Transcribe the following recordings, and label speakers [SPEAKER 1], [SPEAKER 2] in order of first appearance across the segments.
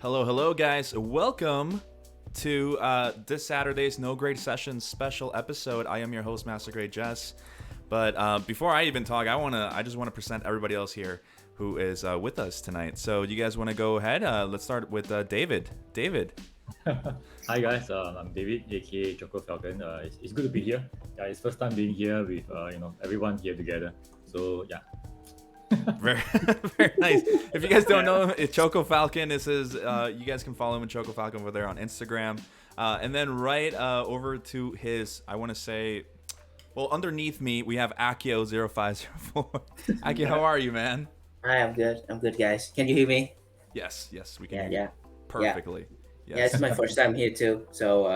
[SPEAKER 1] Hello, guys. Welcome to this Saturday's No Grade Sessions special episode. I am your host, Master Grade Jess. But before I even talk, I just want to present everybody else here who is with us tonight. So you guys want to go ahead? Let's start with David. David.
[SPEAKER 2] Hi guys, I'm David, aka Chocofalcon. It's good to be here. Yeah, it's first time being here with everyone here together. So yeah.
[SPEAKER 1] Very, very nice. If you guys don't know, it's Chocofalcon. This is you guys can follow him at Chocofalcon over there on Instagram. And then right over to his, I want to say, well, underneath me we have Akio0504. Akio, how are you, man?
[SPEAKER 3] Hi, I'm good, guys. Can you hear me?
[SPEAKER 1] Yes, we can.
[SPEAKER 3] Yeah.
[SPEAKER 1] Perfectly.
[SPEAKER 3] Yes. Yeah, it's my first time here too. So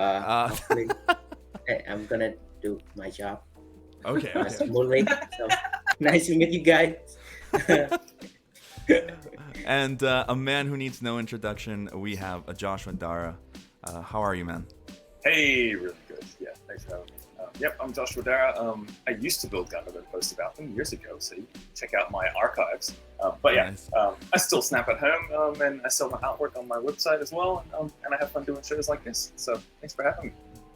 [SPEAKER 3] hopefully I'm gonna do my job.
[SPEAKER 1] Okay.
[SPEAKER 3] Smoothly. So nice to meet you guys.
[SPEAKER 1] And a man who needs no introduction, we have Joshua Darrah. How are you, man?
[SPEAKER 4] Hey, really good. Yeah, thanks for having me. Yep, I'm Joshua Darrah. I used to build Gunpla and post about them years ago, so you can check out my archives. But yeah, nice. I still snap at home, and I sell my artwork on my website as well, and I have fun doing shows like this. So thanks for having me.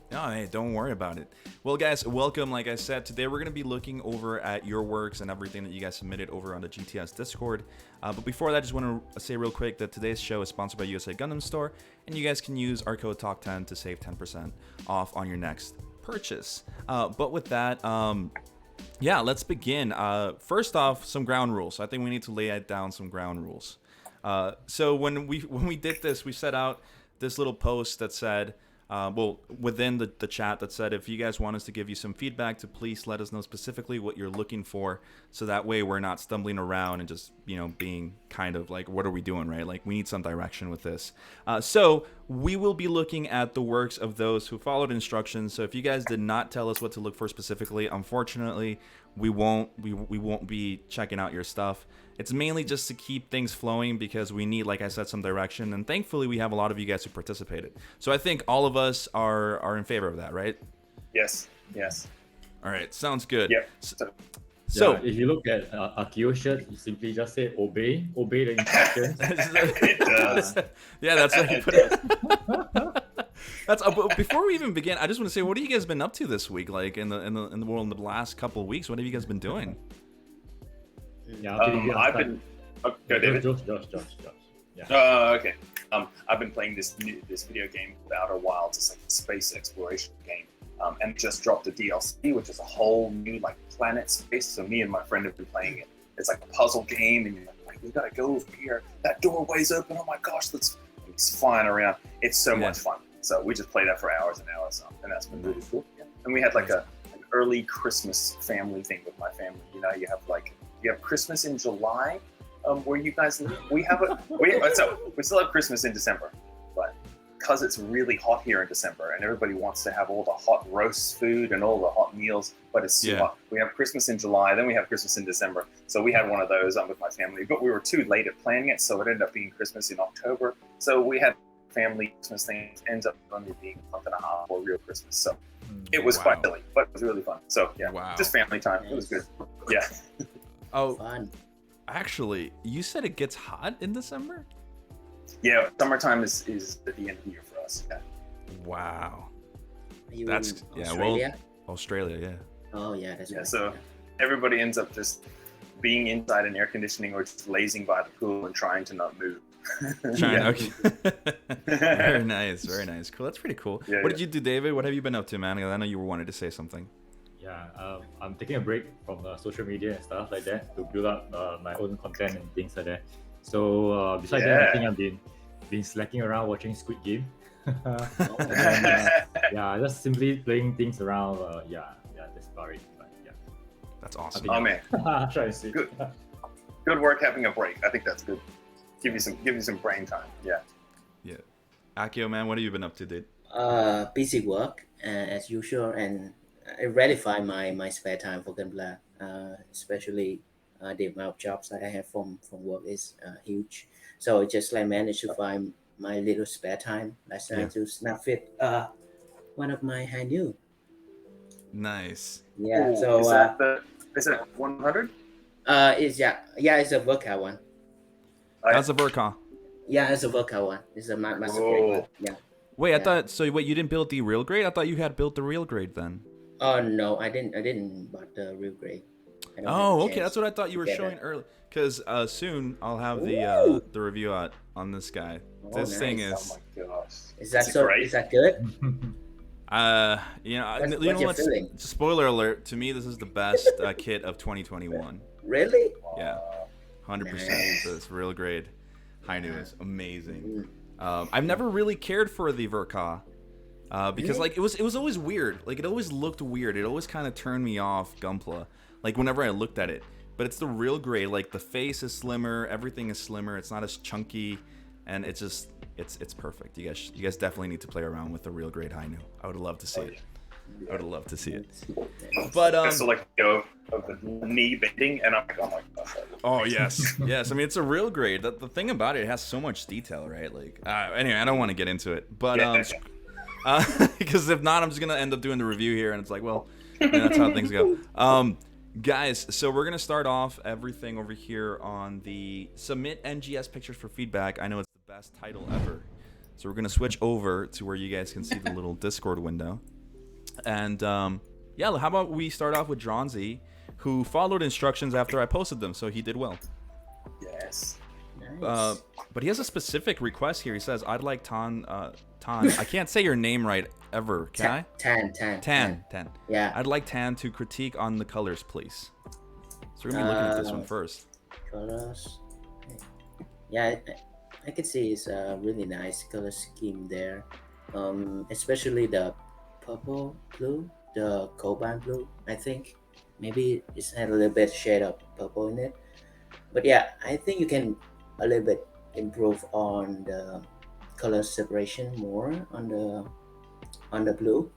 [SPEAKER 1] No, hey, don't worry about it. Well, guys, welcome. Like I said, today we're going to be looking over at your works and everything that you guys submitted over on the GTS Discord. But before that, I just want to say real quick that today's show is sponsored by USA Gundam Store, and you guys can use our code TALK10 to save 10% off on your next purchase. But with that, yeah, let's begin. First off, some ground rules. I think we need to lay down some ground rules. So when we did this, we set out this little post that said, within the chat that said, if you guys want us to give you some feedback, to please let us know specifically what you're looking for, so that way we're not stumbling around and just, being kind of like, what are we doing, right? Like, we need some direction with this. So we will be looking at the works of those who followed instructions. So if you guys did not tell us what to look for specifically, unfortunately, we won't be checking out your stuff. It's mainly just to keep things flowing because we need, like I said, some direction. And thankfully, we have a lot of you guys who participated. So I think all of us are in favor of that, right?
[SPEAKER 4] Yes.
[SPEAKER 1] All right, sounds good.
[SPEAKER 4] Yep.
[SPEAKER 1] So
[SPEAKER 2] if you look at Akio's shirt, you simply just say obey the instructions.
[SPEAKER 4] It does.
[SPEAKER 1] Yeah, that's what you put it. That's before we even begin, I just want to say, what have you guys been up to this week? Like in the world in the last couple of weeks, what have you guys been doing?
[SPEAKER 2] Yeah,
[SPEAKER 4] I've been. Go, David.
[SPEAKER 2] Josh.
[SPEAKER 4] Yeah. Okay. I've been playing this video game for Outer Wilds. It's like a space exploration game, and just dropped a DLC, which is a whole new planet space. So me and my friend have been playing it. It's like a puzzle game, and you're like, we gotta go over here. That doorway's open. Oh my gosh, and he's flying around. It's so much fun. So we just play that for hours and hours, and that's been really cool. Yeah. And we had an early Christmas family thing with my family. You have Christmas in July, where you guys live. We still have Christmas in December, but because it's really hot here in December and everybody wants to have all the hot roast food and all the hot meals, but it's too hot. We have Christmas in July, then we have Christmas in December. So we had one of those with my family, but we were too late at planning it, so it ended up being Christmas in October. So we had family Christmas thing, ends up only being a month and a half for real Christmas. So it was quite silly, but it was really fun. So yeah, just family time. It was good. Yeah.
[SPEAKER 1] Oh,
[SPEAKER 3] Fun.
[SPEAKER 1] Actually, you said it gets hot in December?
[SPEAKER 4] Yeah, summertime is at the end of the year for us. Yeah.
[SPEAKER 1] Wow.
[SPEAKER 3] Are you
[SPEAKER 1] That's
[SPEAKER 3] in
[SPEAKER 1] yeah.
[SPEAKER 3] Australia?
[SPEAKER 1] Well, Australia, yeah.
[SPEAKER 3] Oh yeah, that's
[SPEAKER 4] Yeah,
[SPEAKER 3] right.
[SPEAKER 4] so everybody ends up just being inside in air conditioning or just lazing by the pool and trying to not move.
[SPEAKER 1] China.
[SPEAKER 4] Yeah.
[SPEAKER 1] Okay. Very nice. Very nice. Cool. That's pretty cool.
[SPEAKER 4] Yeah,
[SPEAKER 1] What
[SPEAKER 4] yeah.
[SPEAKER 1] did you do, David? What have you been up to, man? I know you wanted to say something.
[SPEAKER 2] Yeah, I'm taking a break from social media and stuff like that to build up my own content and things like that. So besides that, I
[SPEAKER 4] Yeah.
[SPEAKER 2] think I've been slacking around watching Squid Game.
[SPEAKER 3] Oh,
[SPEAKER 2] And then, yeah, just simply playing things around. Yeah, that's about it. But yeah,
[SPEAKER 1] That's awesome.
[SPEAKER 4] Oh man,
[SPEAKER 2] try to see.
[SPEAKER 4] Good. good work having a break. I think that's good. Give you some brain time. Yeah.
[SPEAKER 1] Yeah. Akio, man, what have you been up to, dude?
[SPEAKER 3] busy work as usual, and I redefine my spare time for Gunpla. Especially the amount of jobs that I have from work is huge. So I just like managed to find my little spare time last night to snap fit one of my high new.
[SPEAKER 1] Nice.
[SPEAKER 3] Yeah.
[SPEAKER 4] Ooh,
[SPEAKER 3] So
[SPEAKER 4] is that 100?
[SPEAKER 3] it's it's a workout one.
[SPEAKER 1] How's the Vercon?
[SPEAKER 3] Yeah, it's a workout one. It's a massive grade one. Yeah.
[SPEAKER 1] Wait, I
[SPEAKER 3] Yeah.
[SPEAKER 1] thought so. Wait, you didn't build the real grade? I thought you had built the real grade then.
[SPEAKER 3] Oh no, I didn't bought the real grade. I don't have
[SPEAKER 1] Oh,
[SPEAKER 3] a
[SPEAKER 1] okay.
[SPEAKER 3] chance
[SPEAKER 1] That's what I thought you were
[SPEAKER 3] to get
[SPEAKER 1] showing
[SPEAKER 3] it.
[SPEAKER 1] early. Because soon I'll have
[SPEAKER 3] Ooh.
[SPEAKER 1] the review out on this guy.
[SPEAKER 3] Oh,
[SPEAKER 1] This thing
[SPEAKER 3] nice.
[SPEAKER 4] Oh
[SPEAKER 1] is
[SPEAKER 4] my gosh.
[SPEAKER 3] Is that
[SPEAKER 4] it
[SPEAKER 3] so?
[SPEAKER 4] great?
[SPEAKER 3] Is that good?
[SPEAKER 1] you know,
[SPEAKER 3] What's
[SPEAKER 1] you know
[SPEAKER 3] your
[SPEAKER 1] what's
[SPEAKER 3] feeling?
[SPEAKER 1] spoiler alert. To me, this is the best kit of 2021.
[SPEAKER 3] Really?
[SPEAKER 1] Yeah, 100%.
[SPEAKER 3] Nice.
[SPEAKER 1] This real grade Hainu is amazing.
[SPEAKER 3] Mm.
[SPEAKER 1] I've never really cared for the Verka. Because
[SPEAKER 3] Really?
[SPEAKER 1] like it was always weird. Like it always looked weird. It always kind of turned me off Gunpla. Like whenever I looked at it. But it's the real grade. Like the face is slimmer, everything is slimmer. It's not as chunky, and it's just it's perfect. You guys definitely need to play around with the real grade Hainu. I would love to see it. I would love to see it. But
[SPEAKER 4] Just to like go of the knee bending, and I'm like, oh my gosh.
[SPEAKER 1] oh yes, yes. I mean, it's a real grade. The thing about it, it has so much detail, right? Like anyway, I don't want to get into it. But because if not, I'm just gonna end up doing the review here, and it's like, well, that's how things go. Guys, so we're gonna start off everything over here on the submit NGS pictures for feedback. I know it's the best title ever, so we're gonna switch over to where you guys can see the little Discord window. And yeah, how about we start off with dronzy, who followed instructions after I posted them, so he did well.
[SPEAKER 4] Yes.
[SPEAKER 3] Nice.
[SPEAKER 1] But he has a specific request here. He says, "I'd like Thanh. I can't say your name right ever. Can I?
[SPEAKER 3] Tan. Yeah.
[SPEAKER 1] I'd like Thanh to critique on the colors, please." So we're gonna be looking at this one first.
[SPEAKER 3] Colors. Yeah, I can see it's a really nice color scheme there. Especially the purple blue, the cobalt blue. I think maybe it's had a little bit shade of purple in it. But yeah, I think you can a little bit improve on the color separation more on the blue.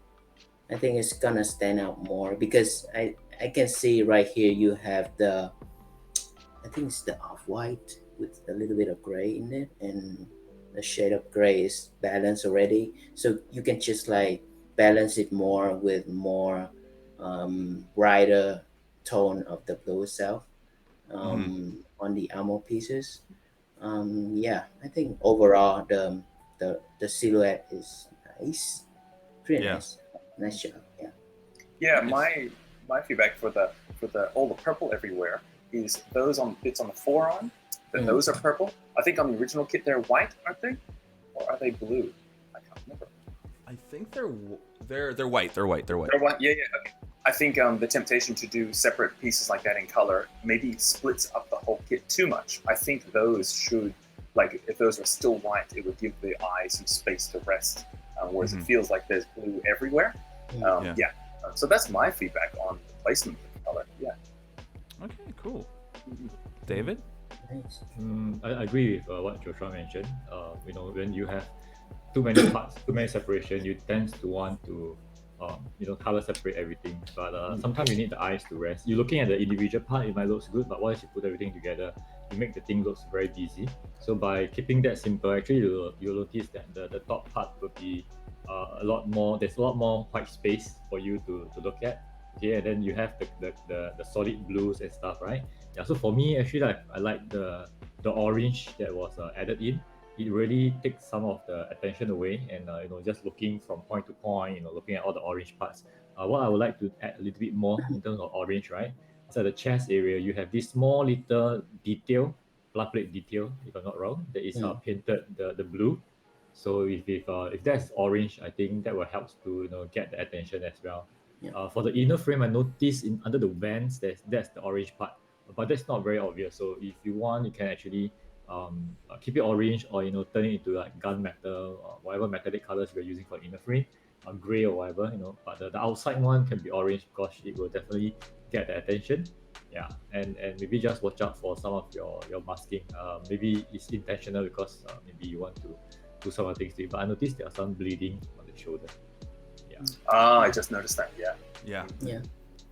[SPEAKER 3] I think it's gonna stand out more because I can see right here you have the, I think it's the off-white with a little bit of gray in it, and the shade of gray is balanced already, so you can just like balance it more with more brighter tone of the blue itself on the armor pieces. Yeah, I think overall the silhouette is nice, pretty
[SPEAKER 1] Yeah.
[SPEAKER 3] nice job. Yeah.
[SPEAKER 4] Yeah, my feedback for the all the purple everywhere is those on bits on the forearm. Those are purple. I think on the original kit they're white, aren't they? Or are they blue? I can't remember.
[SPEAKER 1] I think they're white. They're white.
[SPEAKER 4] They're white. Yeah. Okay. I think the temptation to do separate pieces like that in color maybe splits up the whole kit too much. I think those should, like, if those were still white, it would give the eye some space to rest. Whereas it feels like there's blue everywhere. Yeah. So that's my feedback on the placement of the color. Yeah.
[SPEAKER 1] Okay, cool. David?
[SPEAKER 3] Nice.
[SPEAKER 2] I agree with what Joshua mentioned. When you have too many parts, too many separation, you tend to want to, color separate everything. But sometimes you need the eyes to rest. You're looking at the individual part, it might look good, but once you put everything together, you make the thing look very busy. So by keeping that simple, actually you'll notice that the top part will be a lot more. There's a lot more white space for you to look at. Okay, and then you have the solid blues and stuff, right? Yeah. So for me, actually, I like the orange that was added in. it really takes some of the attention away, and just looking from point to point, looking at all the orange parts. What I would like to add a little bit more in terms of orange, right? So the chest area, you have this small little detail, blood plate detail, if I'm not wrong, that is painted the blue. So if that's orange, I think that will help to get the attention as well.
[SPEAKER 3] Yeah.
[SPEAKER 2] For the inner frame, I noticed under the vents that's the orange part, but that's not very obvious. So if you want, you can actually keep it orange, or turn it into like gunmetal or whatever metallic colors we're using for inner frame, or gray or whatever. But the outside one can be orange because it will definitely get the attention. Yeah, and maybe just watch out for some of your masking. Maybe it's intentional because maybe you want to do some other things to it. But I noticed there are some bleeding on the shoulder. Yeah.
[SPEAKER 4] I just noticed that. Yeah.
[SPEAKER 1] Yeah.
[SPEAKER 3] Yeah.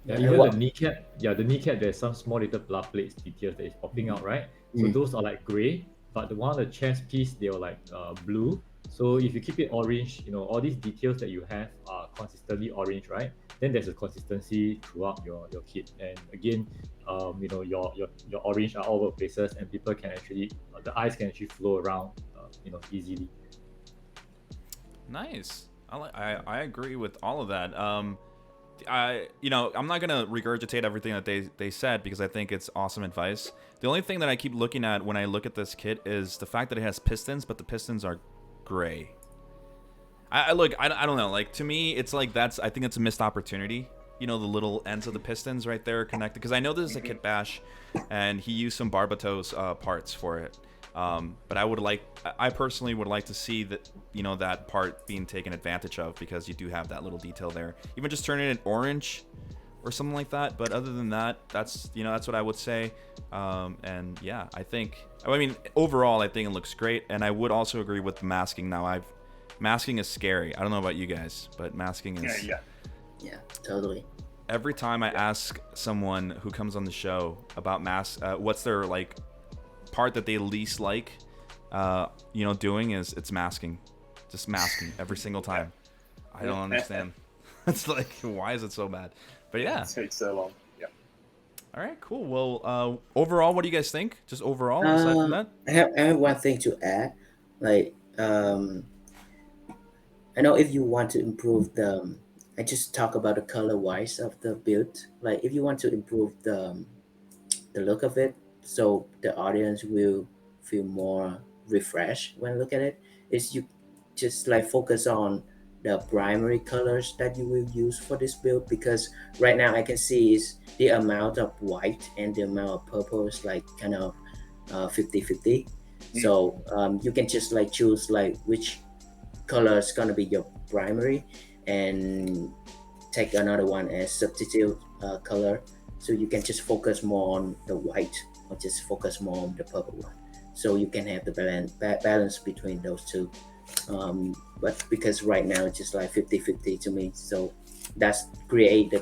[SPEAKER 2] Yeah, even the kneecap. Yeah, the kneecap. There's some small little blood plates details that is popping out, right? So those are like gray, but the one on the chest piece, they are like blue. So if you keep it orange, all these details that you have are consistently orange, right? Then there's a consistency throughout your kit. And again, your orange are all over places, and people can actually, the eyes can actually flow around, easily.
[SPEAKER 1] Nice. I agree with all of that. I'm not gonna regurgitate everything that they said because I think it's awesome advice. The only thing that I keep looking at when I look at this kit is the fact that it has pistons, but the pistons are gray. I don't know. Like, to me, it's like I think it's a missed opportunity. The little ends of the pistons right there connected. Because I know this is a kit bash, and he used some Barbatos parts for it. But I personally would like to see that, that part being taken advantage of, because you do have that little detail there. Even just turning it orange or something like that. But other than that, that's what I would say. And yeah, overall, I think it looks great. And I would also agree with the masking. Now, masking is scary. I don't know about you guys, but masking is...
[SPEAKER 3] Yeah, totally.
[SPEAKER 1] Every time I ask someone who comes on the show about what's their, part that they least like, doing it's masking. Just masking every single time. I don't understand. It's like, why is it so bad? But yeah.
[SPEAKER 4] It takes so long. Yeah.
[SPEAKER 1] All right, cool. Well, overall, what do you guys think? Just overall, aside from that?
[SPEAKER 3] I have one thing to add. I know if you want to improve I just talk about the color wise of the build. Like, if you want to improve the look of it, so the audience will feel more refreshed when look at it, is you just focus on the primary colors that you will use for this build, because right now I can see is the amount of white and the amount of purple is kind of 50-50. So you can just choose which color is gonna be your primary and take another one as substitute color, so you can just focus more on the white or just focus more on the purple one, so you can have the balance between those two. But because right now it's just 50-50 to me, so that's create the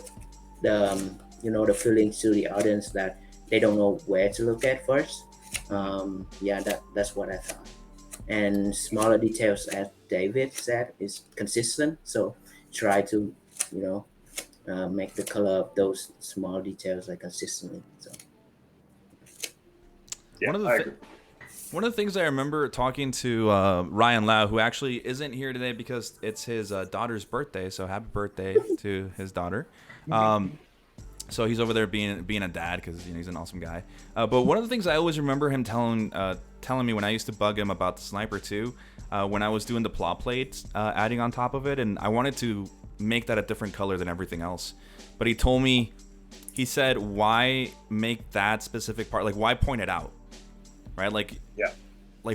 [SPEAKER 3] feelings to the audience that they don't know where to look at first. That's what I thought. And smaller details, as David said, is consistent, so try to make the color of those small details consistently. So
[SPEAKER 4] yeah,
[SPEAKER 1] one of the things I remember talking to Ryan Lau, who actually isn't here today because it's his daughter's birthday, so happy birthday to his daughter. So he's over there being a dad because he's an awesome guy. But one of the things I always remember him telling me when I used to bug him about the Sniper 2, when I was doing the plot plate, adding on top of it, and I wanted to make that a different color than everything else. But he said, why make that specific part? Why point it out? Right?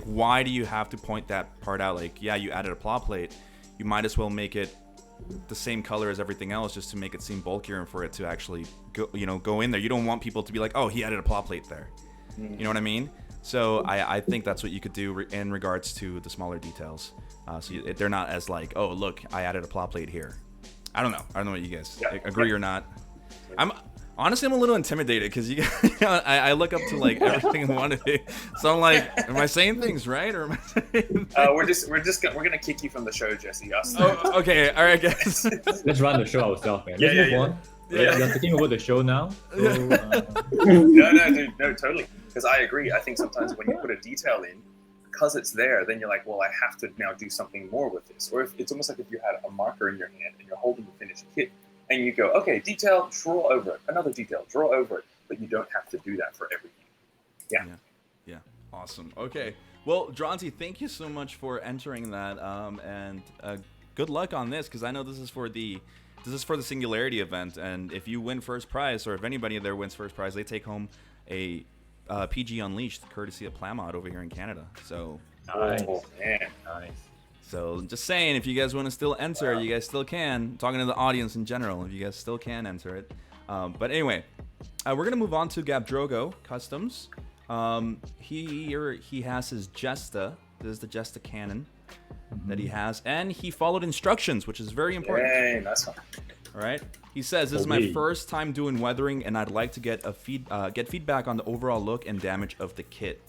[SPEAKER 1] Why do you have to point that part out? You added a plot plate, you might as well make it the same color as everything else, just to make it seem bulkier and for it to actually go in there. You don't want people to be like, oh, he added a plot plate there. You know what I mean? So I think that's what you could do in regards to the smaller details. So they're not as oh, look, I added a plot plate here. I don't know what you guys agree or not. I'm a little intimidated because I look up to everything in one of it. So I'm am I saying things right, or am I saying
[SPEAKER 4] we're gonna kick you from the show, Jesse.
[SPEAKER 1] Oh, okay, all right, guys.
[SPEAKER 2] Let's run the show ourselves, man. Let's move on.
[SPEAKER 1] Yeah.
[SPEAKER 2] You're taking over the show now. So,
[SPEAKER 4] No, dude, no, totally. Because I agree. I think sometimes when you put a detail in, because it's there, then you're like, well, I have to now do something more with this. Or if it's almost like if you had a marker in your hand and you're holding the finished kit and you go, okay, detail, draw over it, another detail, draw over it, but you don't have to do that for everything.
[SPEAKER 1] Yeah. Awesome. Okay. Well, dronzy, thank you so much for entering that, and good luck on this, because I know this is for the Singularity event, and if you win first prize, or if anybody there wins first prize, they take home a PG Unleashed, courtesy of Plamod over here in Canada. So
[SPEAKER 2] Nice.
[SPEAKER 4] Oh, man.
[SPEAKER 2] Nice.
[SPEAKER 1] So just saying, if you guys want to still enter, you guys still can. I'm talking to the audience in general, if you guys still can enter it. But anyway, we're gonna move on to Gabdrogo Customs. He has his Jesta. This is the Jesta cannon that he has, and he followed instructions, which is very important.
[SPEAKER 4] Hey, nice one.
[SPEAKER 1] All right. He says, "This is my first time doing weathering, and I'd like to get get feedback on the overall look and damage of the kit."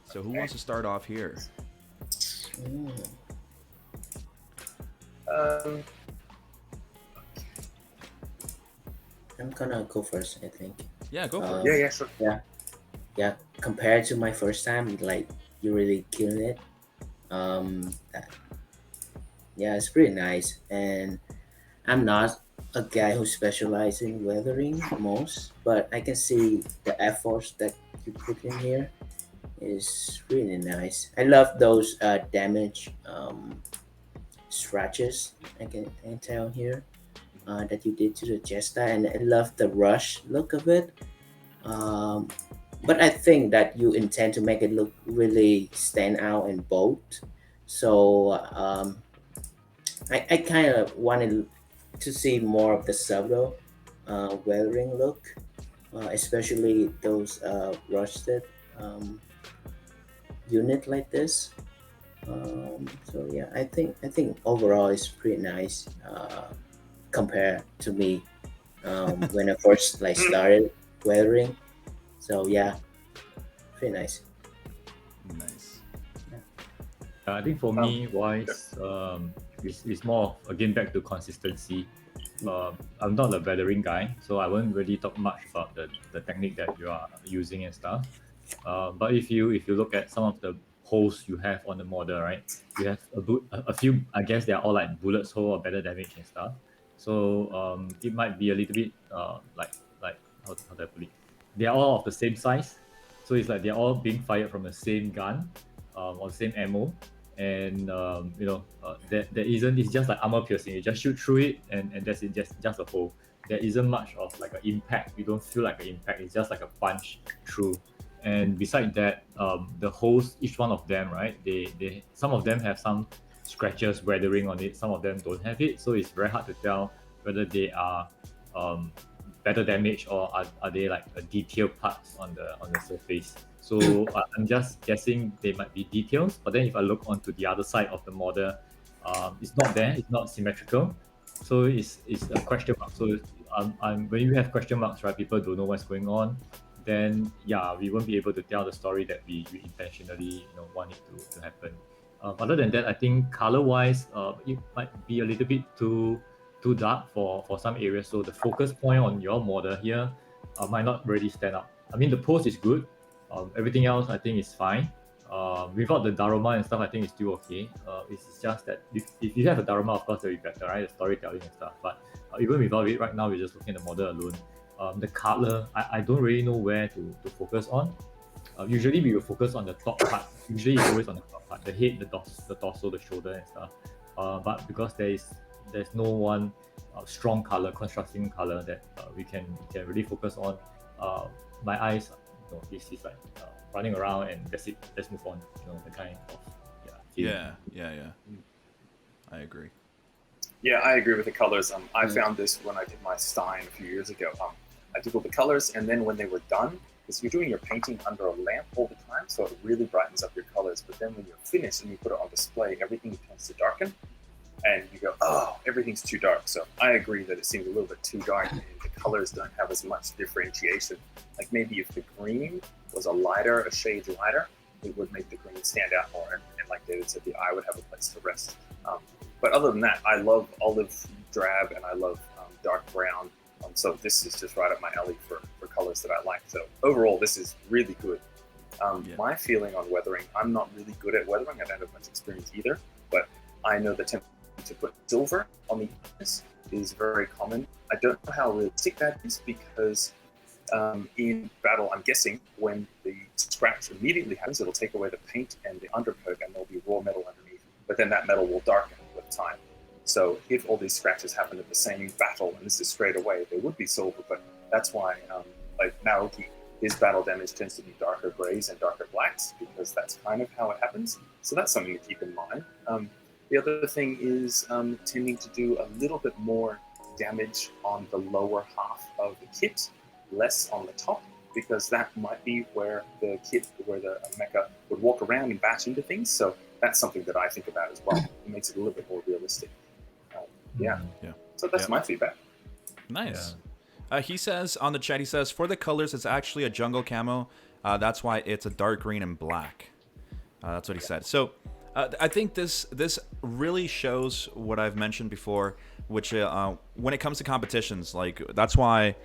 [SPEAKER 1] So who wants to start off here?
[SPEAKER 3] I'm gonna go first, I think.
[SPEAKER 1] Yeah, go for it.
[SPEAKER 4] Yeah, sure.
[SPEAKER 3] Yeah, compared to my first time, like, you really killing it. Yeah, it's pretty nice, and I'm not a guy who specializes in weathering most, but I can see the efforts that you put in here is really nice. I love those damage scratches. I can tell here that you did to the Jesta, and I love the rush look of it. But I think that you intend to make it look really stand out and bold. So I kind of wanted to see more of the subtle weathering look, especially those rusted unit like this. So yeah, I think overall it's pretty nice compared to me when I first like started weathering. So yeah, pretty nice.
[SPEAKER 1] Nice.
[SPEAKER 2] I think for me, wise, it's more of, again, back to consistency. I'm not a weathering guy, so I won't really talk much about the technique that you are using and stuff. But if you look at some of the holes you have on the model, right? You have a few. I guess they are all like bullets hole or better damage and stuff. So it might be a little bit like how do I put it? They are all of the same size, so it's like they're all being fired from the same gun or same ammo, and there isn't. It's just like armor piercing. You just shoot through it, and that's it. Just a hole. There isn't much of like an impact. You don't feel like an impact. It's just like a punch through. And beside that, the holes, each one of them, right? They some of them have some scratches, weathering on it. Some of them don't have it, so it's very hard to tell whether they are better damage or are they like detailed parts on the surface. So I'm just guessing they might be details. But then if I look onto the other side of the model, it's not there. It's not symmetrical. So it's a question mark. So when you have question marks, right? People don't know what's going on. Then yeah, we won't be able to tell the story that we intentionally want it to happen. Other than that, I think color-wise, it might be a little bit too dark for some areas. So the focus point on your model here might not really stand out. I mean, the pose is good. Everything else I think is fine. Without the Darrah and stuff, I think it's still okay. It's just that if you have a Darrah, of course, it'll be better, right? The storytelling and stuff. But even without it, right now we're just looking at the model alone. The color, I don't really know where to focus on. Usually we will focus on the top part. Usually it's always on the top part, the head, the torso, the shoulder and stuff. But because there's no one strong color, contrasting color that we can really focus on. My eyes, this is like running around and that's it. Let's move on. The kind of
[SPEAKER 1] Yeah. I agree.
[SPEAKER 4] Yeah, I agree with the colors. I found this when I did my Stein a few years ago. I did all the colors, and then when they were done, because you're doing your painting under a lamp all the time, so it really brightens up your colors. But then when you're finished and you put it on display, everything tends to darken, and you go, oh, everything's too dark. So I agree that it seems a little bit too dark, and the colors don't have as much differentiation. Like maybe if the green was a shade lighter, it would make the green stand out more, and like David said, the eye would have a place to rest. But other than that, I love olive drab and I love dark brown. So this is just right up my alley for colors that I like. So overall, this is really good. My feeling on weathering, I'm not really good at weathering. I don't have much experience either, but I know the temptation to put silver on the edges is very common. I don't know how realistic that is because in battle, I'm guessing when the scratch immediately happens, it'll take away the paint and the undercoat, and there'll be raw metal underneath. But then that metal will darken with time. So if all these scratches happen at the same battle, and this is straight away, there would be silver. But that's why, like Naoki, his battle damage tends to be darker grays and darker blacks because that's kind of how it happens. So that's something to keep in mind. The other thing is tending to do a little bit more damage on the lower half of the kit, less on the top, because that might be where the mecha would walk around and bash into things. So that's something that I think about as well. It makes it a little bit more realistic. Yeah. So that's my feedback.
[SPEAKER 1] Nice. He says on the chat, he says, for the colors, it's actually a jungle camo. That's why it's a dark green and black. That's what he said. So I think this really shows what I've mentioned before, which when it comes to competitions, like that's why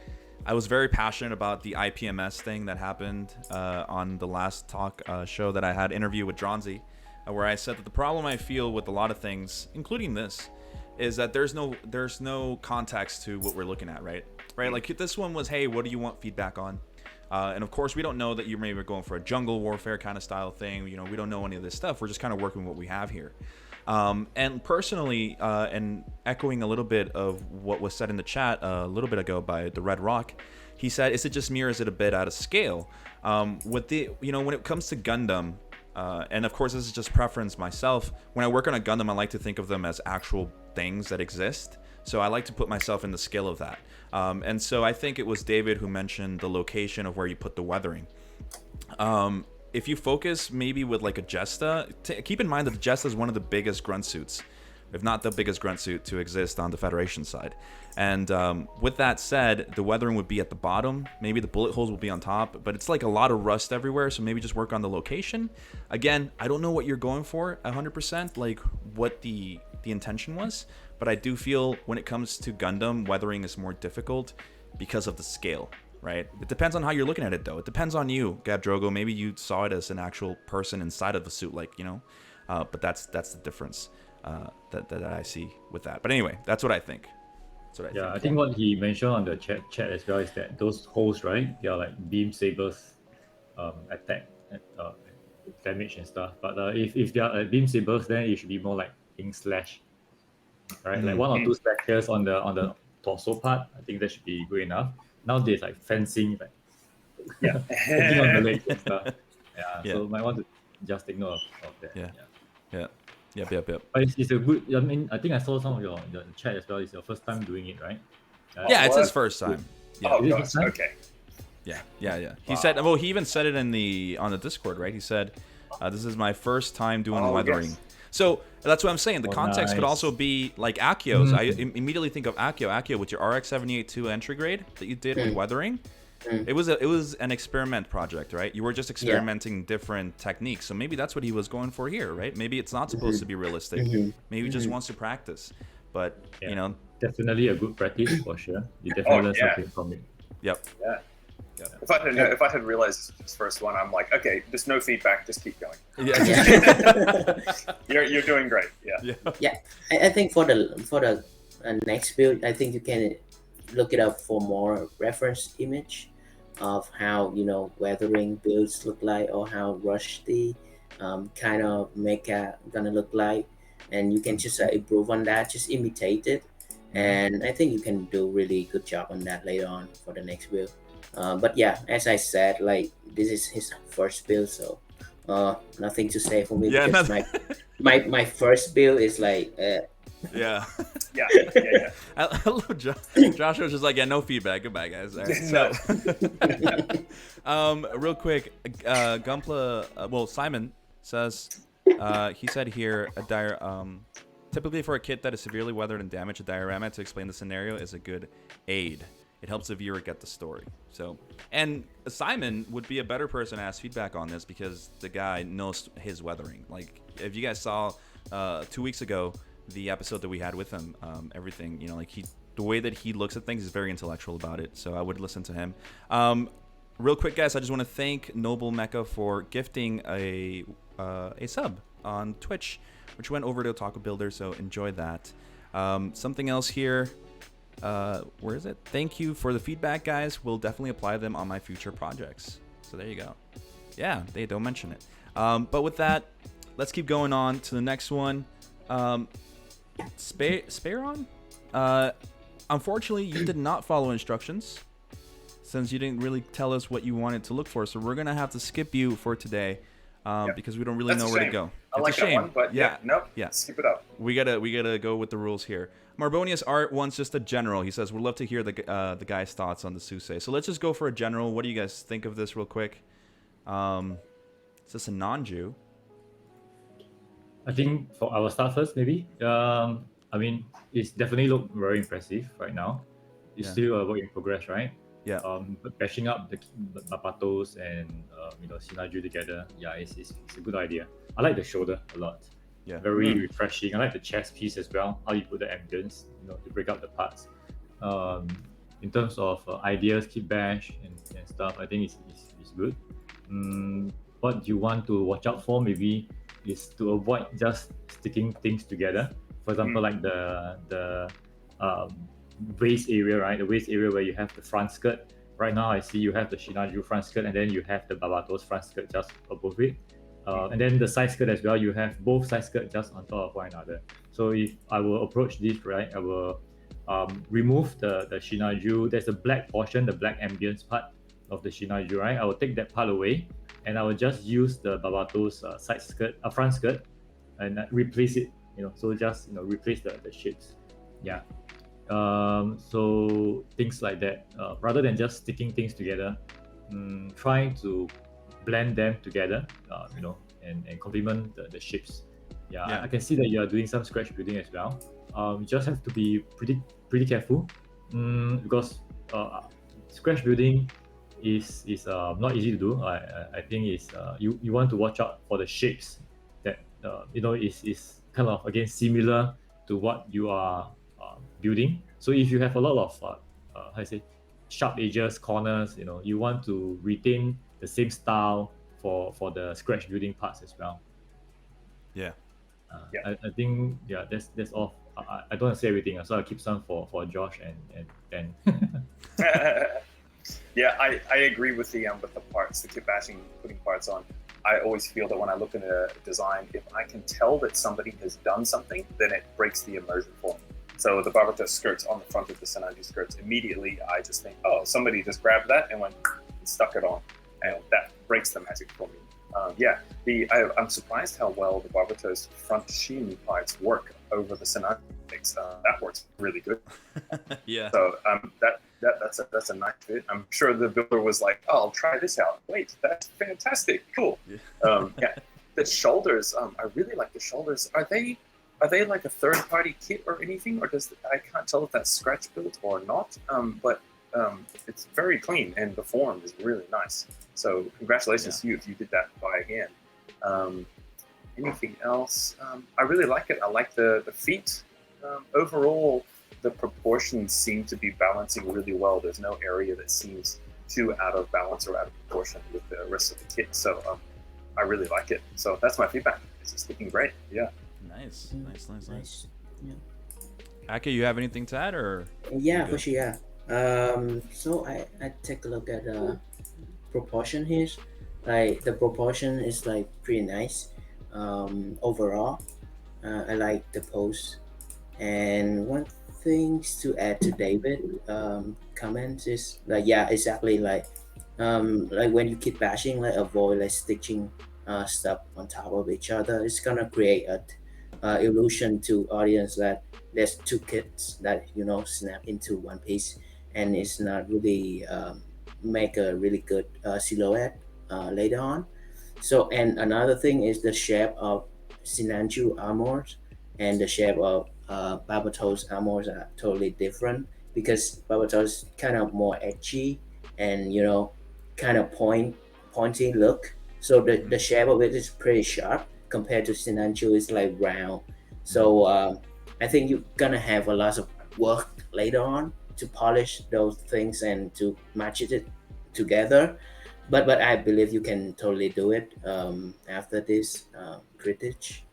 [SPEAKER 1] I was very passionate about the IPMS thing that happened on the last talk show that I had interview with Dronzy, where I said that the problem I feel with a lot of things, including this, is that there's no context to what we're looking at, right? Like this one was, hey, what do you want feedback on? And of course, we don't know that you're maybe going for a jungle warfare kind of style thing. You know, we don't know any of this stuff. We're just kind of working with what we have here. And personally, and echoing a little bit of what was said in the chat a little bit ago by the Redrock, he said, is it just me or is it a bit out of scale? With the, when it comes to Gundam, and of course, this is just preference myself. When I work on a Gundam, I like to think of them as actual things that exist. So I like to put myself in the scale of that. And so I think it was David who mentioned the location of where you put the weathering. If you focus maybe with like a Jesta, keep in mind that the Jesta is one of the biggest grunt suits, if not the biggest grunt suit to exist on the Federation side. And with that said, the weathering would be at the bottom. Maybe the bullet holes will be on top, but it's like a lot of rust everywhere. So maybe just work on the location. Again, I don't know what you're going for 100%, like what the intention was. But I do feel when it comes to Gundam, weathering is more difficult because of the scale, right? It depends on how you're looking at it, though. It depends on you, Gabdrogo. Maybe you saw it as an actual person inside of the suit, like, but that's the difference that I see with that. But anyway, that's what I think.
[SPEAKER 2] I think what he mentioned on the chat as well is that those holes, right? They are like beam sabers, attack, damage and stuff. But if they are beam sabers, then it should be more like ink slash. Right, like 1 or 2 slashes on the torso part. I think that should be good enough. Nowadays, like fencing, like fencing on the legs and stuff. So might want to just take note of that.
[SPEAKER 1] Yep.
[SPEAKER 2] But it's a good. I mean, I think I saw some of your chat as well. It's your first time doing it, right?
[SPEAKER 1] It's his first time.
[SPEAKER 4] Oh gosh, okay.
[SPEAKER 1] Yeah. He said, well, he even said it on the Discord, right? He said, "This is my first time doing weathering." Yes. So that's what I'm saying. The context could also be like Akio's. I immediately think of Akio with your RX-78-2 entry grade that you did with weathering. It was an experiment project, right? You were just experimenting different techniques. So maybe that's what he was going for here, right? Maybe it's not supposed to be realistic. Maybe he just wants to practice. But
[SPEAKER 2] definitely a good practice for sure. You definitely learn something from it.
[SPEAKER 1] Yep.
[SPEAKER 4] Yeah. If I had realized this first one, I'm like, okay, there's no feedback, just keep going. You're doing great. Yeah.
[SPEAKER 3] I think for the next build, I think you can look it up for more reference image of how weathering builds look like, or how rusty kind of mecha gonna look like, and you can just improve on that, just imitate it, and I think you can do really good job on that later on for the next build. But yeah, as I said, like this is his first build, so nothing to say for me, because my first build is like
[SPEAKER 1] yeah. Hello, Josh was just like, no feedback. Goodbye, guys. All right, so, real quick, Gunpla. Simon says, he said here, typically for a kit that is severely weathered and damaged, a diorama to explain the scenario is a good aid. It helps the viewer get the story. So, and Simon would be a better person to ask feedback on this because the guy knows his weathering. Like, if you guys saw 2 weeks ago the episode that we had with him, everything, like the way that he looks at things is very intellectual about it. So I would listen to him. real quick, guys, I just want to thank Noble Mecha for gifting a sub on Twitch, which went over to Otaku Builder, so enjoy that. Something else here. Where is it? Thank you for the feedback, guys. We'll definitely apply them on my future projects. So there you go. Yeah, they don't mention it. But with that, let's keep going on to the next one. Sparon? Unfortunately, you did not follow instructions, since you didn't really tell us what you wanted to look for. So we're going to have to skip you for today, because we don't really know where to go.
[SPEAKER 4] I like that one, but nope. Skip it up.
[SPEAKER 1] We gotta go with the rules here. Marbonius Art wants just a general. He says, we'd love to hear the guy's thoughts on the Susei. So let's just go for a general. What do you guys think of this real quick? Is this a non-Jew?
[SPEAKER 2] I think for our start first, maybe. I mean, it's definitely look very impressive right now. It's still a work in progress, right?
[SPEAKER 1] Yeah.
[SPEAKER 2] But bashing up the Bapatos and Sinaju together, it's a good idea. I like the shoulder a lot.
[SPEAKER 1] Yeah.
[SPEAKER 2] Very refreshing. I like the chest piece as well. How you put the ambience, to break up the parts. In terms of ideas, kit bash and stuff, I think it's good. What you want to watch out for maybe is to avoid just sticking things together. For example, like the waist area, right? The waist area where you have the front skirt. Right now, I see you have the Shinaju front skirt, and then you have the Babatos front skirt just above it. And then the side skirt as well, you have both side skirts just on top of one another. So if I will approach this, right, I will remove the Shinaju. There's a black portion, the black ambience part of the Shinaju, right? I will take that part away, and I will just use the Babatos side skirt, front skirt, and replace it. So just replace the shapes. Yeah. So things like that. Rather than just sticking things together, trying to blend them together, and complement the shapes. I can see that you are doing some scratch building as well. You just have to be pretty careful, because scratch building is not easy to do. I think it's you want to watch out for the shapes that is kind of again similar to what you are building. So if you have a lot of sharp edges, corners, you want to retain the same style for the scratch building parts as well. I think that's all. I don't want to say everything, so I'll keep some for Josh and Ben.
[SPEAKER 4] I agree with the parts, the kit bashing, putting parts on. I always feel that when I look at a design, if I can tell that somebody has done something, then it breaks the immersion for me. So the Babatos skirts on the front of the Senaju skirts, immediately I just think, oh, somebody just grabbed that and went and stuck it on, and that breaks the magic for me. I'm surprised how well the Babatos front sheen parts work over the Senaju. That works really good. So that's a nice fit. I'm sure the builder was like, oh, I'll try this out. Wait, that's fantastic. Cool. The shoulders, I really like the shoulders. Are they like a third-party kit or anything, or I can't tell if that's scratch built or not. But it's very clean, and the form is really nice. So congratulations to you if you did that by hand. Anything else? I really like it. I like the feet. Overall, the proportions seem to be balancing really well. There's no area that seems too out of balance or out of proportion with the rest of the kit. So I really like it. So that's my feedback. It's looking great. Yeah.
[SPEAKER 1] Nice. Yeah. Aka, you have anything to add, or?
[SPEAKER 3] Yeah, for sure. Yeah. So I take a look at proportion here. Like the proportion is like pretty nice. Overall, I like the pose. And one thing to add to David comments is like exactly like when you keep bashing, like avoid like stitching stuff on top of each other. It's gonna create a illusion to audience that there's two kits that snap into one piece, and it's not really make a really good silhouette later on. So, and another thing is the shape of Sinanju armors and the shape of Babatos armors are totally different, because Babatos kind of more edgy and kind of pointy look. So the shape of it is pretty sharp compared to Sinanju is like round. So I think you're gonna have a lot of work later on to polish those things and to match it together. But I believe you can totally do it after this critique.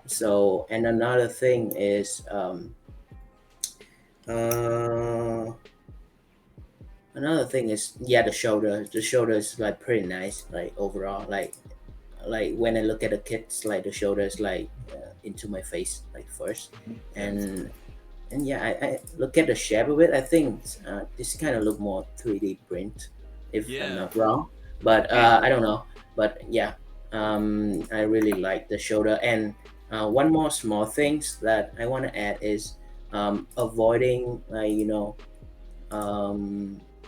[SPEAKER 3] So, and another thing is uh, yeah, the shoulder. The shoulder is like pretty nice, like overall. Like when I look at the kids, like the shoulder is like into my face, like first, and yeah, I look at the shape of it. I think this kind of look more 3D print, if I'm not wrong. But I don't know. But yeah, I really like the shoulder. And one more small things that I want to add is avoiding, like,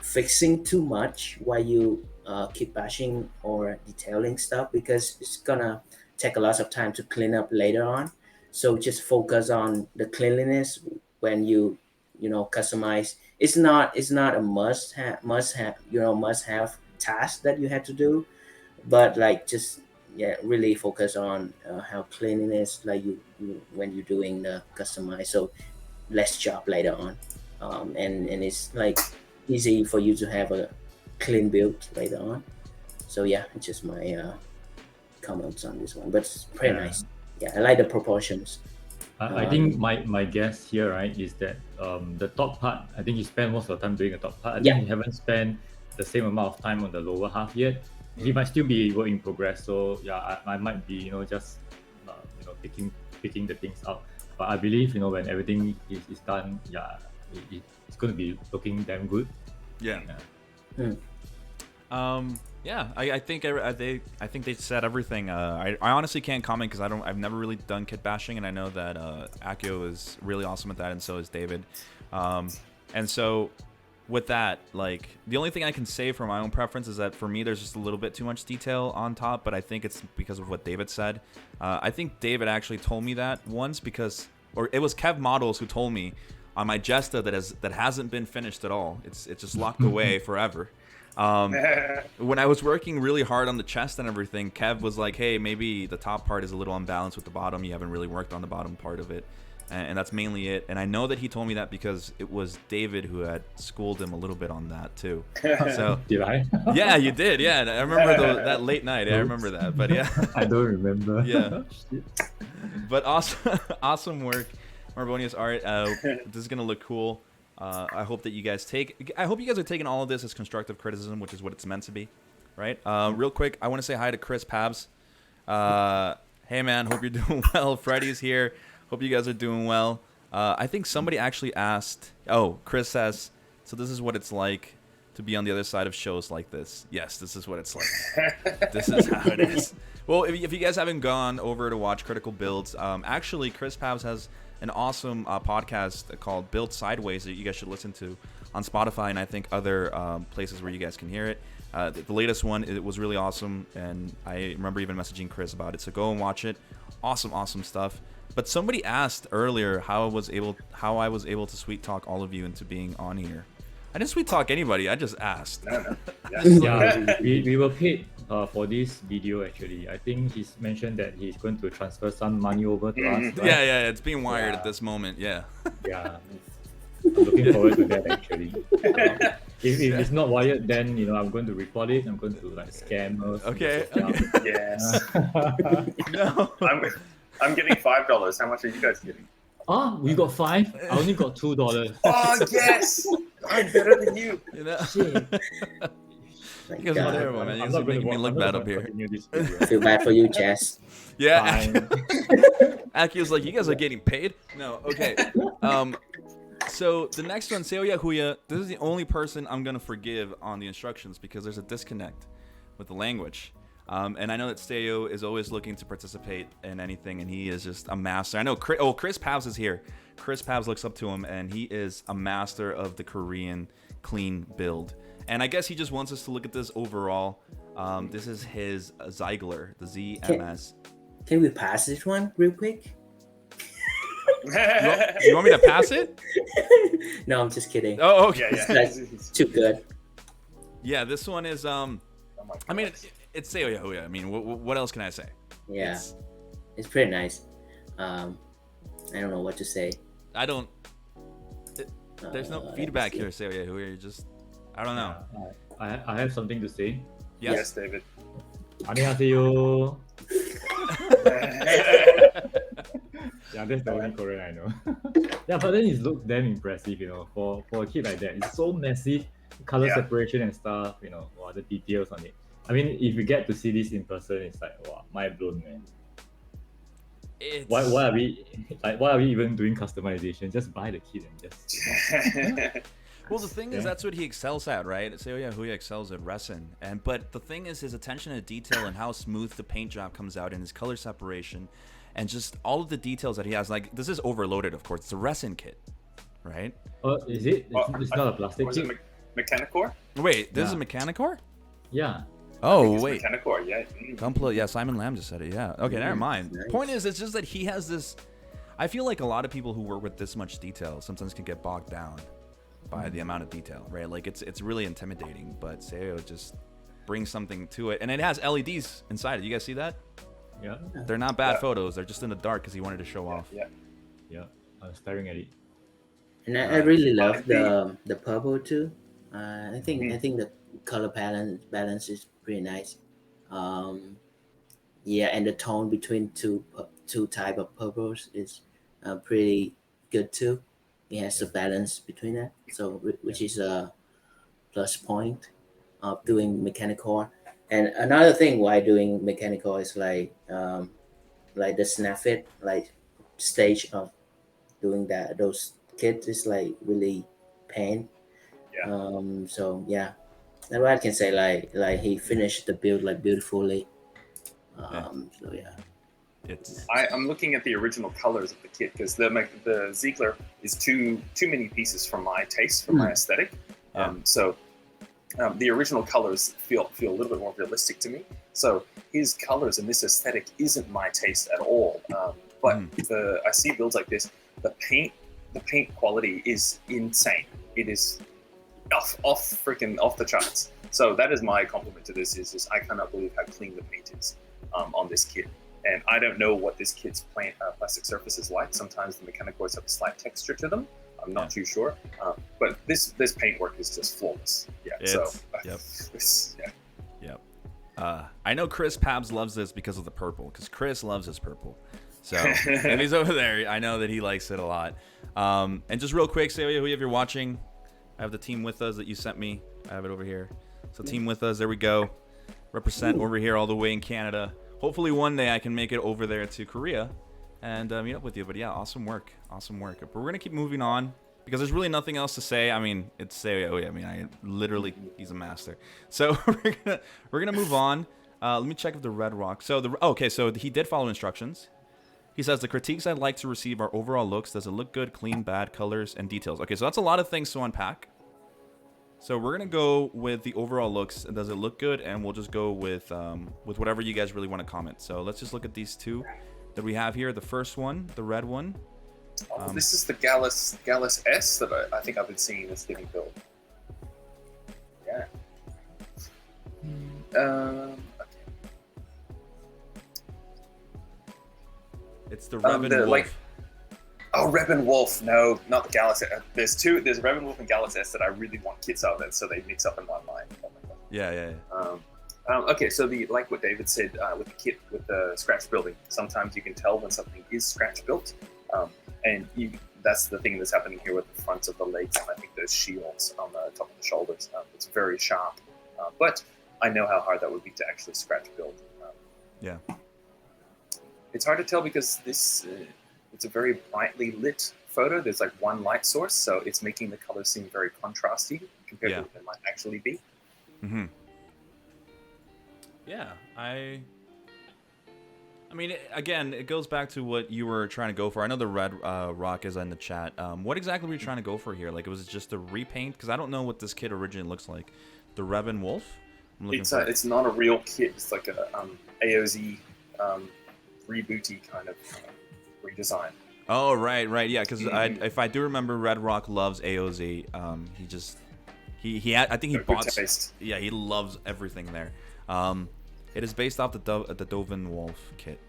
[SPEAKER 3] fixing too much while you keep bashing or detailing stuff, because it's gonna take a lot of time to clean up later on. So just focus on the cleanliness when you customize. It's not a must have task that you have to do, but like just, yeah, really focus on how cleanliness, like you when you're doing the customize, so less job later on. And it's like easy for you to have a clean build later on. So yeah, it's just my comments on this one, but it's pretty nice. Yeah, I like the proportions.
[SPEAKER 2] I think my guess here, right, is that the top part, I think you spend most of the time doing the top part. I think you haven't spent the same amount of time on the lower half yet. He might still be work in progress. So yeah, I might be just picking the things out. But I believe when everything is done, it's going to be looking damn good.
[SPEAKER 1] Yeah.
[SPEAKER 3] Hmm.
[SPEAKER 1] Yeah, I think they said everything. I honestly can't comment because I've never really done kit bashing, and I know that Akio is really awesome at that, and so is David. And so with that, like, the only thing I can say for my own preference is that for me there's just a little bit too much detail on top, but I think it's because of what David said. I think David actually told me that once, or it was Kev Models who told me on my Jesta that hasn't been finished at all. It's just locked away forever. When I was working really hard on the chest and everything, Kev was like, hey, maybe the top part is a little unbalanced with the bottom. You haven't really worked on the bottom part of it. And that's mainly it. And I know that he told me that because it was David who had schooled him a little bit on that too. So
[SPEAKER 2] did I?
[SPEAKER 1] Yeah, you did. Yeah, I remember that late night. I remember that. But yeah,
[SPEAKER 2] I don't remember.
[SPEAKER 1] Yeah, but awesome work, Marbonius art. This is gonna look cool. I hope that you guys are taking all of this as constructive criticism, which is what it's meant to be, right? Real quick, I want to say hi to Chris Pabs. Hey man, hope you're doing well. Freddie's here. Hope you guys are doing well. I think somebody actually asked. Oh, Chris says, so this is what it's like to be on the other side of shows like this. Yes, this is what it's like. This is how it is. Well, if you guys haven't gone over to watch Critical Builds, actually Chris Pabs has an awesome podcast called Build Sideways that you guys should listen to on Spotify and I think other places where you guys can hear it. The latest one, it was really awesome, and I remember even messaging Chris about it. So go and watch it. Awesome stuff. But somebody asked earlier how I was able to sweet talk all of you into being on here. I didn't sweet talk anybody. I just asked.
[SPEAKER 4] No.
[SPEAKER 2] Yeah, we were paid for this video actually. I think he's mentioned that he's going to transfer some money over to us. Right?
[SPEAKER 1] Yeah, it's being wired at this moment. Yeah.
[SPEAKER 2] Yeah. I'm looking forward to that actually. If it's not wired, then I'm going to report it. I'm going to scam us.
[SPEAKER 1] Okay.
[SPEAKER 4] Yes.
[SPEAKER 1] No.
[SPEAKER 4] I'm getting $5. How much are you guys getting?
[SPEAKER 2] Oh, we got 5. I only got $2.
[SPEAKER 4] Oh yes, I'm better than you.
[SPEAKER 2] Shit.
[SPEAKER 1] You guys are terrible, man. You guys are making me look bad up here.
[SPEAKER 3] I feel bad for you, Jess.
[SPEAKER 1] Yeah. Aki was like, you guys are getting paid? No, okay. So the next one, Seoya Huya, this is the only person I'm going to forgive on the instructions because there's a disconnect with the language. And I know that Seo is always looking to participate in anything, and he is just a master. I know Chris Pavs is here. Chris Pavs looks up to him, and he is a master of the Korean clean build. And I guess he just wants us to look at this overall. This is his Zeigler, the ZMS.
[SPEAKER 3] Can we pass this one real quick?
[SPEAKER 1] You want me to pass it?
[SPEAKER 3] No, I'm just kidding.
[SPEAKER 1] Oh, okay.
[SPEAKER 4] Yeah.
[SPEAKER 3] It's too good.
[SPEAKER 1] Yeah, this one is. I mean, it's Seo Yahuya. I mean, what else can I say?
[SPEAKER 3] Yeah, it's pretty nice. I don't know what to say.
[SPEAKER 1] I don't. There's no feedback here, Seo Yahuya. You're just. I don't know.
[SPEAKER 2] I have something to say.
[SPEAKER 4] Yes, David.
[SPEAKER 2] 안녕하세요. Yeah, that's the only Korean I know. Yeah, but then it looks damn impressive, for a kid like that. It's so massive, color
[SPEAKER 4] Yeah.
[SPEAKER 2] separation and stuff, wow, the details on it. I mean, if you get to see this in person, it's like, wow, mind blown, man.
[SPEAKER 1] It's...
[SPEAKER 2] Why are we even doing customization? Just buy the kit and just.
[SPEAKER 1] Well, the thing is, that's what he excels at, right? So yeah, he excels at resin, but the thing is, his attention to detail and how smooth the paint job comes out, and his color separation, and just all of the details that he has. Like, this is overloaded, of course. It's a resin kit, right?
[SPEAKER 2] Oh, is it? It's not a plastic
[SPEAKER 4] Was
[SPEAKER 2] kit.
[SPEAKER 4] it Mechanicore?
[SPEAKER 1] Wait, this is a Mechanicore?
[SPEAKER 2] Yeah.
[SPEAKER 1] Oh wait,
[SPEAKER 4] Mechanicore, yeah.
[SPEAKER 1] Gunpla, yeah. Simon Lamb just said it. Yeah. Okay, never mind.
[SPEAKER 3] Nice.
[SPEAKER 1] Point is, it's just that he has this. I feel like a lot of people who work with this much detail sometimes can get bogged down by the amount of detail, right? Like it's really intimidating, but Seo just brings something to it, and it has LEDs inside it. You guys see that?
[SPEAKER 2] Yeah.
[SPEAKER 1] They're not bad photos. They're just in the dark because he wanted to show off.
[SPEAKER 2] Yeah. I'm staring at it.
[SPEAKER 3] And I really love the purple too. I think the color balance is pretty nice. Yeah, and the tone between two type of purples is pretty good too. It has a balance between that, so which is a plus point of doing mechanical. And another thing why doing mechanical is like the snap fit like stage of doing those kits is like really pain.
[SPEAKER 4] Yeah.
[SPEAKER 3] So yeah, that's what I can say. Like he finished the build like beautifully. So yeah.
[SPEAKER 4] I'm looking at the original colors of the kit because the Zeigler is too many pieces for my taste, for my aesthetic. So the original colors feel a little bit more realistic to me. So his colors and this aesthetic isn't my taste at all. But I see builds like this. The paint quality is insane. It is off the charts. So that is my compliment to this. Is just I cannot believe how clean the paint is on this kit. And I don't know what this kit's plastic surface is like. Sometimes the Mechanicores have a slight texture to them. I'm not too sure. But this paintwork is just flawless.
[SPEAKER 1] Yep. I know Chris Pabs loves this because of the purple, because Chris loves his purple. So if he's over there, I know that he likes it a lot. And just real quick, say who you're watching. I have the team with us that you sent me. I have it over here. So team with us, there we go. Represent over here all the way in Canada. Hopefully one day I can make it over there to Korea and meet up with you. But yeah, awesome work. But we're gonna keep moving on because there's really nothing else to say. I mean, it's Seo. I mean, he's a master. So we're gonna move on. Let me check if the Redrock. So he did follow instructions. He says the critiques I'd like to receive are overall looks. Does it look good, clean, bad, colors, and details? Okay, so that's a lot of things to unpack. So we're gonna go with the overall looks. Does it look good? And we'll just go with whatever you guys really want to comment. So let's just look at these two that we have here. The first one, the red one.
[SPEAKER 4] This is the Gallus S that I think I've been seeing this getting built. Yeah. Okay.
[SPEAKER 1] It's the Revan Wolf.
[SPEAKER 4] Revan Wolf. No, not the Gallus. There's Revan Wolf and Gallus S that I really want kits of, and so they mix up in my mind. Oh my God.
[SPEAKER 1] Yeah.
[SPEAKER 4] Okay, so like what David said with the kit with the scratch building, sometimes you can tell when something is scratch built, and that's the thing that's happening here with the fronts of the legs and I think those shields on the top of the shoulders. It's very sharp, but I know how hard that would be to actually scratch build.
[SPEAKER 1] Yeah.
[SPEAKER 4] It's hard to tell because this it's a very brightly lit photo. There's like one light source, so it's making the colors seem very contrasty compared to what they might actually be.
[SPEAKER 1] Mm-hmm. Yeah, I mean, again, it goes back to what you were trying to go for. I know the Red Rock is in the chat. What exactly were you trying to go for here? Like, was it just a repaint? Because I don't know what this kit originally looks like. The Revan Wolf?
[SPEAKER 4] It's not a real kit. It's like a AOZ rebooty kind of redesign.
[SPEAKER 1] Oh, right. Yeah, because if I do remember, Redrock loves AOZ. I think he bought.
[SPEAKER 4] Taste.
[SPEAKER 1] Yeah, he loves everything there. It is based off the Doven Wolf kit.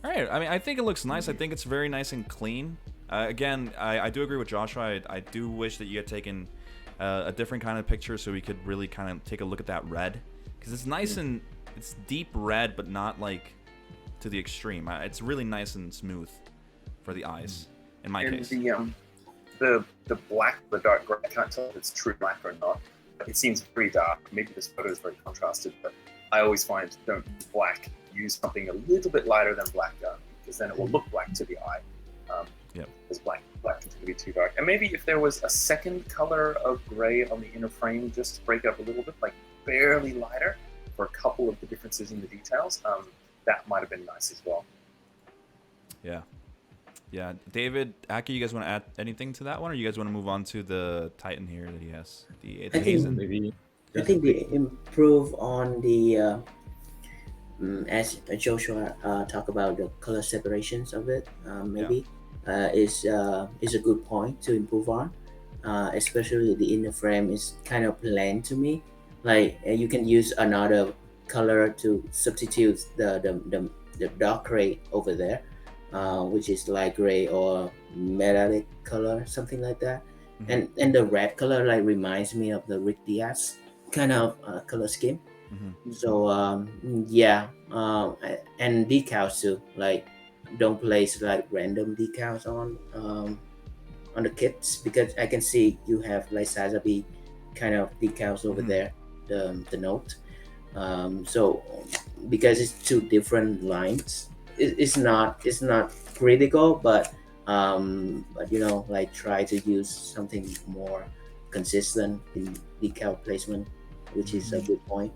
[SPEAKER 1] All right. I mean, I think it looks nice. I think it's very nice and clean. Again, I do agree with Joshua. I do wish that you had taken a different kind of picture so we could really kind of take a look at that red, because it's nice and it's deep red, but not like to the extreme. It's really nice and smooth for the eyes in my
[SPEAKER 4] And
[SPEAKER 1] case.
[SPEAKER 4] the black, the dark gray, I can't tell if it's true black or not. It seems pretty dark. Maybe this photo is very contrasted, but I always find don't use black. Use something a little bit lighter than black, because then it will look black to the eye. Because black can be too dark. And maybe if there was a second color of gray on the inner frame, just to break it up a little bit, like barely lighter, for a couple of the differences in the details, that might have been nice as well.
[SPEAKER 1] Yeah, David, Aki, you guys want to add anything to that one, or you guys want to move on to the Titan here that he has? The Hazel?
[SPEAKER 2] Maybe.
[SPEAKER 3] I think they improve on the as Joshua talked about the color separations of it. Maybe is a good point to improve on. Especially the inner frame is kind of plain to me. Like you can use another color to substitute the dark gray over there, which is light gray or metallic color, something like that. And the red color like reminds me of the Rick Diaz kind of color scheme. So and decals too. Like don't place like random decals on the kits, because I can see you have like Sazabi kind of decals over there, the note. So because it's two different lines, it's not critical, but you know, like try to use something more consistent in decal placement, which is a good point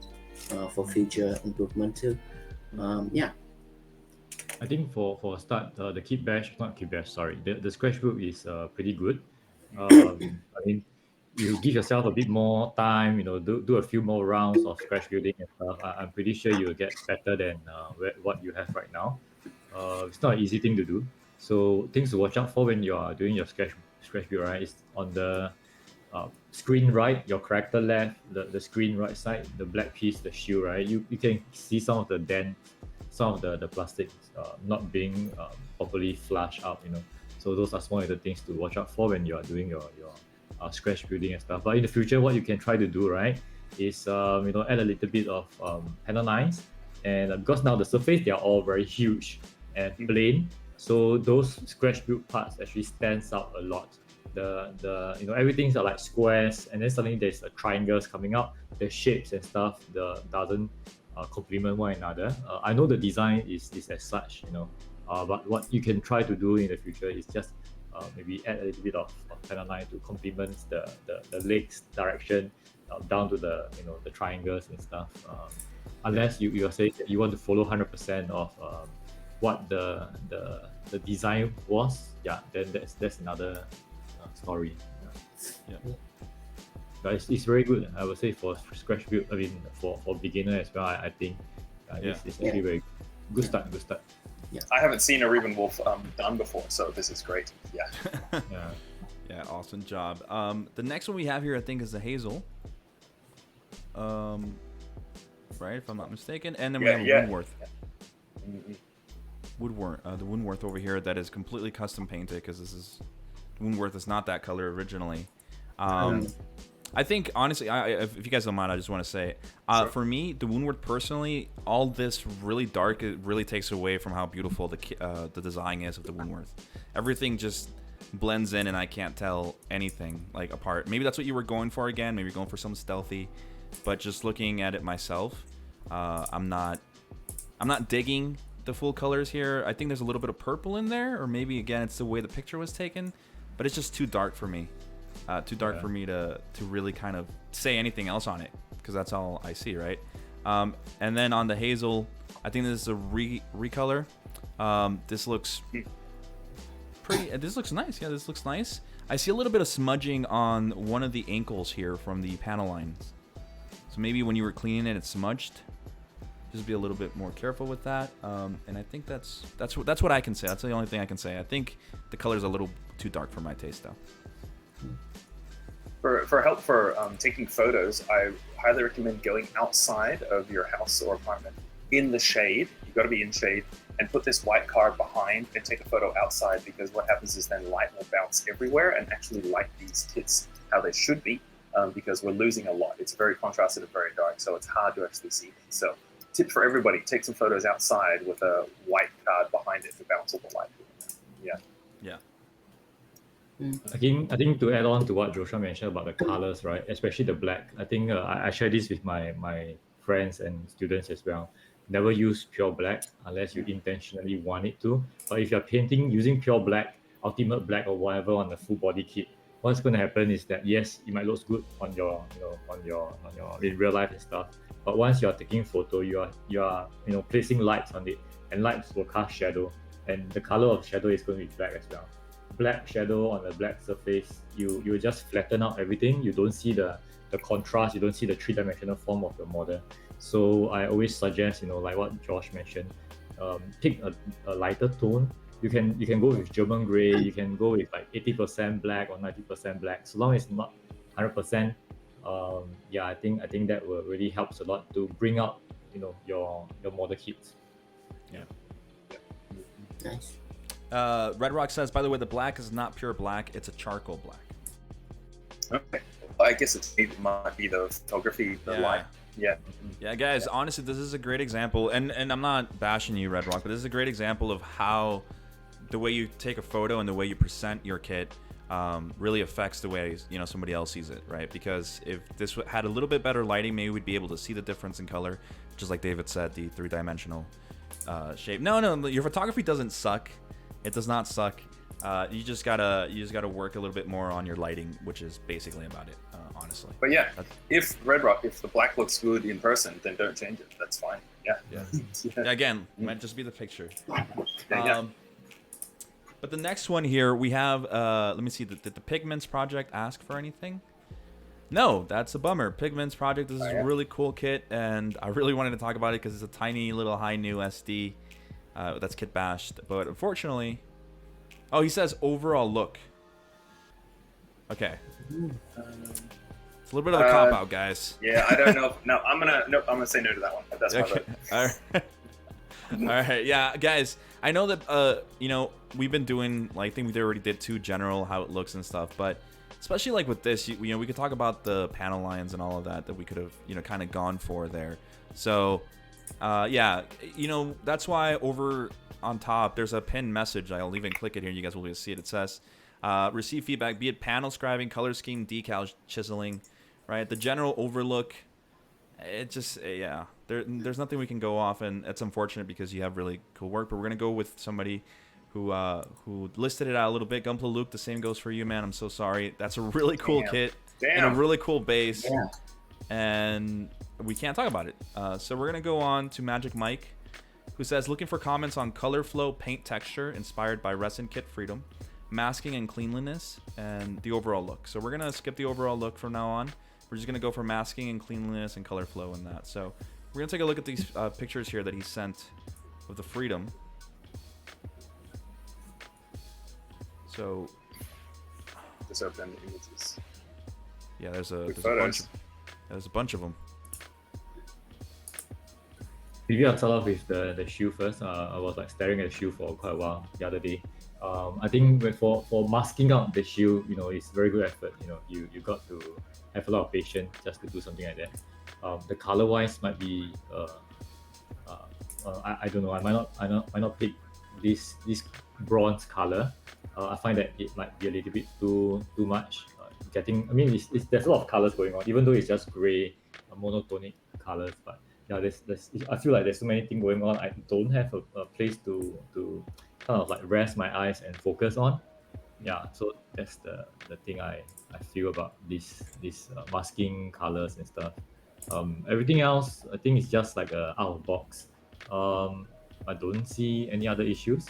[SPEAKER 3] for future improvement too.
[SPEAKER 2] I think for a start, the the scratch group is pretty good. I mean, you give yourself a bit more time, you know, do a few more rounds of scratch building and stuff. I'm pretty sure you'll get better than what you have right now. It's not an easy thing to do. So things to watch out for when you are doing your scratch build, right? Is on the screen right, your character left, the screen right side, the black piece, the shield, right? You can see some of the dent, some of the plastic not being properly flushed out, you know. So those are some of the things to watch out for when you are doing your scratch building and stuff. But in the future, what you can try to do, right, is you know, add a little bit of panel lines, and because now the surface, they are all very huge and plain, so those scratch build parts actually stands out a lot. The you know, everything's are like squares, and then suddenly there's triangles coming out. The shapes and stuff doesn't complement one another. I know the design is as such, you know, but what you can try to do in the future is just maybe add a little bit of panel line to complement the legs direction down to the, you know, the triangles and stuff. Unless you are saying that you want to follow 100% of what the design was, then that's another story. But it's very good, I would say, for scratch build. I mean, for beginner as well. I think it's actually very good start.
[SPEAKER 4] I haven't seen a Reuben Wolf done before, so this is great.
[SPEAKER 1] Yeah, awesome job. The next one we have here, I think, is the Hazel. Right, if I'm not mistaken. And then we have Woodworth. The Woodworth over here that is completely custom painted, because Woodworth is not that color originally. I think, honestly, if you guys don't mind, I just want to say, sure. For me, the Woodworth personally, all this really dark, it really takes away from how beautiful the design is of the Woodworth. Everything just blends in, and I can't tell anything like apart. Maybe that's what you were going for again. Maybe you're going for something stealthy, but just looking at it myself, I'm not digging the full colors here. I think there's a little bit of purple in there, or maybe again it's the way the picture was taken, but it's just too dark for me. For me to really kind of say anything else on it, because that's all I see, right? And then on the Hazel, I think this is a recolor. This looks pretty. This looks nice. Yeah, this looks nice. I see a little bit of smudging on one of the ankles here from the panel lines. So maybe when you were cleaning it, it's smudged. Just be a little bit more careful with that. And I think that's what I can say. That's the only thing I can say. I think the color's a little too dark for my taste, though.
[SPEAKER 4] For help for taking photos, I highly recommend going outside of your house or apartment in the shade. You've got to be in shade, and put this white card behind and take a photo outside, because what happens is then light will bounce everywhere and actually light these kits how they should be. because we're losing a lot. It's very contrasted and very dark, so it's hard to actually see things. So tip for everybody, take some photos outside with a white card behind it to bounce all the light. Yeah.
[SPEAKER 2] I think to add on to what Joshua mentioned about the colors, right? Especially the black. I think I share this with my friends and students as well. Never use pure black unless you intentionally want it to. But if you're painting using pure black, ultimate black or whatever on the full body kit, what's going to happen is that yes, it might look good on your in real life and stuff. But once you're taking photo, you are placing lights on it, and lights will cast shadow, and the color of shadow is going to be black as well. Black shadow on a black surface, you just flatten out everything. You don't see the contrast, you don't see the three-dimensional form of the model. So I always suggest, like what Josh mentioned, pick a lighter tone. You can go with German gray, you can go with like 80% black or 90% black, so long as it's not 100%. I think that will really helps a lot to bring out your model kits.
[SPEAKER 1] Yeah.
[SPEAKER 3] Nice.
[SPEAKER 1] Redrock says, by the way, the black is not pure black, it's a charcoal black.
[SPEAKER 4] Okay. I guess it might be the photography, the light.
[SPEAKER 1] Yeah, guys, honestly, this is a great example, and I'm not bashing you, Redrock, but this is a great example of how the way you take a photo and the way you present your kit really affects the way somebody else sees it, right? Because if this had a little bit better lighting, maybe we'd be able to see the difference in color, just like David said, the three-dimensional shape. No, your photography doesn't suck. It does not suck. You just gotta work a little bit more on your lighting, which is basically about it, honestly.
[SPEAKER 4] But yeah, if Redrock, if the black looks good in person, then don't change it. That's fine. Yeah.
[SPEAKER 1] Again, it might just be the picture.
[SPEAKER 4] Yeah.
[SPEAKER 1] But the next one here, we have, let me see, did the Pigments project ask for anything? No, that's a bummer. Pigments project, this is a really cool kit, and I really wanted to talk about it because it's a tiny little high new SD that's kit bashed. But unfortunately, oh, he says overall look. Okay. It's a little bit of a cop-out, guys.
[SPEAKER 4] Yeah, I don't know. No, I'm gonna say no to that one. That's my vote.
[SPEAKER 1] All right. All right, yeah, guys. I know that we've been doing, like, I think we already did 2 general how it looks and stuff, but especially like with this, we could talk about the panel lines and all of that we could have kind of gone for there. So that's why over on top there's a pinned message. I'll even click it here. You guys will be able to see it. It says receive feedback, be it panel scribing, color scheme, decal chiseling, right? The general overlook. It just there's nothing we can go off, and it's unfortunate because you have really cool work. But we're gonna go with somebody who listed it out a little bit. Gunpla Luke, the same goes for you, man. I'm so sorry. That's a really cool kit and a really cool base, and we can't talk about it. So we're gonna go on to Magic Mike, who says looking for comments on color flow, paint texture inspired by Resin Kit Freedom, masking and cleanliness, and the overall look. So we're gonna skip the overall look from now on. We're just gonna go for masking and cleanliness and color flow and that. So we're gonna take a look at these pictures here that he sent of the Freedom. So
[SPEAKER 4] just open the images.
[SPEAKER 1] Yeah, there's a bunch of them.
[SPEAKER 2] Maybe I'll start off with the shoe first. I was like staring at the shoe for quite a while the other day. I think for masking out the shoe, it's very good effort. You got to have a lot of patience just to do something like that. The color wise might be I don't know. I might not pick this bronze color. I find that it might be a little bit too much. There's a lot of colors going on, even though it's just gray, monotonic colors. But yeah, I feel like there's so many things going on. I don't have a place to kind of like rest my eyes and focus on. Yeah, so that's the thing I feel about this masking colors and stuff. Everything else I think is just like a out of box. I don't see any other issues.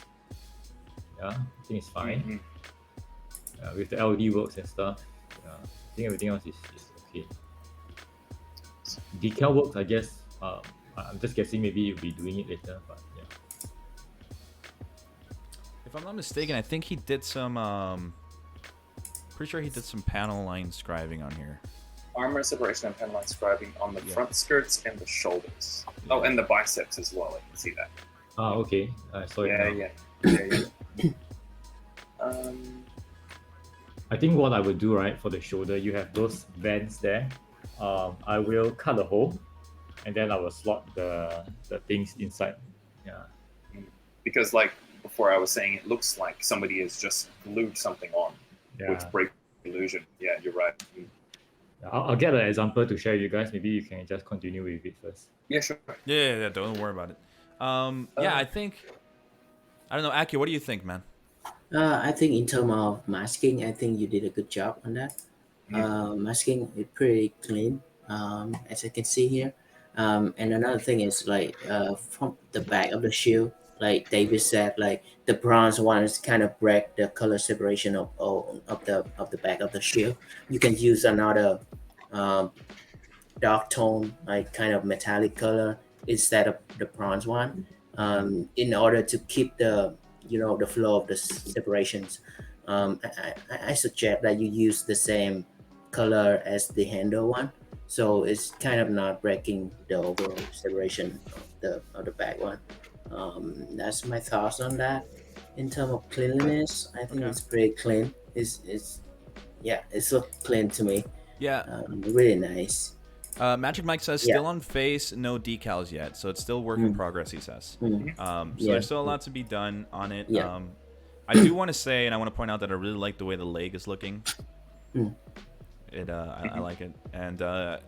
[SPEAKER 2] Yeah, I think it's fine. With the LED works and stuff. Yeah, I think everything else is okay. Decal works, I guess. I'm just guessing maybe you'll be doing it later, but yeah.
[SPEAKER 1] If I'm not mistaken, I think he did some. Pretty sure he did some panel line scribing on here.
[SPEAKER 4] Armor separation and panel line scribing on the front skirts and the shoulders. Yeah. Oh, and the biceps as well. I can see that.
[SPEAKER 2] Okay. I saw it now.
[SPEAKER 4] Yeah.
[SPEAKER 2] I think what I would do, right, for the shoulder, you have those vents there. I will cut a hole, and then I will slot the things inside. Yeah.
[SPEAKER 4] Because like before I was saying, it looks like somebody has just glued something on, which
[SPEAKER 2] Yeah.
[SPEAKER 4] breaks the illusion. Yeah, you're right.
[SPEAKER 2] I'll get an example to share with you guys. Maybe you can just continue with it first.
[SPEAKER 4] Yeah, sure.
[SPEAKER 1] Yeah, don't worry about it. Yeah, I think, I don't know, Aki, what do you think, man?
[SPEAKER 3] I think in terms of masking, I think you did a good job on that. Masking is pretty clean, as I can see here. And another thing is like from the back of the shield, like David said, like the bronze one is kind of break the color separation of the back of the shield. You can use another um, dark tone, like kind of metallic color instead of the bronze one, in order to keep the the flow of the separations. I suggest that you use the same color as the handle one, so it's kind of not breaking the overall separation of the back one. That's my thoughts on that. In terms of cleanliness, I think
[SPEAKER 1] Okay.
[SPEAKER 3] it's pretty clean. It's look clean to me.
[SPEAKER 1] Yeah,
[SPEAKER 3] Really nice.
[SPEAKER 1] Magic Mike says
[SPEAKER 3] Yeah.
[SPEAKER 1] still on face, no decals yet, so it's still work in progress. He says. So
[SPEAKER 3] Yeah.
[SPEAKER 1] there's still a lot to be done on it.
[SPEAKER 3] Yeah.
[SPEAKER 1] I do want to say, and I want to point out that I really like the way the leg is looking.
[SPEAKER 3] Mm.
[SPEAKER 1] I like it. And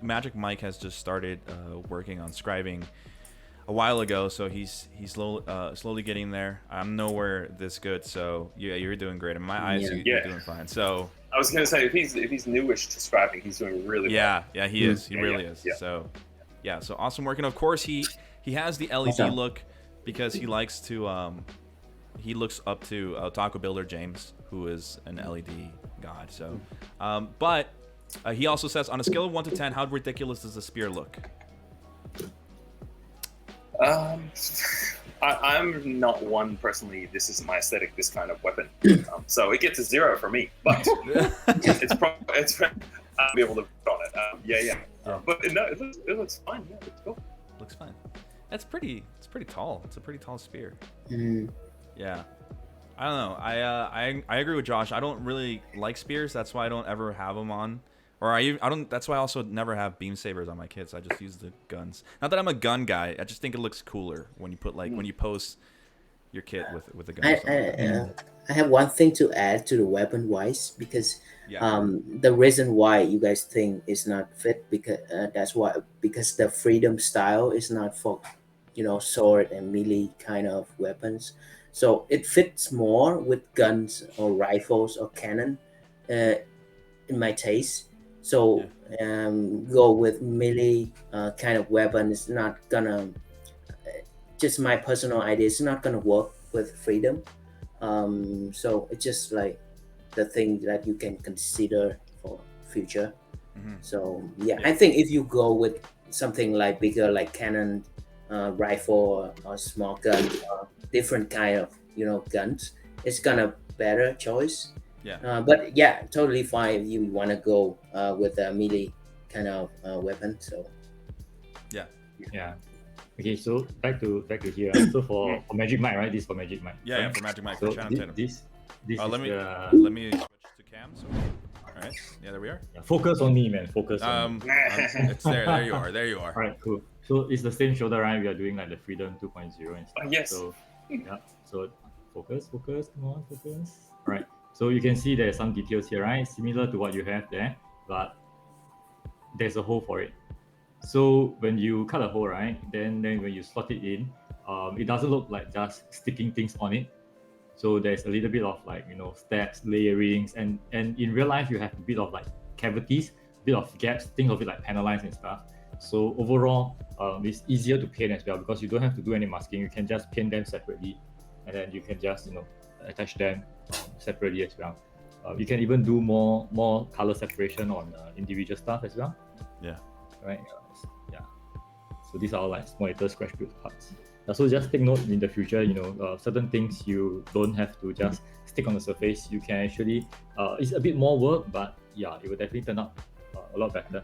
[SPEAKER 1] Magic Mike has just started working on scribing a while ago, so he's slowly getting there. I'm nowhere this good, so yeah, you're doing great. In my eyes,
[SPEAKER 3] Yeah.
[SPEAKER 1] you're
[SPEAKER 4] Yeah.
[SPEAKER 1] doing fine. So
[SPEAKER 4] I was gonna say if he's newish to scribing, he's doing really well.
[SPEAKER 1] yeah, he is. He
[SPEAKER 4] Yeah,
[SPEAKER 1] really
[SPEAKER 4] yeah,
[SPEAKER 1] is.
[SPEAKER 4] yeah.
[SPEAKER 1] So so awesome work. And of course, he has the LED
[SPEAKER 3] Awesome.
[SPEAKER 1] look because he likes to he looks up to Taco Builder James, who is an LED god. So, but he also says, on a scale of 1 to 10, how ridiculous does the spear look?
[SPEAKER 4] I'm not one personally. This isn't my aesthetic. This kind of weapon, so it gets a 0 for me. But it's I'll be able to put on it. Yeah. But no, it looks fine. Yeah, it's cool.
[SPEAKER 1] Looks fine. It's pretty tall. It's a pretty tall spear.
[SPEAKER 3] Mm.
[SPEAKER 1] Yeah. I don't know. I agree with Josh. I don't really like spears. That's why I don't ever have them on. Or I don't. That's why I also never have beam sabers on my kits. I just use the guns. Not that I'm a gun guy. I just think it looks cooler when you put when you post your kit with a gun. Or something.
[SPEAKER 3] I have one thing to add to the weapon wise, because
[SPEAKER 1] Yeah.
[SPEAKER 3] the reason why you guys think it's not fit, because the freedom style is not for sword and melee kind of weapons, so it fits more with guns or rifles or cannon, in my taste. So go with melee kind of weapon is not gonna, just my personal idea, it's not gonna work with freedom. So it's just like the thing that you can consider for future. So I think if you go with something like bigger, like cannon, rifle, or small gun, or different kind of guns, it's gonna better choice.
[SPEAKER 1] Yeah.
[SPEAKER 3] But yeah, totally fine if you want to go with a melee kind of weapon. So
[SPEAKER 2] Yeah. Okay, so back to here. So for Magic Mike, right? This is for Magic Mike.
[SPEAKER 1] Yeah,
[SPEAKER 2] right?
[SPEAKER 1] for Magic Mike,
[SPEAKER 2] So
[SPEAKER 1] for Channing Tatum.
[SPEAKER 2] this is
[SPEAKER 1] let me
[SPEAKER 2] the
[SPEAKER 1] let me switch to cam. So, all right. Yeah, there we are.
[SPEAKER 2] focus on me, man. Focus on me.
[SPEAKER 1] It's there. There you are. There you are.
[SPEAKER 2] All right, cool. So it's the same shoulder, right? We are doing like the Freedom 2.0 and stuff.
[SPEAKER 4] Yes.
[SPEAKER 2] So yeah. So focus. Come on, focus. All right. So you can see there's some details here, right? Similar to what you have there, but there's a hole for it. So when you cut a hole, right, then when you slot it in, it doesn't look like just sticking things on it. So there's a little bit of like steps, layerings, and in real life you have a bit of like cavities, a bit of gaps. Think of it like panel lines and stuff. So overall, it's easier to paint as well because you don't have to do any masking. You can just paint them separately, and then you can just attach them separately as well. You can even do more color separation on individual stuff as well.
[SPEAKER 1] Yeah.
[SPEAKER 2] Right. Yeah. So these are all like small little scratch build parts. So just take note in the future. Certain things you don't have to just stick on the surface. You can actually. It's a bit more work, but yeah, it will definitely turn out a lot better.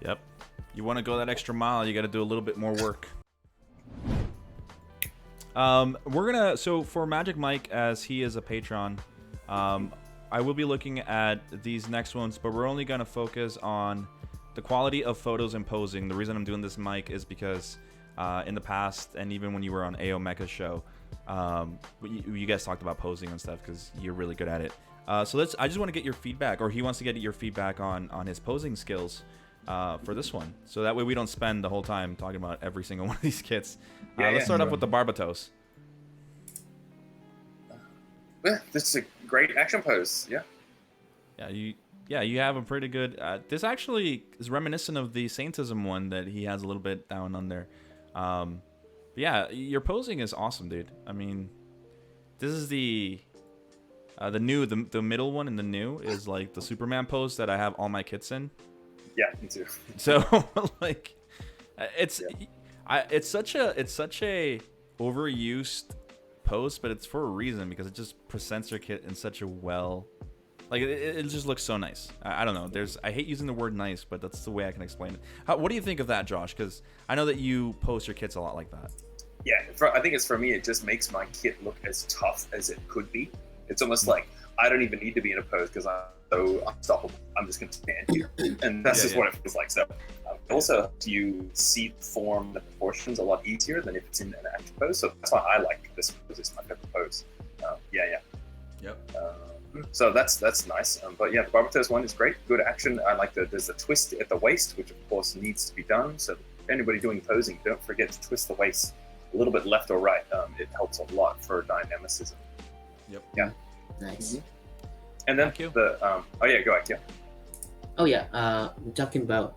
[SPEAKER 1] Yep. You want to go that extra mile, you got to do a little bit more work. We're gonna, so for Magic Mike, as he is a patron, I will be looking at these next ones, but we're only going to focus on the quality of photos and posing. The reason I'm doing this, Mike, is because in the past, and even when you were on AO Mecha's show, you guys talked about posing and stuff because you're really good at it. So I just want to get your feedback, or he wants to get your feedback on his posing skills for this one. So that way we don't spend the whole time talking about every single one of these kits. Let's start off with the Barbatos.
[SPEAKER 4] Yeah, this is a great action pose.
[SPEAKER 1] Yeah, you have a pretty good. This actually is reminiscent of the Saintism one that he has a little bit down under. Yeah, your posing is awesome, dude. I mean, this is the middle one in the new is like the Superman pose that I have all my kits in.
[SPEAKER 4] Yeah, me too.
[SPEAKER 1] So like, it's such a overused pose, but it's for a reason because it just presents your kit in such a it just looks so nice. I don't know. I hate using the word nice, but that's the way I can explain it. What do you think of that, Josh? Because I know that you post your kits a lot like that.
[SPEAKER 4] Yeah, I think it's for me. It just makes my kit look as tough as it could be. It's almost like I don't even need to be in a pose because I'm so unstoppable. I'm just going to stand here, and that's just what it feels like. So, also, you see the form, the proportions a lot easier than if it's in an actual pose. So that's why I like this pose. It's my favorite pose.
[SPEAKER 1] Yep.
[SPEAKER 4] So that's nice. But yeah, the Barbatos one is great. Good action. I like there's a twist at the waist, which of course needs to be done. So anybody doing posing, don't forget to twist the waist a little bit left or right. It helps a lot for dynamicism.
[SPEAKER 1] Yep.
[SPEAKER 4] Yeah.
[SPEAKER 3] Nice.
[SPEAKER 4] Mm-hmm. And then go ahead. Yeah.
[SPEAKER 3] Oh yeah. Talking about,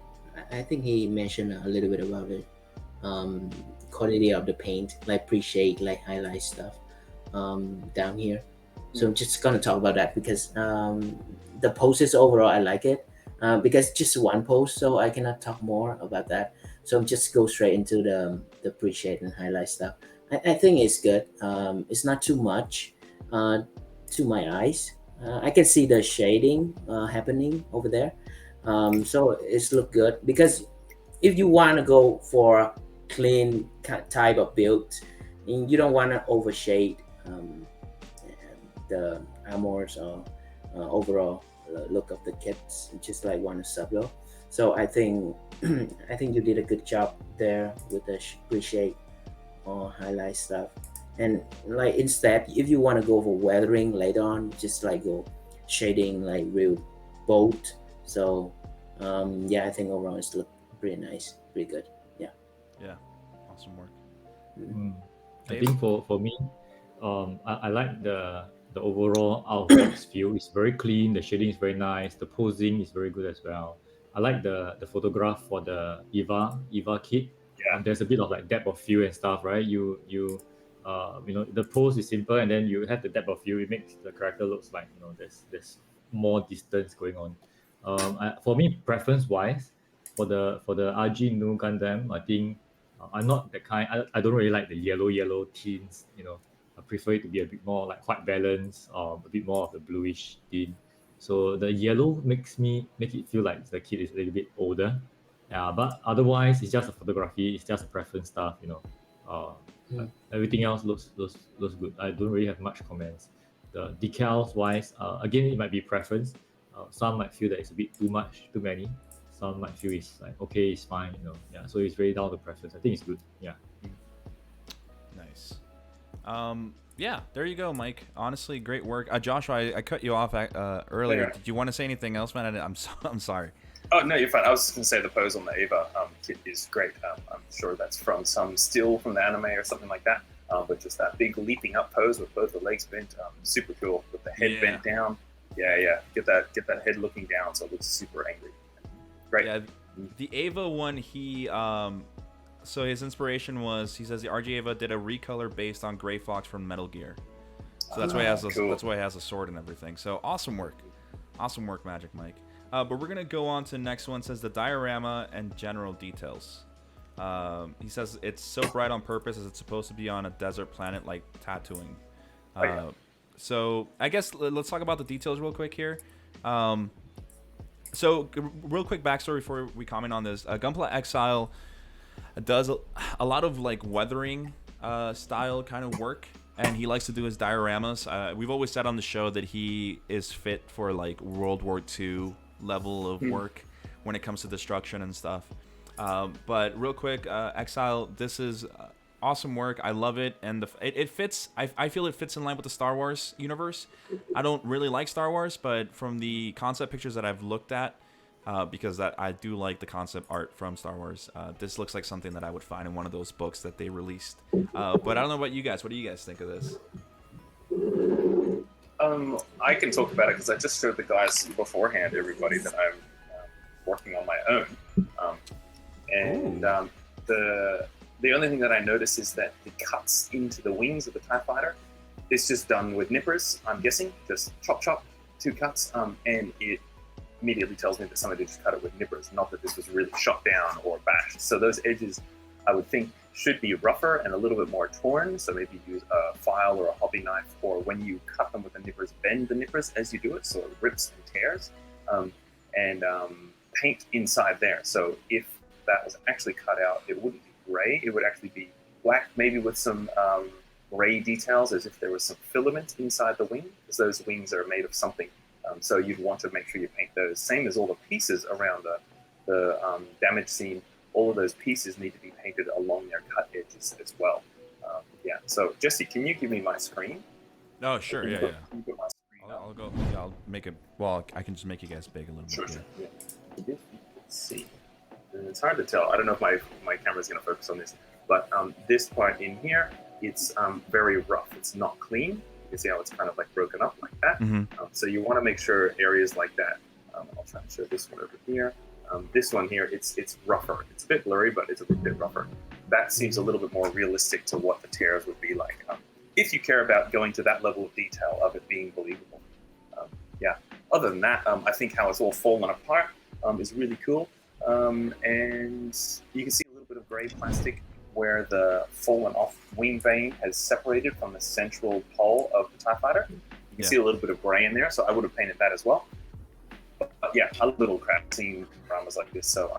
[SPEAKER 3] I think he mentioned a little bit about it. Quality of the paint, like pre-shade, like highlight stuff, down here. So I'm just gonna talk about that because the poses overall I like it because just one pose, so I cannot talk more about that. So I'm just go straight into the pre-shade and highlight stuff. I think it's good. It's not too much to my eyes. I can see the shading happening over there. So it's look good because if you want to go for clean type of build, you don't want to overshade the armors or overall look of the kits. You just like want to subtle. So I think you did a good job there with the pre-shade or highlight stuff. And like instead, if you want to go for weathering later on, just like go shading like real bold. So I think overall it's look pretty nice, pretty good.
[SPEAKER 1] Yeah, awesome work.
[SPEAKER 2] I think for me, I like the overall out of box feel. It's very clean. The shading is very nice. The posing is very good as well. I like the photograph for the Eva kit.
[SPEAKER 4] Yeah.
[SPEAKER 2] There's a bit of like depth of field and stuff, right? You the pose is simple, and then you have the depth of field. It makes the character looks like there's more distance going on. For me, preference wise, for the RG new Gundam, I think I'm not the kind. I don't really like the yellow tints. I prefer it to be a bit more like white balance or a bit more of the bluish tint. So the yellow make it feel like the kit is a little bit older. Yeah, but otherwise it's just a photography. It's just a preference stuff. Everything else looks good. I don't really have much comments. The decals wise, again, it might be preference. Some might feel that it's a bit too much, too many. Some might feel it's like okay, it's fine. So it's really down to preference. I think it's good. Yeah.
[SPEAKER 1] Nice. Yeah, there you go, Mike. Honestly, great work. Joshua, I cut you off earlier.
[SPEAKER 4] Yeah.
[SPEAKER 1] Did you want to say anything else, man? I'm sorry.
[SPEAKER 4] Oh no, you're fine. I was just gonna say the pose on the Eva kit is great. I'm sure that's from some still from the anime or something like that. But just that big leaping up pose with both the legs bent, super cool. With the head bent down. Yeah. Get that head looking down so it looks super angry. Great.
[SPEAKER 1] Yeah, the Ava one, he so his inspiration was, he says the RG Ava did a recolor based on Gray Fox from Metal Gear. So that's why he has that's why he has a sword and everything. So awesome work, Magic Mike. But we're gonna go on to the next one. It says the diorama and general details. He says it's so bright on purpose as it's supposed to be on a desert planet like tattooing. So I guess let's talk about the details real quick here. So real quick backstory before we comment on this. Gunpla Exile does a lot of like weathering style kind of work, and he likes to do his dioramas. We've always said on the show that he is fit for like World War II level of work when it comes to destruction and stuff. But real quick, Exile, this is awesome work. I love it, and it fits. I feel it fits in line with the Star Wars universe. I don't really like Star Wars, but from the concept pictures that I've looked at, because I do like the concept art from Star Wars, this looks like something that I would find in one of those books that they released. But I don't know about you guys. What do you guys think of this?
[SPEAKER 4] I can talk about it because I just showed the guys beforehand, everybody, that I'm working on my own. The only thing that I notice is that the cuts into the wings of the TIE Fighter is just done with nippers, I'm guessing. Just chop, chop, 2 cuts, and it immediately tells me that somebody just cut it with nippers, not that this was really shot down or bashed. So those edges, I would think, should be rougher and a little bit more torn. So maybe use a file or a hobby knife, or when you cut them with the nippers, bend the nippers as you do it so it rips and tears, and paint inside there. So if that was actually cut out, it wouldn't be gray, it would actually be black, maybe with some gray details as if there was some filament inside the wing, because those wings are made of something. So you'd want to make sure you paint those. Same as all the pieces around the damage scene, all of those pieces need to be painted along their cut edges as well. Yeah, so Jesse, can you give me my screen?
[SPEAKER 1] Oh, sure, yeah.
[SPEAKER 4] Can you put my screen up?
[SPEAKER 1] I'll go. Yeah, I'll make it. Well, I can just make you guys big a little bit.
[SPEAKER 4] Sure.
[SPEAKER 1] Yeah.
[SPEAKER 4] Yeah. Let's see. It's hard to tell. I don't know if my camera's going to focus on this, but this part in here, it's very rough. It's not clean. You can see how it's kind of like broken up like that. So you want to make sure areas like that. I'll try to show this one over here. This one here, it's rougher. It's a bit blurry, but it's a bit rougher. That seems a little bit more realistic to what the tears would be like. If you care about going to that level of detail of it being believable. Yeah. Other than that, I think how it's all fallen apart is really cool. And you can see a little bit of gray plastic where the fallen off wing vein has separated from the central pole of the TIE Fighter. You can see a little bit of gray in there, so I would have painted that as well. But yeah, I love little crap seeing dramas like this, so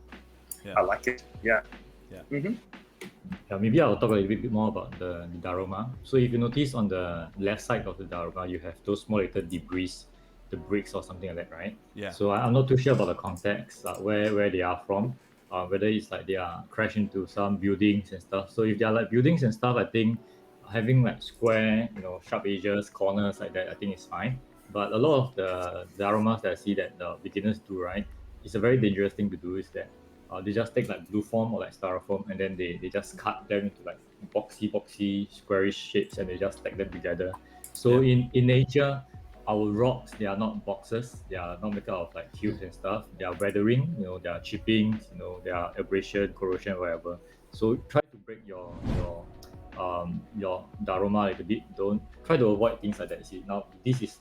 [SPEAKER 4] I like it. Yeah.
[SPEAKER 2] Yeah, maybe I'll talk a little bit more about the diorama. So if you notice on the left side of the diorama, you have those small little debris, the bricks or something like that, right?
[SPEAKER 1] Yeah.
[SPEAKER 2] So I'm not too sure about the context, where they are from, whether it's like they are crashed into some buildings and stuff. So if they are like buildings and stuff, I think having like square, sharp edges, corners like that, I think it's fine. But a lot of the dioramas that I see that the beginners do, right, it's a very dangerous thing to do is that they just take like blue foam or like styrofoam and then they just cut them into like boxy, squarish shapes and they just stack them together. So in nature, our rocks, they are not boxes, they are not made out of like cubes and stuff. They are weathering, they are chipping, they are abrasion, corrosion, whatever. So try to break your diorama a little bit. Don't try to avoid things like that. See, now this is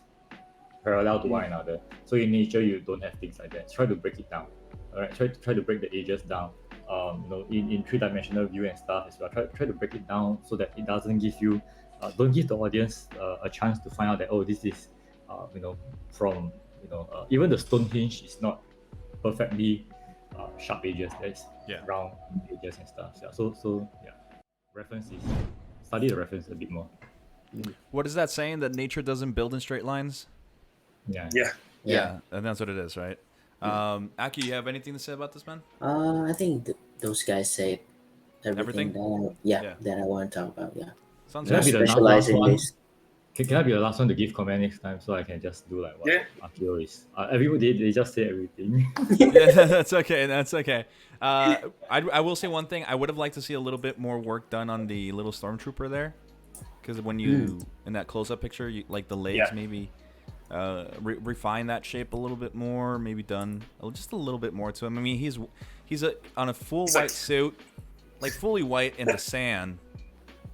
[SPEAKER 2] parallel to one another. So in nature, you don't have things like that. Try to break it down. All right, try to break the edges down. In 3-dimensional view and stuff as well. Try to break it down so that it doesn't give you, don't give the audience a chance to find out that this is, from even the Stonehenge is not perfectly sharp edges. There's round edges and stuff. Yeah. So references. Study the reference a bit more.
[SPEAKER 1] What is that saying, that nature doesn't build in straight lines?
[SPEAKER 3] Yeah.
[SPEAKER 1] And that's what it is, right? Aki, you have anything to say about this, man?
[SPEAKER 3] I think those guys say everything? That I want to talk about. Yeah.
[SPEAKER 1] Sounds
[SPEAKER 2] Can I
[SPEAKER 1] good.
[SPEAKER 2] be the
[SPEAKER 3] Specialize
[SPEAKER 2] last
[SPEAKER 3] in
[SPEAKER 2] one?
[SPEAKER 3] this.
[SPEAKER 2] Can I be the last one to give comment next time so I can just do like what Akio is? Everybody, they just say everything.
[SPEAKER 1] Yeah, that's okay. That's okay. I will say one thing. I would have liked to see a little bit more work done on the little stormtrooper there, because when you in that close-up picture, you, like the legs, maybe refine that shape a little bit more. Maybe done just a little bit more to him. I mean, he's on a full white suit, like fully white in the sand.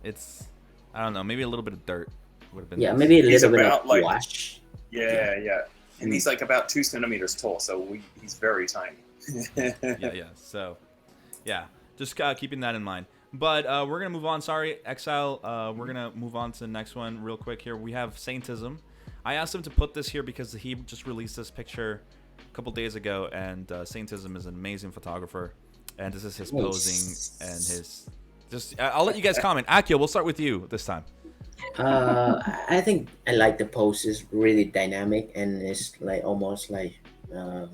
[SPEAKER 1] It's, I don't know, maybe a little bit of dirt would have been.
[SPEAKER 3] Yeah,
[SPEAKER 1] nice.
[SPEAKER 3] maybe a
[SPEAKER 4] He's
[SPEAKER 3] little bit
[SPEAKER 4] about,
[SPEAKER 3] of
[SPEAKER 4] like-
[SPEAKER 3] wash.
[SPEAKER 4] Yeah. And he's like about 2 centimeters tall, so he's very tiny.
[SPEAKER 1] yeah. So, yeah, just keeping that in mind. But we're gonna move on. Sorry, Exile. We're gonna move on to the next one real quick. Here we have Saintism. I asked him to put this here because he just released this picture a couple days ago, and Saintism is an amazing photographer, and this is his posing and his. Just, I'll let you guys comment. Akio, we'll start with you this time.
[SPEAKER 3] I think I like the pose is really dynamic and it's like almost like uh,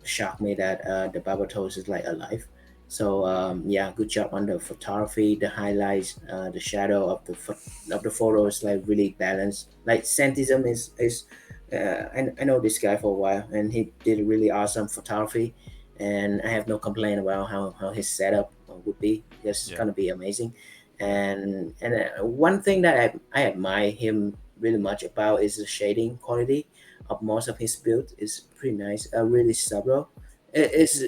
[SPEAKER 3] shocked me that the barber toes is like alive. So yeah, good job on the photography, the highlights, the shadow of the photo is like really balanced. Like Santism is I know this guy for a while and he did really awesome photography, and I have no complaint about how his setup would be. It's
[SPEAKER 1] Yeah.
[SPEAKER 3] gonna be amazing. And one thing that I admire him really much about is the shading quality of most of his build is pretty nice. Really subtle. It's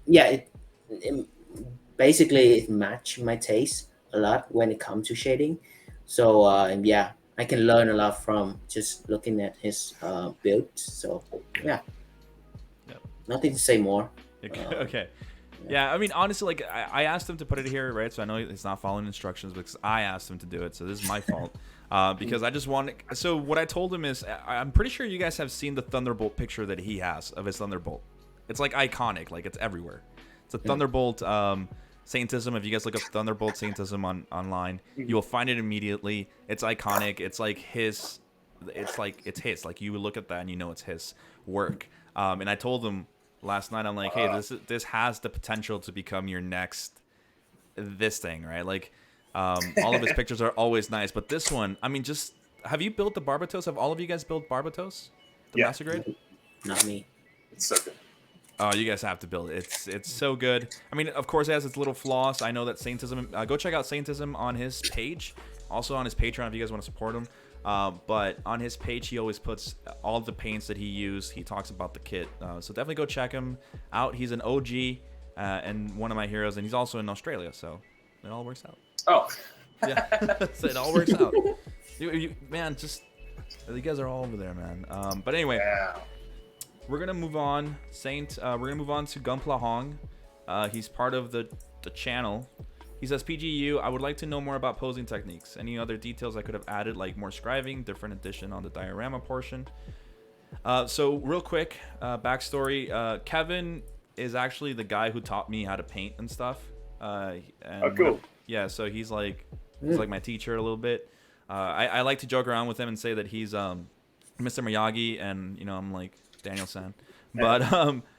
[SPEAKER 3] yeah. It basically it match my taste a lot when it comes to shading. So yeah, I can learn a lot from just looking at his build. So yeah,
[SPEAKER 1] Yeah.
[SPEAKER 3] nothing to say more.
[SPEAKER 1] Okay.
[SPEAKER 3] Um,
[SPEAKER 1] Okay. Yeah, I mean, honestly, like I asked him to put it here, right? So I know he's not following instructions because I asked him to do it. So this is my fault. Because I just want. So what I told him is, I'm pretty sure you guys have seen the Thunderbolt picture that he has of his Thunderbolt. It's like iconic, like it's everywhere. It's a Thunderbolt Saintism. If you guys look up Thunderbolt Saintism online, you will find it immediately. It's iconic. It's like his. It's his. Like you would look at that and you know it's his work. And I told him last night, I'm like, hey, this has the potential to become your next this thing, right? Like, all of his pictures are always nice, but this one, I mean, just have you built the Barbatos? Have all of you guys built Barbatos, the
[SPEAKER 4] Yeah.
[SPEAKER 1] master grade?
[SPEAKER 3] not me.
[SPEAKER 4] It's so good.
[SPEAKER 1] Oh, you guys have to build it. It's so good. I mean, of course, it has its little flaws. I know that Saintism. Go check out Saintism on his page, also on his Patreon if you guys want to support him. But on his page, he always puts all the paints that he used. He talks about the kit. So definitely go check him out. He's an OG and one of my heroes, and he's also in Australia. So it all works out.
[SPEAKER 4] Oh,
[SPEAKER 1] Yeah, so it all works out. Man, just you guys are all over there, man. But anyway.
[SPEAKER 4] yeah.
[SPEAKER 1] We're gonna move on, Saint. We're gonna move on to Gunpla Hong. He's part of the channel. He says, PGU, I would like to know more about posing techniques. Any other details I could have added, like more scribing, different addition on the diorama portion. So real quick, backstory. Kevin is actually the guy who taught me how to paint and stuff. And
[SPEAKER 4] Oh, cool.
[SPEAKER 1] yeah, so he's like my teacher a little bit. I like to joke around with him and say that he's Mr. Miyagi, and I'm like Daniel-san. But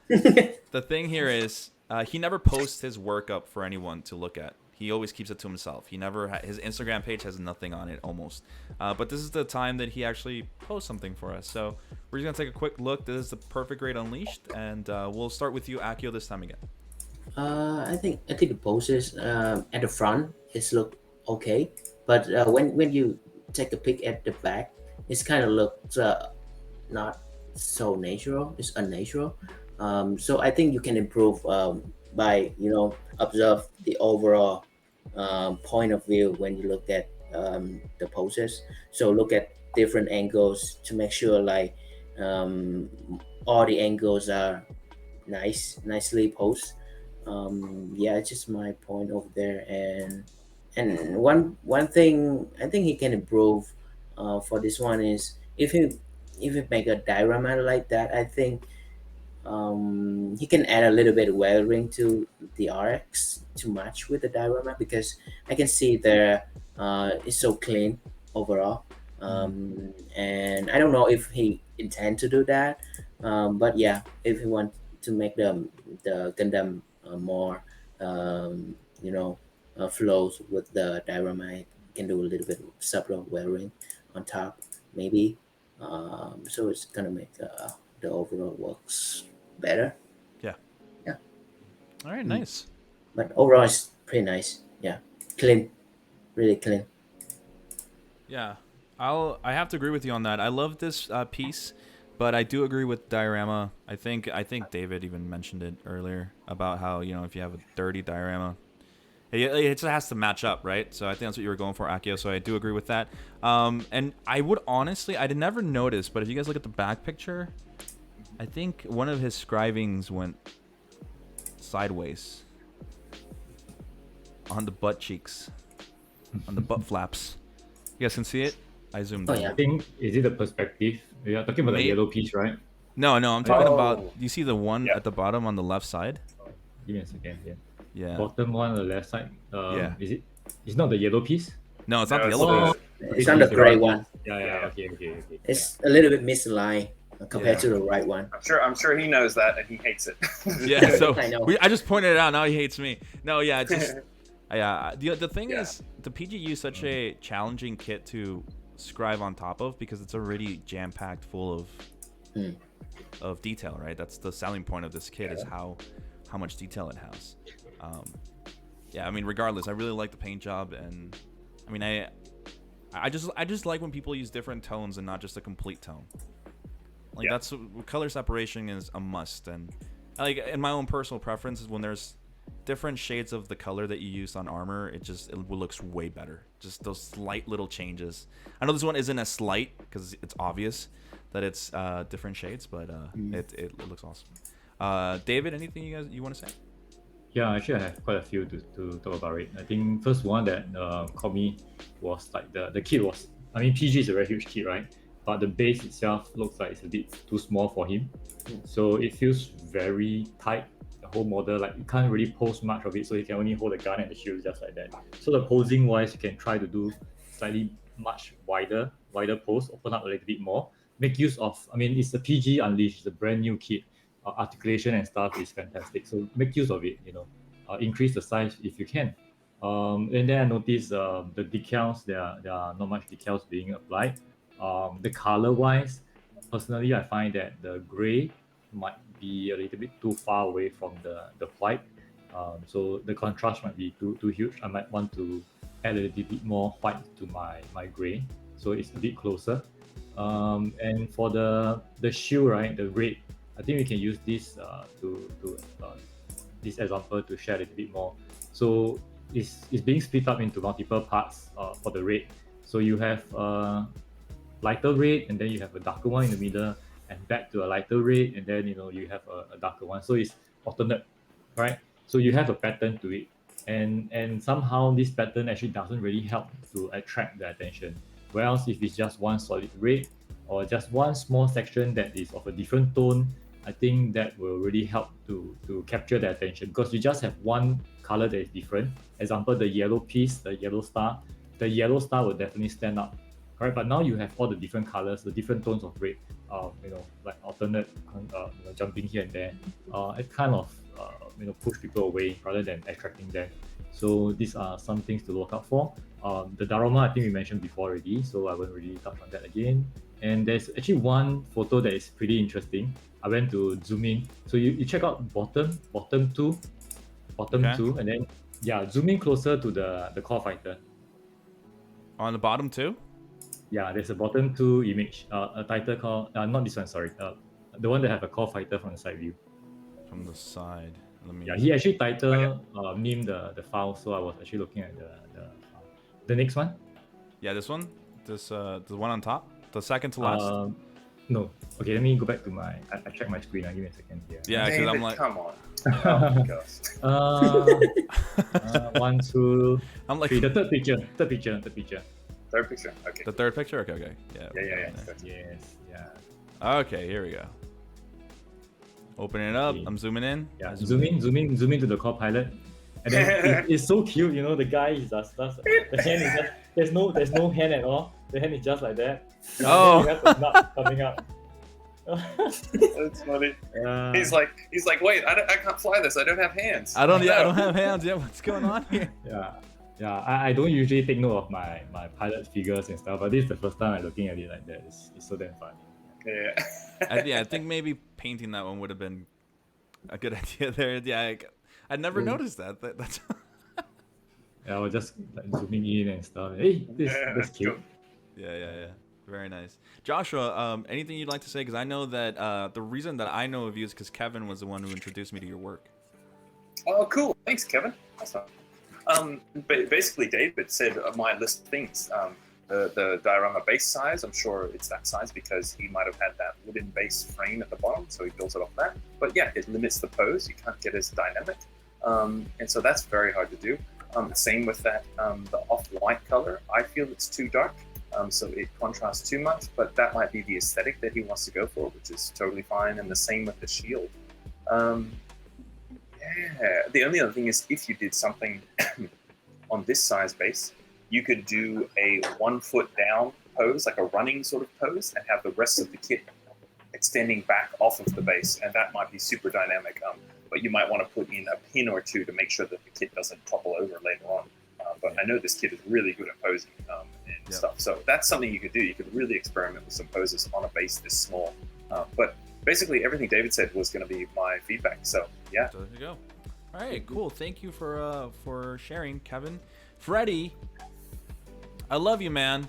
[SPEAKER 1] the thing here is he never posts his work up for anyone to look at. He always keeps it to himself. He never his Instagram page has nothing on it almost. But this is the time that he actually posts something for us. So we're just gonna take a quick look. This is the perfect grade unleashed, and we'll start with you, Akio, this time again.
[SPEAKER 3] I think the poses at the front is look okay, but when you take a pic at the back, it's kind of looks not so natural. It's unnatural. So I think you can improve by observe the overall point of view when you look at the poses. So look at different angles to make sure like all the angles are nicely posed. Yeah, it's just my point over there. And one thing I think he can improve for this one is if he make a diorama like that, I think he can add a little bit of weathering to the RX to match with the diorama, because I can see there it's so clean overall. And I don't know if he intend to do that, but yeah, if he want to make the Gundam more flows with the diorama, he can do a little bit of subtle weathering on top maybe. So it's gonna make the overall works better.
[SPEAKER 1] Yeah.
[SPEAKER 3] Yeah.
[SPEAKER 1] All right, nice.
[SPEAKER 3] But overall, it's pretty nice. Yeah, clean, really clean.
[SPEAKER 1] Yeah, I have to agree with you on that. I love this piece, but I do agree with diorama. I think David even mentioned it earlier about how if you have a dirty diorama, it just has to match up, right? So I think that's what you were going for, Akio. So I do agree with that. And I would honestly, I did never notice, but if you guys look at the back picture, I think one of his scribings went sideways on the butt cheeks, on the butt flaps. You guys can see it? I zoomed in.
[SPEAKER 3] Yeah.
[SPEAKER 2] I think, is it the perspective? We are talking about the yellow piece, right?
[SPEAKER 1] No, I'm talking
[SPEAKER 4] Oh.
[SPEAKER 1] about, you see the one
[SPEAKER 4] Yeah.
[SPEAKER 1] at the bottom on the left side?
[SPEAKER 2] Give me a second here.
[SPEAKER 1] Yeah.
[SPEAKER 2] Bottom one on the left side.
[SPEAKER 1] Yeah.
[SPEAKER 2] Is it? It's not the yellow piece.
[SPEAKER 1] No, it's not
[SPEAKER 4] No,
[SPEAKER 1] the
[SPEAKER 4] it's
[SPEAKER 1] yellow
[SPEAKER 2] Oh,
[SPEAKER 1] base.
[SPEAKER 3] It's on the gray one.
[SPEAKER 2] Yeah. Okay.
[SPEAKER 3] It's a little bit misaligned compared
[SPEAKER 1] Yeah.
[SPEAKER 3] to the right one.
[SPEAKER 4] I'm sure he knows that and he hates it.
[SPEAKER 1] Yeah, so
[SPEAKER 3] I know.
[SPEAKER 1] I just pointed it out. Now he hates me. No, yeah, it's just yeah. The thing
[SPEAKER 4] Yeah.
[SPEAKER 1] is, the PGU is such a challenging kit to scribe on top of because it's already jam packed full of detail, right? That's the selling point of this kit is how much detail it has. Yeah, I mean, regardless, I really like the paint job, and I mean, I just like when people use different tones and not just a complete tone. Like that's color separation is a must, and like in my own personal preference is when there's different shades of the color that you use on armor, it looks way better. Just those slight little changes. I know this one isn't as slight because it's obvious that it's different shades, but it looks awesome. David, anything you want to say?
[SPEAKER 2] Yeah, actually, I have quite a few to talk about it. I think first one that caught me was like the kit was. I mean, PG is a very huge kit, right? But the base itself looks like it's a bit too small for him, so it feels very tight. The whole model, like you can't really pose much of it, so you can only hold the gun and the shield just like that. So the posing wise, you can try to do slightly much wider pose, open up a little bit more, make use of. I mean, it's the PG Unleashed, it's a brand new kit. Articulation and stuff is fantastic, so make use of it. Increase the size if you can. And then I noticed the decals. There are not much decals being applied. The color wise, personally, I find that the gray might be a little bit too far away from the white. So the contrast might be too huge. I might want to add a little bit more white to my gray, so it's a bit closer. And for the shield, right, the red, I think we can use this this example to share a little bit more. So it's being split up into multiple parts for the red. So you have lighter red, and then you have a darker one in the middle, and back to a lighter red, and then you have a darker one. So it's alternate, right? So you have a pattern to it, and somehow this pattern actually doesn't really help to attract the attention. Whereas if it's just one solid red or just one small section that is of a different tone, I think that will really help to capture the attention, because you just have one color that is different. Example, the yellow piece, the yellow star will definitely stand out. Right, but now you have all the different colors, the different tones of red, like alternate, jumping here and there. It kind of, push people away rather than attracting them. So these are some things to look out for. The Darrah, I think we mentioned before already, so I won't really touch on that again. And there's actually one photo that is pretty interesting. I went to zoom in. So you check out bottom two, and then zoom in closer to the core fighter.
[SPEAKER 1] On the bottom too?
[SPEAKER 2] Yeah, there's a bottom two image, a title called, not this one, sorry, the one that have a core fighter from the side view.
[SPEAKER 1] From the side, let me.
[SPEAKER 2] Yeah, he actually named the file, so I was actually looking at the file. The next one?
[SPEAKER 1] Yeah, this one, the one on top, the second to last.
[SPEAKER 2] No. Okay, let me go back to I check my screen. Give me a second here.
[SPEAKER 1] Yeah, because I'm like,
[SPEAKER 4] come on. Oh my gosh.
[SPEAKER 2] 1, 2,
[SPEAKER 1] I'm like
[SPEAKER 2] 3. The third picture.
[SPEAKER 4] Third picture. Okay.
[SPEAKER 1] The third picture. Okay. Yeah.
[SPEAKER 2] Yes. Yeah.
[SPEAKER 1] Okay, here we go. Open it up.
[SPEAKER 2] Okay.
[SPEAKER 1] I'm zooming in.
[SPEAKER 2] Yeah. Zoom in to the core pilot. And then it's so cute. The guy is just the hand is just there's no hand at all. The hand is just like that.
[SPEAKER 1] Oh.
[SPEAKER 2] You have the nut coming up.
[SPEAKER 4] That's funny. He's like, wait, I can't fly this. I don't have hands.
[SPEAKER 1] I don't have hands. Yeah, what's going on here?
[SPEAKER 2] Yeah. I don't usually take note of my pilot figures and stuff, but this is the first time I'm looking at it like that. It's so damn funny.
[SPEAKER 4] Yeah.
[SPEAKER 1] I think maybe painting that one would have been a good idea there. Yeah, I never noticed that. That's.
[SPEAKER 2] Yeah, I was just zooming in and stuff. Hey, this cute.
[SPEAKER 1] Yeah. Very nice. Joshua, anything you'd like to say? Because I know that the reason that I know of you is because Kevin was the one who introduced me to your work.
[SPEAKER 4] Oh, cool. Thanks, Kevin. Awesome. Basically, David said my list of things. The diorama base size, I'm sure it's that size because he might have had that wooden base frame at the bottom, so he built it off that. But yeah, it limits the pose. You can't get as dynamic. And so that's very hard to do. Same with that, the off-white color. I feel it's too dark. So it contrasts too much, but that might be the aesthetic that he wants to go for, which is totally fine. And the same with the shield. The only other thing is if you did something on this size base, you could do a 1 foot down pose, like a running sort of pose, and have the rest of the kit extending back off of the base, and that might be super dynamic. But you might want to put in a pin or two to make sure that the kit doesn't topple over later on. But I know this kit is really good at posing and stuff, so that's something you could do. You could really experiment with some poses on a base this small. But basically, everything David said was going to be my feedback. So yeah.
[SPEAKER 1] So there you go. All right, cool. Thank you for sharing, Kevin. Freddie, I love you, man.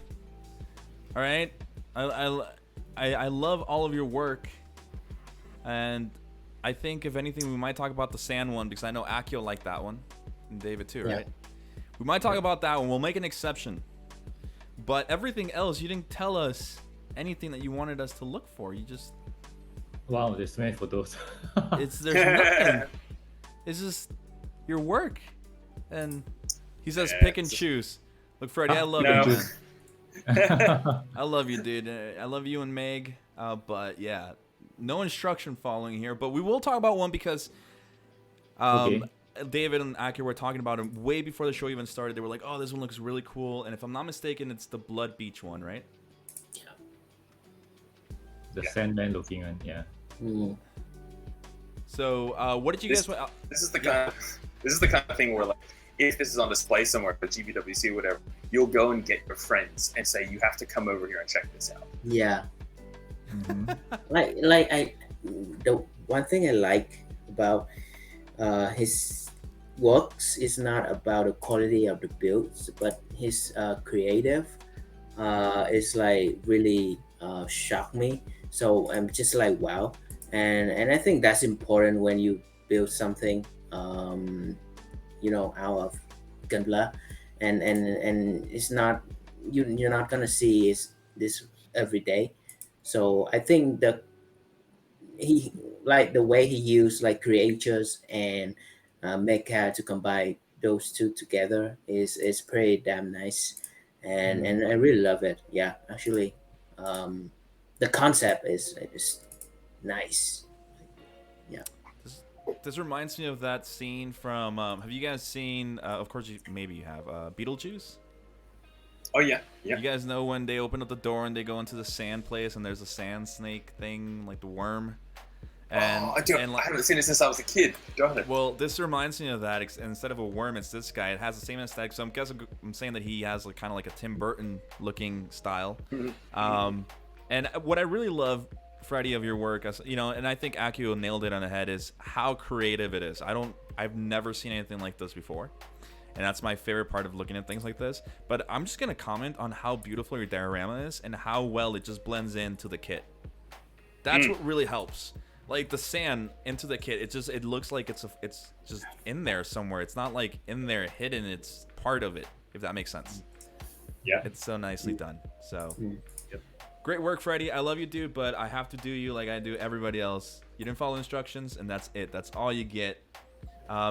[SPEAKER 1] All right, I love all of your work, and I think if anything, we might talk about the sand one because I know Akio liked that one, and David too, right? We might talk about that one. We'll make an exception, but everything else, you didn't tell us anything that you wanted us to look for. You just
[SPEAKER 2] There's so many photos.
[SPEAKER 1] there's nothing. It's just your work, and he says pick and choose. Look, Freddie, I love you. I love you, dude. I love you and Meg. But yeah, no instruction following here. But we will talk about one because David and Akio were talking about it way before the show even started. They were like, "Oh, this one looks really cool." And if I'm not mistaken, it's the Blood Beach one, right?
[SPEAKER 2] The Sandman looking one, yeah.
[SPEAKER 3] Mm.
[SPEAKER 1] So, what did you guys?
[SPEAKER 4] This is the kind of thing where, like, if this is on display somewhere for GBWC or whatever, you'll go and get your friends and say, "You have to come over here and check this out."
[SPEAKER 3] Yeah.
[SPEAKER 2] Mm-hmm.
[SPEAKER 3] The one thing I like about his works is not about the quality of the builds, but his creative is like really shocked me. So I'm just like, wow. And I think that's important when you build something out of Gunpla, and it's not you're not gonna see this every day. So I think that he like the way he used like creatures and mecha to combine those two together is pretty damn nice, and I really love it. Yeah, actually, the concept is nice. Yeah.
[SPEAKER 1] This reminds me of that scene from. Have you guys seen? Of course, maybe you have. Beetlejuice.
[SPEAKER 4] Oh yeah.
[SPEAKER 1] You guys know when they open up the door and they go into the sand place and there's a sand snake thing, like the worm. And,
[SPEAKER 4] I haven't seen it since I was a kid. Darn it.
[SPEAKER 1] Well, this reminds me of that. Instead of a worm, it's this guy. It has the same aesthetic. So I'm saying that he has like kind of like a Tim Burton looking style. And what I really love, Freddie, of your work, and I think Akio nailed it on the head, is how creative it is. I've never seen anything like this before. And that's my favorite part of looking at things like this. But I'm just going to comment on how beautiful your diorama is and how well it just blends into the kit. That's what really helps. Like the sand into the kit, it looks like it's just in there somewhere. It's not like in there hidden. It's part of it, if that makes sense.
[SPEAKER 4] Yeah.
[SPEAKER 1] It's so nicely done. So great work, Freddie. I love you, dude, but I have to do you like I do everybody else. You didn't follow instructions, and that's it. That's all you get.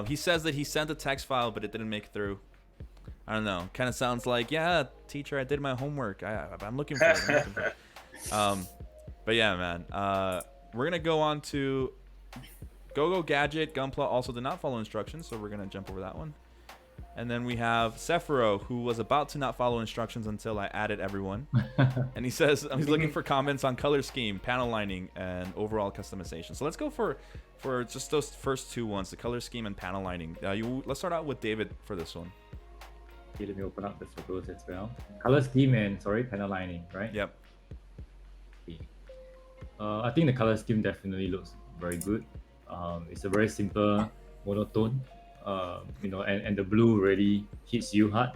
[SPEAKER 1] He says that he sent a text file, but it didn't make it through. I don't know. Kind of sounds like, yeah, teacher, I did my homework. I'm looking for it. But yeah, man. We're going to go on to Go Gadget. Gunpla also did not follow instructions, so we're going to jump over that one. And then we have Sephiro, who was about to not follow instructions until I added everyone. And he says he's looking for comments on color scheme, panel lining, and overall customization. So let's go for just those first two ones, the color scheme and panel lining. Let's start out with David for this one.
[SPEAKER 2] Okay, let me open up the photos as well. Color scheme and, panel lining, right?
[SPEAKER 1] Yep.
[SPEAKER 2] Okay. I think the color scheme definitely looks very good. It's a very simple monotone. And the blue really hits you hard,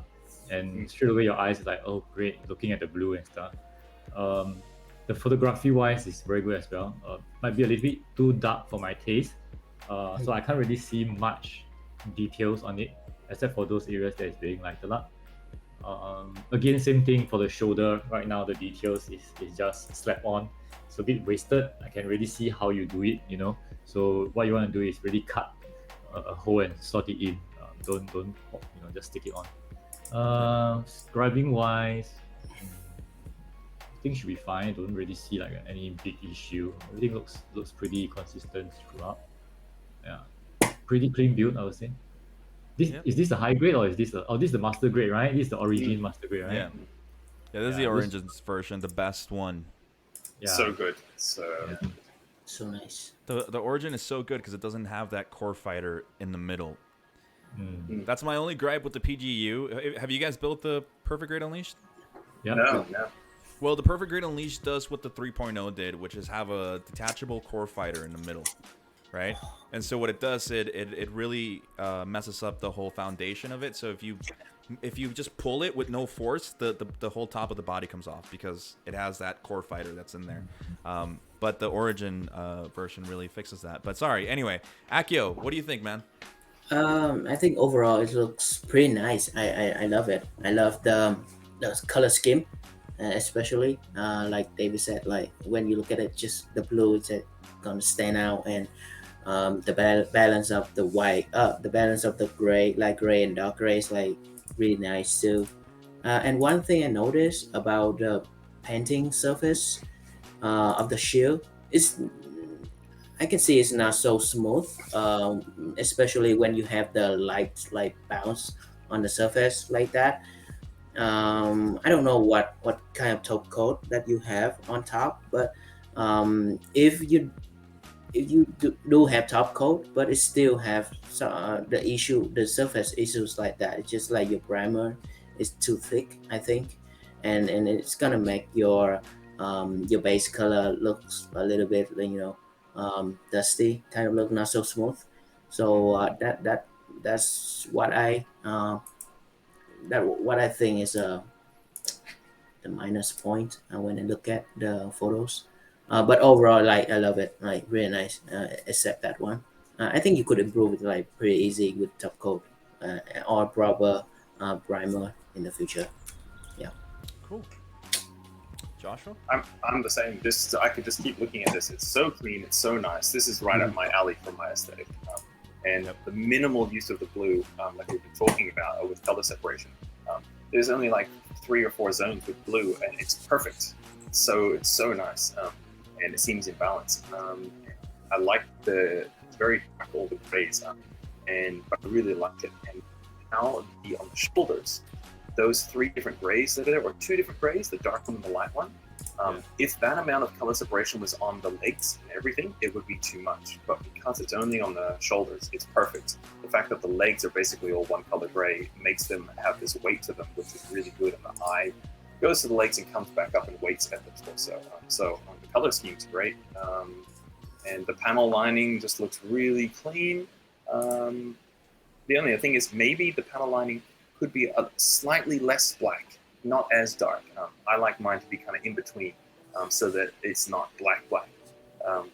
[SPEAKER 2] and straight away your eyes is like, oh great, looking at the blue and stuff. The photography wise is very good as well. Might be a little bit too dark for my taste, so I can't really see much details on it except for those areas that is being lighted up. Again, same thing for the shoulder. Right now the details is just slap on. It's a bit wasted. I can really see how you do it, so what you want to do is really cut a hole and slot it in. Don't just stick it on. Scribing wise, I think should be fine. Don't really see like any big issue. Everything looks pretty consistent throughout. Yeah, pretty clean build, I would say. Is this the high grade or is this this is the master grade, right? This is the origin master grade, right?
[SPEAKER 1] Yeah. Yeah, this is the
[SPEAKER 2] Yeah,
[SPEAKER 1] Origins version, the best one.
[SPEAKER 2] Yeah.
[SPEAKER 4] So good. So
[SPEAKER 2] Yeah.
[SPEAKER 3] So nice.
[SPEAKER 1] The Origin is so good because it doesn't have that core fighter in the middle.
[SPEAKER 2] Mm.
[SPEAKER 1] That's my only gripe with the PGU. Have you guys built the Perfect Grade Unleashed?
[SPEAKER 2] Yeah.
[SPEAKER 4] no.
[SPEAKER 1] Well, the Perfect Grade Unleashed does what the 3.0 did, which is have a detachable core fighter in the middle, right? And so what it does, it really messes up the whole foundation of it. So if you just pull it with no force, the whole top of the body comes off because it has that core fighter that's in there. But the Origin version really fixes that. But sorry, anyway, Akio, what do you think, man?
[SPEAKER 3] I think overall it looks pretty nice. I love it. I love the color scheme, especially like David said. Like when you look at it, just the blue is gonna stand out, and the balance of the white, the balance of the gray, light gray and dark gray is like really nice too. And one thing I noticed about the painting surface of the shield is I can see it's not so smooth, especially when you have the light bounce on the surface like that. I don't know what kind of top coat that you have on top, but if you do have top coat, but it still have the surface issues like that. It's just like your primer is too thick, I think, and it's gonna make your base color looks a little bit, dusty, kind of look not so smooth. So that's what I think is the minus point when I look at the photos. But overall, like I love it, like really nice. Except that one, I think you could improve it like pretty easy with top coat or proper primer in the future. Yeah.
[SPEAKER 1] Cool. Joshua?
[SPEAKER 4] I'm the same. This I could just keep looking at this. It's so clean. It's so nice. This is right up my alley for my aesthetic. And the minimal use of the blue, like we've been talking about, with color separation. There's only like 3 or 4 zones with blue, and it's perfect. It's so nice, and it seems in balance. I like it's very all the grays, and I really like it. And now on the shoulders, those 3 different grays that are there, or 2 different grays, the dark one and the light one. If that amount of color separation was on the legs and everything, it would be too much. But because it's only on the shoulders, it's perfect. The fact that the legs are basically all one color gray makes them have this weight to them, which is really good. And the eye goes to the legs and comes back up and weights at the torso. So the color scheme's great. And the panel lining just looks really clean. The only thing is maybe the panel lining could be a slightly less black, not as dark. I like mine to be kind of in between, so that it's not black.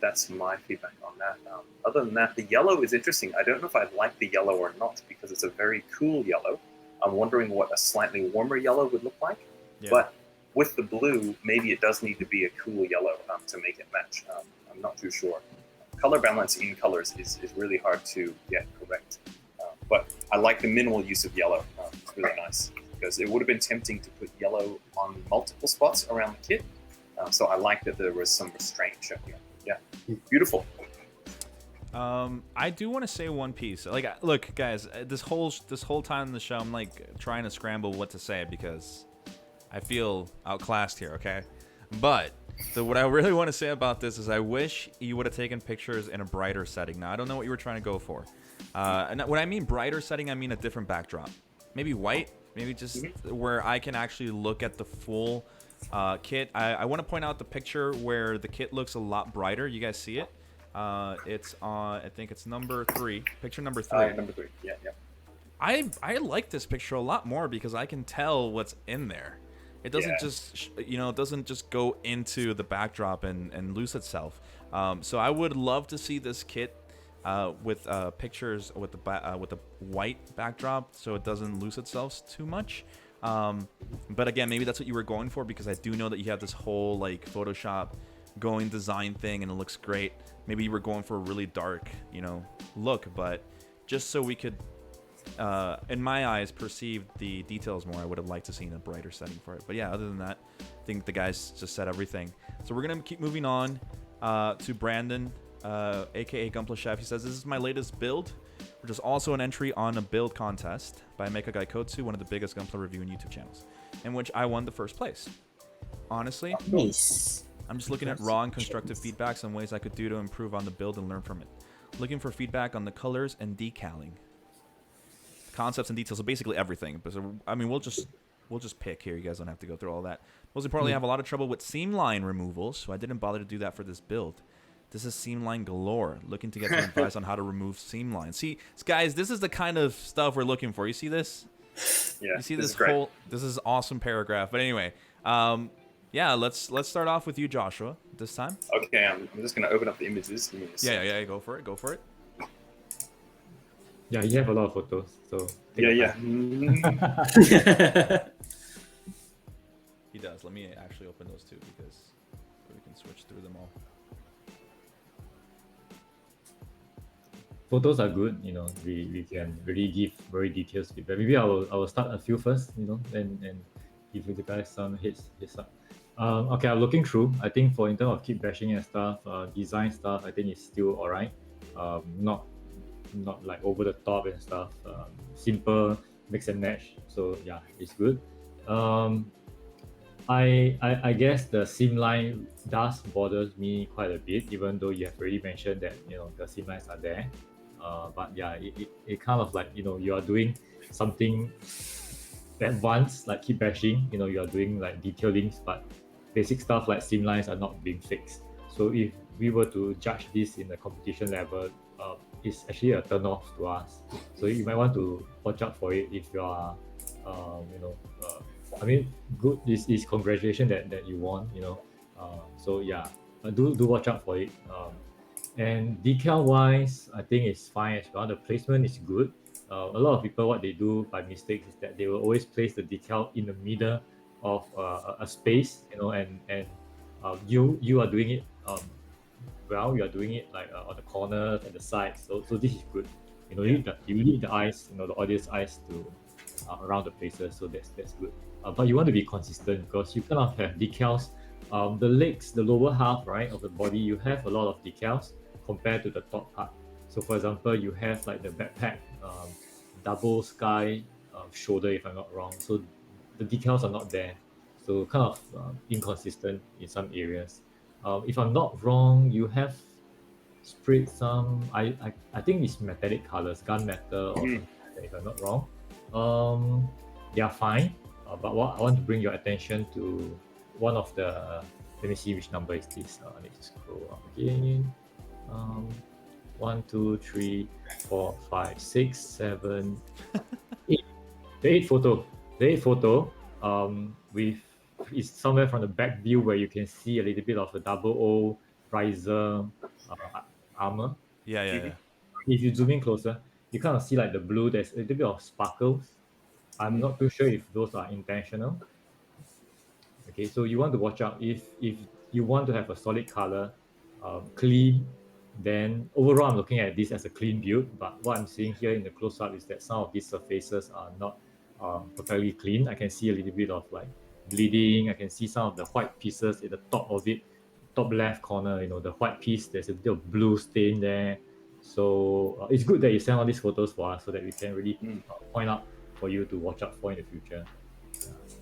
[SPEAKER 4] That's my feedback on that. Other than that, the yellow is interesting. I don't know if I like the yellow or not because it's a very cool yellow. I'm wondering what a slightly warmer yellow would look like. Yeah. But with the blue, maybe it does need to be a cool yellow to make it match. I'm not too sure. Color balance in colors is really hard to get correct. But I like the minimal use of yellow. It's really nice because it would have been tempting to put yellow on multiple spots around the kit. So I like that there was some restraint shown here. Yeah, beautiful.
[SPEAKER 1] I do want to say one piece. Like, look, guys, this whole time in the show, I'm like trying to scramble what to say because I feel outclassed here. Okay, but what I really want to say about this is I wish you would have taken pictures in a brighter setting. Now I don't know what you were trying to go for. And when I mean brighter setting, I mean a different backdrop. Maybe white, maybe just where I can actually look at the full kit. I want to point out the picture where the kit looks a lot brighter. You guys see it? It's on, I think it's number 3, picture number 3.
[SPEAKER 4] Number 3, yeah.
[SPEAKER 1] I like this picture a lot more because I can tell what's in there. It doesn't just, it doesn't just go into the backdrop and lose itself. So I would love to see this kit with pictures with the white backdrop, so it doesn't lose itself too much. But again, maybe that's what you were going for because I do know that you have this whole like Photoshop going design thing and it looks great. Maybe you were going for a really dark, look, but just so we could, in my eyes, perceive the details more, I would have liked to see a brighter setting for it. But yeah, other than that, I think the guys just said everything. So we're gonna keep moving on to Brandon. AKA Gunpla Chef. He says, "This is my latest build which is also an entry on a build contest by Mecha Gaikotsu, one of the biggest Gunpla review and YouTube channels, in which I won the first place. Honestly,
[SPEAKER 3] Nice.
[SPEAKER 1] I'm just looking at raw and constructive feedbacks on ways I could do to improve on the build and learn from it. Looking for feedback on the colors and decaling. Concepts and details, so basically everything. But I mean, we'll just pick here. You guys don't have to go through all that. Most importantly, I have a lot of trouble with seam line removals, so I didn't bother to do that for this build. This is seam line galore. Looking to get some advice on how to remove seam lines. See, guys, this is the kind of stuff we're looking for. You see this?
[SPEAKER 4] Yeah.
[SPEAKER 1] You see this whole? This is awesome paragraph. But anyway, yeah, let's start off with you, Joshua, this time.
[SPEAKER 4] Okay, I'm just gonna open up the images. Give me a second.
[SPEAKER 1] Yeah, go for it.
[SPEAKER 2] Yeah, you have a lot of photos, so
[SPEAKER 4] Yeah.
[SPEAKER 1] He does. Let me actually open those two because we can switch through them all.
[SPEAKER 2] Photos are good. We can really give very detailed feedback. Maybe I will start a few first. And give you the guys some hits up. Okay, I'm looking through. I think in terms of keep bashing and stuff, design stuff, I think it's still alright. Not like over the top and stuff. Simple, mix and match. So yeah, it's good. I guess the seam line does bother me quite a bit, even though you have already mentioned that the seam lines are there. But yeah, it kind of like you are doing something advanced, like keep bashing. You are doing like detailings, but basic stuff like seam lines are not being fixed. So if we were to judge this in the competition level, it's actually a turn off to us. So you might want to watch out for it if you are, I mean, good. This is congratulations that you won. So yeah, do watch out for it. And decal wise, I think it's fine as well. The placement is good. A lot of people, what they do by mistake is that they will always place the decal in the middle of a space, and you are doing it well. You are doing it like on the corners and the sides. So this is good. You need the eyes, the audience eyes to around the places. So that's good. But you want to be consistent because you kind of have decals. The legs, the lower half, right, of the body, you have a lot of decals compared to the top part. So for example, you have like the backpack, double sky shoulder, if I'm not wrong. So the decals are not there. So kind of inconsistent in some areas. If I'm not wrong, you have sprayed some, I think it's metallic colors, gunmetal or something like that, if I'm not wrong. They are fine. But what I want to bring your attention to one of the, let me see which number is this. I need to scroll up again. 1, 2, 3, 4, 5, 6, 7, 8. The eighth photo, with is somewhere from the back view where you can see a little bit of a double O riser armor.
[SPEAKER 1] Yeah.
[SPEAKER 2] If you zoom in closer, you kind of see like the blue. There's a little bit of sparkles. I'm not too sure if those are intentional. Okay, so you want to watch out if you want to have a solid color, clean. Then overall, I'm looking at this as a clean build. But what I'm seeing here in the close-up is that some of these surfaces are not perfectly clean. I can see a little bit of like bleeding. I can see some of the white pieces at the top of it, top left corner. The white piece. There's a bit of blue stain there. So it's good that you send all these photos for us so that we can really point out for you to watch out for in the future.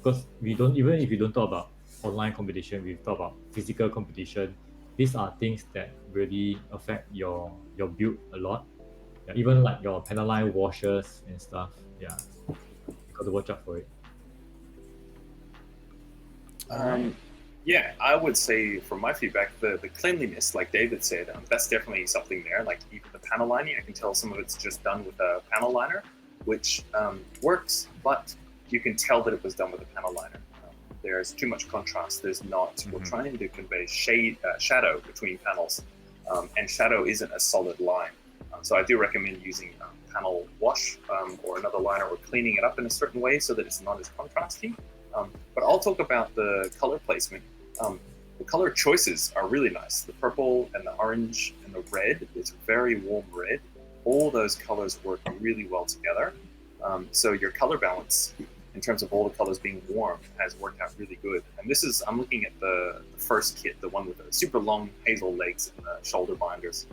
[SPEAKER 2] Because even if we don't talk about online competition, we talk about physical competition. These are things that really affect your build a lot. Yeah, even like your panel line washers and stuff. Yeah, you got to watch out for it.
[SPEAKER 4] Yeah, I would say from my feedback, the cleanliness, like David said, that's definitely something there. Like even the panel lining, I can tell some of it's just done with a panel liner, which works, but you can tell that it was done with a panel liner. There's too much contrast. There's not. We're trying to convey shadow between panels, and shadow isn't a solid line. So I do recommend using panel wash or another liner, or cleaning it up in a certain way so that it's not as contrasty. But I'll talk about the color placement. The color choices are really nice. The purple and the orange and the red, it's very warm red. All those colors work really well together. So your color balance in terms of all the colors being warm has worked out really good. And this is, I'm looking at the first kit, the one with the super long Hazel legs and the shoulder binders.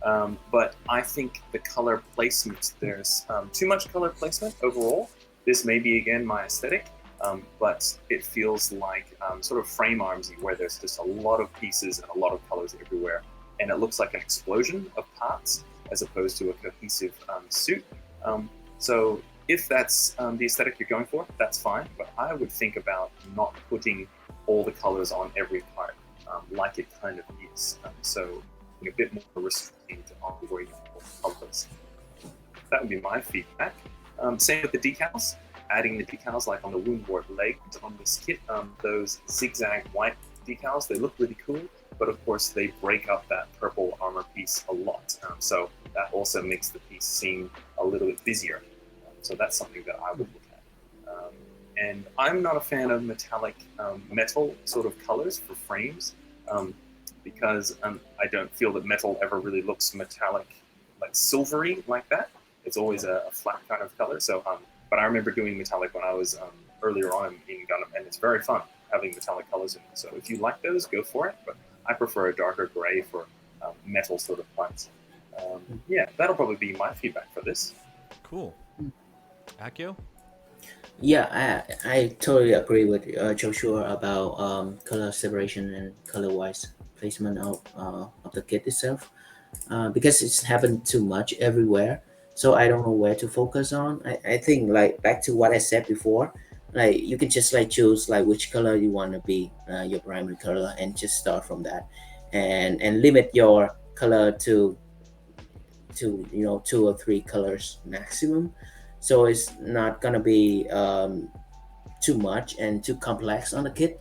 [SPEAKER 4] But I think the color placement, there's too much color placement overall. This may be, again, my aesthetic, but it feels like sort of frame armsy, where there's just a lot of pieces and a lot of colors everywhere. And it looks like an explosion of parts as opposed to a cohesive suit. So if that's the aesthetic you're going for, that's fine. But I would think about not putting all the colors on every part like it kind of is. So a bit more restrained on where you put colors. That would be my feedback. Same with the decals. Adding the decals like on the woundwort legs on this kit. Those zigzag white decals, they look really cool. But of course, they break up that purple armor piece a lot. So that also makes the piece seem a little bit busier. So that's something that I would look at. And I'm not a fan of metallic metal sort of colors for frames because I don't feel that metal ever really looks metallic, like silvery like that. It's always a flat kind of color. So, but I remember doing metallic when I was earlier on in Gundam, and it's very fun having metallic colors in it. So if you like those, go for it. But I prefer a darker gray for metal sort of parts. Yeah, that'll probably be my feedback for this.
[SPEAKER 1] Cool. Akio?
[SPEAKER 3] Yeah, I totally agree with Joshua about color separation and color-wise placement of the kit itself, because it's happened too much everywhere. So I don't know where to focus on. I think like back to what I said before, like you can just like choose like which color you want to be your primary color and just start from that, and limit your color to 2 or 3 colors maximum. So it's not gonna be too much and too complex on the kit.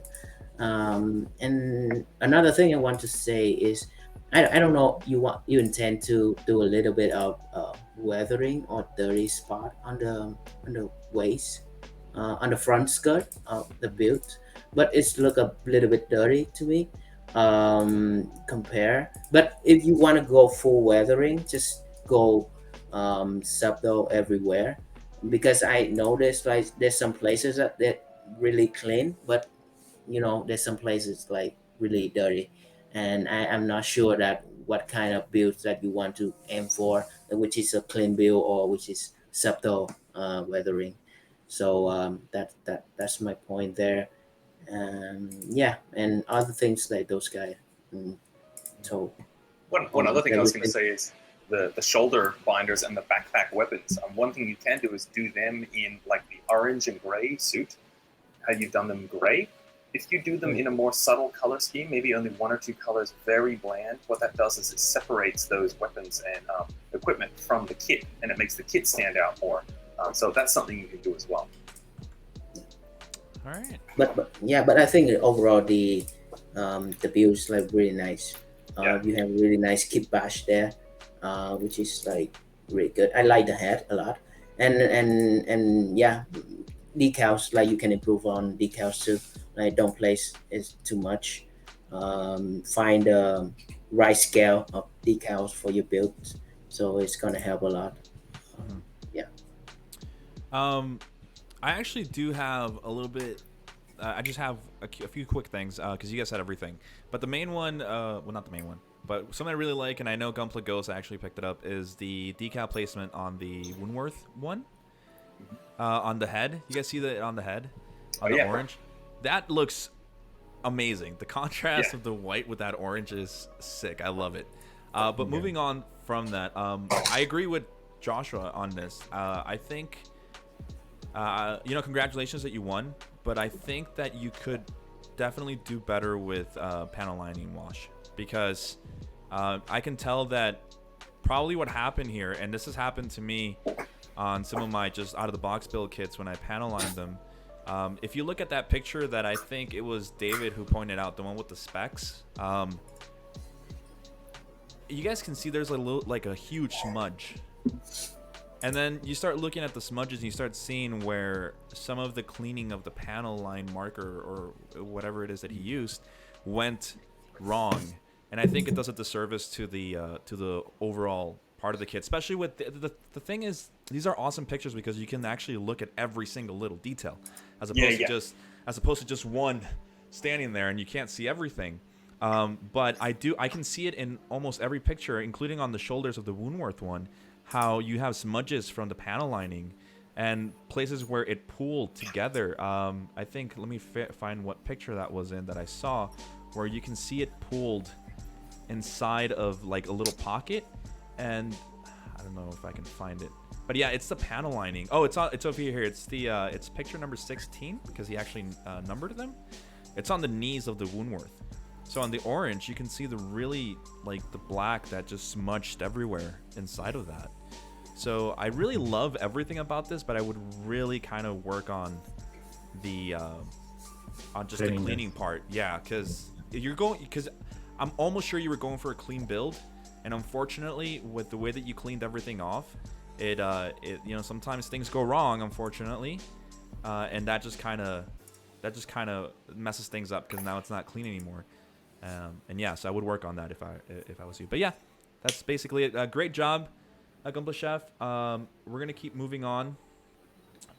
[SPEAKER 3] And another thing I want to say is, I don't know, you intend to do a little bit of weathering or dirty spot on the waist, on the front skirt of the build, but it's look a little bit dirty to me. Compare, but if you want to go full weathering, just go subtle everywhere, because I noticed like there's some places that really clean, but there's some places like really dirty, and I'm not sure that what kind of builds that you want to aim for, which is a clean build or which is subtle weathering. So that's my point there. Yeah, and other things like those guys. So
[SPEAKER 4] One other thing I was going to say is the shoulder binders and the backpack weapons. One thing you can do is do them in like the orange and gray suit, how you've done them gray. If you do them in a more subtle color scheme, maybe only 1 or 2 colors, very bland, what that does is it separates those weapons and equipment from the kit, and it makes the kit stand out more. So that's something you can do as well.
[SPEAKER 1] All right.
[SPEAKER 3] But I think overall the build is like really nice.
[SPEAKER 4] Yeah.
[SPEAKER 3] You have really nice kit bash there, which is like really good. I like the head a lot, and yeah, decals, like you can improve on decals too. Like don't place it too much. Find the right scale of decals for your build, so it's gonna help a lot. Yeah.
[SPEAKER 1] I actually do have a little bit. I just have a few quick things because you guys said everything. But the main one, well, not the main one, but something I really like, and I know Gunpla Ghost actually picked it up, is the decal placement on the Woundworth one. On the head. You guys see that on the head? On the orange? That looks amazing. The contrast of the white with that orange is sick. I love it. But moving on from that, I agree with Joshua on this. I think, congratulations that you won, but I think that you could definitely do better with panel lining wash, because I can tell that probably what happened here, and this has happened to me on some of my just out of the box build kits when I panel lined them. If you look at that picture that I think it was David who pointed out, the one with the specs, you guys can see there's a huge smudge. And then you start looking at the smudges and you start seeing where some of the cleaning of the panel line marker or whatever it is that he used went wrong. And I think it does a disservice to the overall part of the kit, especially with the thing is, these are awesome pictures because you can actually look at every single little detail as opposed to just one standing there and you can't see everything. But I can see it in almost every picture, including on the shoulders of the Woundworth one, how you have smudges from the panel lining and places where it pooled together. I think, let me find what picture that was in that I saw, where you can see it pooled inside of like a little pocket, and I don't know if I can find it. But yeah, it's the panel lining. Oh, it's over here. It's it's picture number 16 because he actually numbered them. It's on the knees of the Woundworth. So on the orange, you can see the really like the black that just smudged everywhere inside of that. So I really love everything about this, but I would really kind of work on the the cleaning part. Yeah, because I'm almost sure you were going for a clean build, and unfortunately, with the way that you cleaned everything off, it sometimes things go wrong, unfortunately, and that just kind of messes things up because now it's not clean anymore. And yeah, so I would work on that if I was you. But yeah, that's basically it. Great job, Gunpla Chef. We're gonna keep moving on.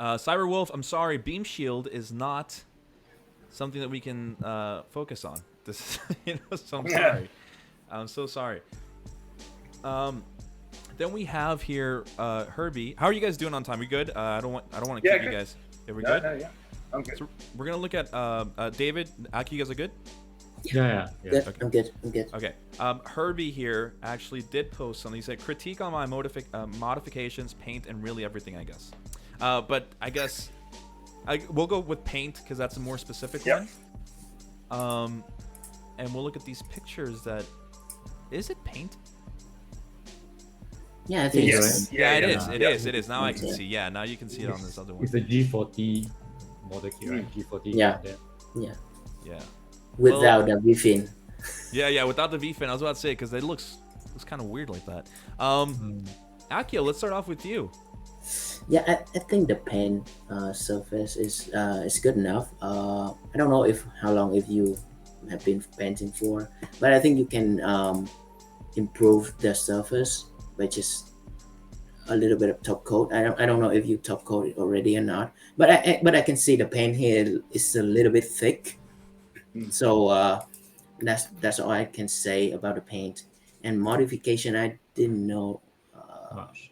[SPEAKER 1] Cyber Wolf, I'm sorry, Beam Shield is not something that we can focus on. This, so I'm sorry. I'm so sorry. Then we have here Herbie. How are you guys doing on time? We good? I don't want to keep
[SPEAKER 4] good.
[SPEAKER 1] you guys. Are we good?
[SPEAKER 4] Yeah, I'm good.
[SPEAKER 1] So we're gonna look at David, Aki. You guys are good?
[SPEAKER 2] Yeah.
[SPEAKER 3] Good.
[SPEAKER 1] Okay.
[SPEAKER 3] I'm good.
[SPEAKER 1] Okay. Herbie here actually did post something. He said critique on my modifications, paint, and really everything, I guess. But I guess we'll go with paint because that's a more specific one. And we'll look at these pictures. Is it paint?
[SPEAKER 3] Yeah, I think
[SPEAKER 4] Yes.
[SPEAKER 3] so.
[SPEAKER 1] Yeah, it
[SPEAKER 4] Yeah.
[SPEAKER 1] is. It is. Now I can see. Yeah, now you can see it on this other one.
[SPEAKER 2] It's the G40 model kit, right? G40.
[SPEAKER 3] Yeah.
[SPEAKER 1] Yeah.
[SPEAKER 3] Without the V-fin.
[SPEAKER 1] Yeah. Without the V-fin, I was about to say because it looks kind of weird like that. Akio, let's start off with you.
[SPEAKER 3] Yeah, I think the paint surface is good enough. I don't know how long if you have been painting for, but I think you can improve the surface by just a little bit of top coat. I don't know if you top coat it already or not, but I can see the paint here is a little bit thick. So that's all I can say about the paint. And modification, I didn't know
[SPEAKER 2] much.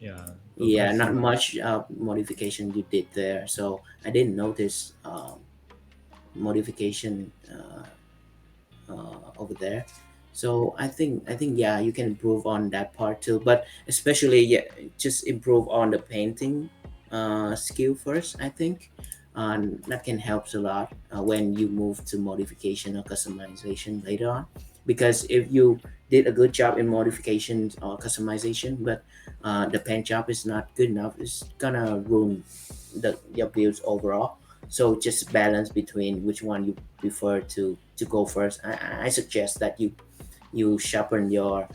[SPEAKER 3] not much modification you did there. So I didn't notice modification over there. So I think yeah, you can improve on that part too. But especially just improve on the painting skill first. I think that can help a lot when you move to modification or customization later on. Because if you did a good job in modification or customization, but the paint job is not good enough, it's gonna ruin your builds overall. So just balance between which one you prefer to go first. I suggest that you sharpen your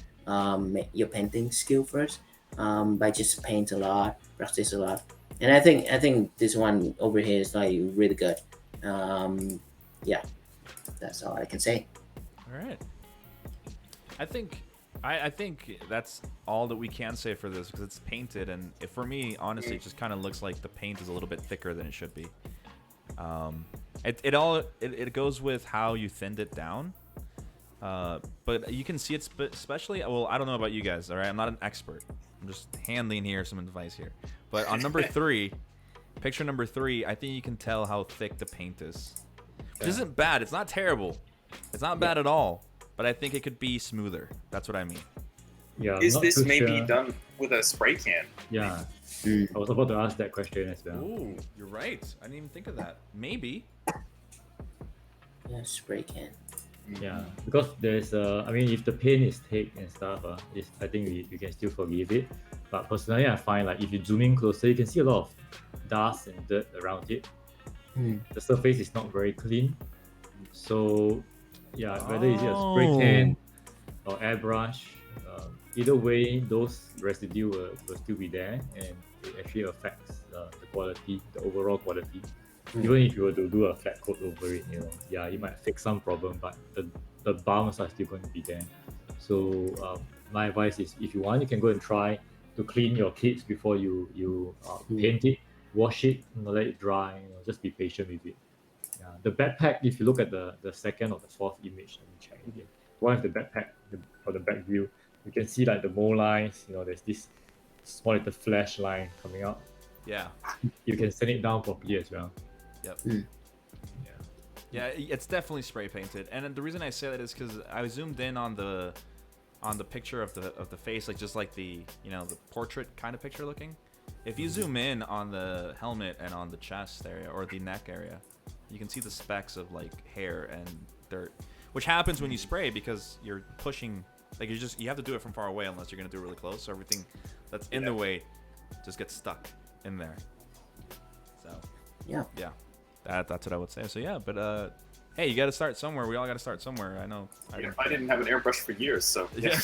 [SPEAKER 3] painting skill first by just paint a lot, practice a lot. And I think this one over here is like really good. Yeah, that's all I can say.
[SPEAKER 1] All right. I think that's all that we can say for this because it's painted, and for me, honestly, it just kind of looks like the paint is a little bit thicker than it should be. It goes with how you thinned it down, but you can see it especially. Well, I don't know about you guys. All right, I'm not an expert. I'm just handing here some advice here. But on number 3, picture number 3, I think you can tell how thick the paint is. Which isn't bad. It's not terrible. It's not bad at all. But I think it could be smoother. That's what I mean.
[SPEAKER 2] Yeah.
[SPEAKER 4] Is this maybe done with a spray can?
[SPEAKER 2] Yeah. I was about to ask that question as well.
[SPEAKER 1] Ooh, you're right. I didn't even think of that. Maybe.
[SPEAKER 3] Yeah, spray can.
[SPEAKER 2] Yeah, because there's I mean, if the paint is thick and stuff, I think we can still forgive it. But personally, I find like if you zoom in closer, you can see a lot of dust and dirt around it. The surface is not very clean. So yeah, whether it's a spray can or airbrush, either way, those residue will still be there, and it actually affects the quality, the overall quality. Even if you were to do a flat coat over it, you might fix some problem, but the bumps are still going to be there. So my advice is, if you want, you can go and try to clean your kits before you paint it, wash it, let it dry. Just be patient with it. The backpack, if you look at the second or the fourth image, let me check again. one of the backpack for the back view, you can see like the mole lines. There's this small little flash line coming out.
[SPEAKER 1] Yeah.
[SPEAKER 2] You can sand it down properly as well.
[SPEAKER 1] Yep.
[SPEAKER 3] Mm.
[SPEAKER 1] Yeah, it's definitely spray painted, and the reason I say that is because I zoomed in on the picture of the face, like just like the the portrait kind of picture looking. If you zoom in on the helmet and on the chest area or the neck area, you can see the specks of like hair and dirt, which happens when you spray because you're pushing, like you have to do it from far away unless you're gonna do it really close. So everything that's in the way just gets stuck in there. So
[SPEAKER 3] Yeah.
[SPEAKER 1] That's what I would say. So yeah, but hey, you got to start somewhere. We all got to start somewhere. I know.
[SPEAKER 4] I didn't have an airbrush for years, so
[SPEAKER 1] Yeah.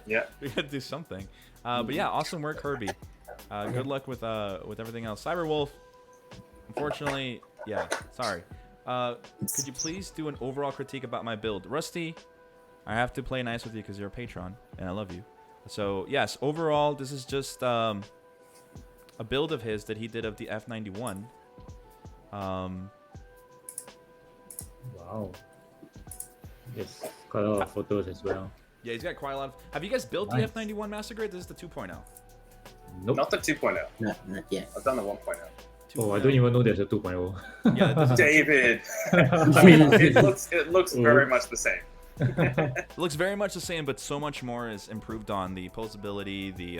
[SPEAKER 4] yeah.
[SPEAKER 1] We got to do something. But yeah, awesome work, Herbie. Good luck with everything else. Cyberwolf, unfortunately, yeah, sorry. Could you please do an overall critique about my build? Rusty, I have to play nice with you because you're a patron, and I love you. So yes, overall, this is just a build of his that he did of the F91.
[SPEAKER 2] Wow. Yes, quite a lot of photos as well.
[SPEAKER 1] Yeah, he's got quite a lot of... Have you guys built
[SPEAKER 2] Nice.
[SPEAKER 1] the F91 Master Grade? This is the 2.0.
[SPEAKER 2] Nope.
[SPEAKER 4] Not the 2.0.
[SPEAKER 3] Not yet.
[SPEAKER 4] I've done the 1.0.
[SPEAKER 2] Oh, I don't even know there's a 2.0.
[SPEAKER 1] Yeah, this is-
[SPEAKER 4] David, I mean, it looks very much the same.
[SPEAKER 1] It looks very much the same, but so much more is improved on the posability, the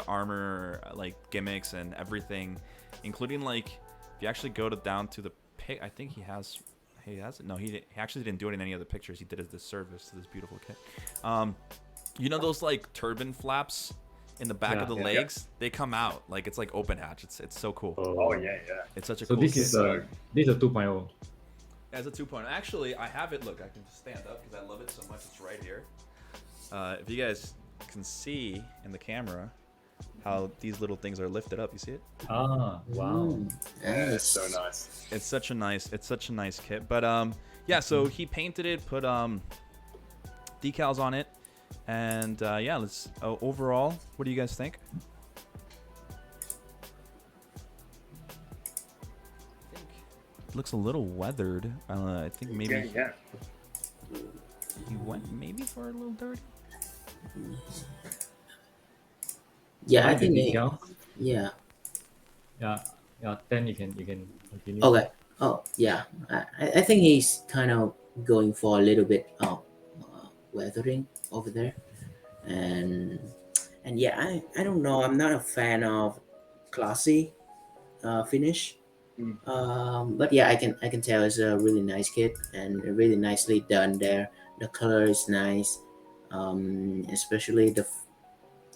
[SPEAKER 1] armor, like gimmicks and everything, including like if you actually go down to the pic. I think he has it. No, he actually didn't do it in any of the pictures. He did it as disservice to this beautiful kit. Those like turban flaps in the back of the legs? They come out like it's like open hatch. It's so cool.
[SPEAKER 4] Oh yeah.
[SPEAKER 1] It's such a
[SPEAKER 2] So
[SPEAKER 1] cool
[SPEAKER 2] this
[SPEAKER 1] kit.
[SPEAKER 2] is a 2.0.
[SPEAKER 1] As a 2.0. Actually, I have it. Look, I can just stand up because I love it so much. It's right here. If you guys can see in the camera how these little things are lifted up, you see it?
[SPEAKER 2] Ah, wow.
[SPEAKER 4] Yeah, it's so nice.
[SPEAKER 1] It's such a nice kit. But yeah, so he painted it, put decals on it, and yeah, let's overall, what do you guys think? It looks a little weathered. I think maybe
[SPEAKER 4] Yeah.
[SPEAKER 1] he went maybe for a little dirty.
[SPEAKER 3] Yeah, I
[SPEAKER 2] Like the
[SPEAKER 3] think
[SPEAKER 2] detail.
[SPEAKER 3] yeah.
[SPEAKER 2] Yeah. Then you can continue.
[SPEAKER 3] Okay. Oh, yeah. I think he's kind of going for a little bit of weathering over there, and yeah, I don't know. I'm not a fan of glossy finish. But yeah, I can tell it's a really nice kit and really nicely done there. The color is nice, especially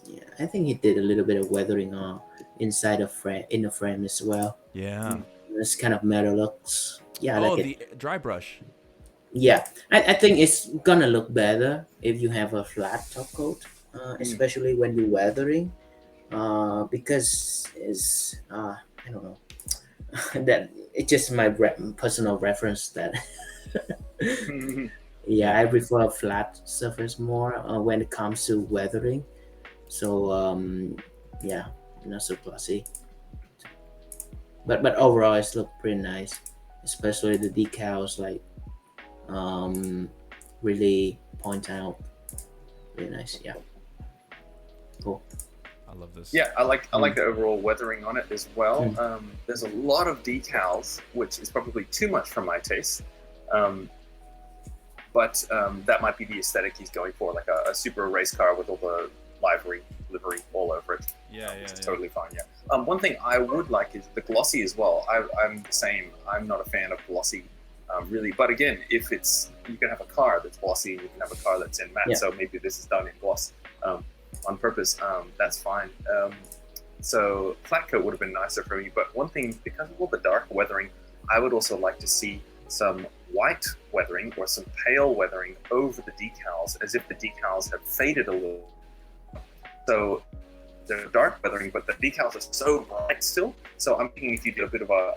[SPEAKER 3] yeah. I think he did a little bit of weathering inside the frame, in the frame as well.
[SPEAKER 1] Yeah.
[SPEAKER 3] This kind of metal looks. Yeah, I
[SPEAKER 1] Oh,
[SPEAKER 3] like it.
[SPEAKER 1] the dry brush.
[SPEAKER 3] Yeah, I think it's gonna look better if you have a flat top coat, especially when you're weathering, because it's I don't know. That it's just my personal reference that yeah, I prefer a flat surface more when it comes to weathering. So yeah, not so glossy, but overall it's look pretty nice, especially the decals like really point out really nice. Yeah, cool.
[SPEAKER 1] I love this.
[SPEAKER 4] Yeah, I like the overall weathering on it as well. There's a lot of decals, which is probably too much for my taste. But that might be the aesthetic he's going for, like a super race car with all the livery all over it.
[SPEAKER 1] Yeah.
[SPEAKER 4] It's totally fine. Yeah. One thing I would like is the glossy as well. I'm the same. I'm not a fan of glossy, really. But again, if you can have a car that's glossy, and you can have a car that's in matte.
[SPEAKER 3] Yeah.
[SPEAKER 4] So maybe this is done in gloss on purpose. That's fine. So flat coat would have been nicer for me. But one thing, because of all the dark weathering, I would also like to see some white weathering or some pale weathering over the decals, as if the decals have faded a little. So they're dark weathering, but the decals are so bright still. So I'm thinking if you do a bit of a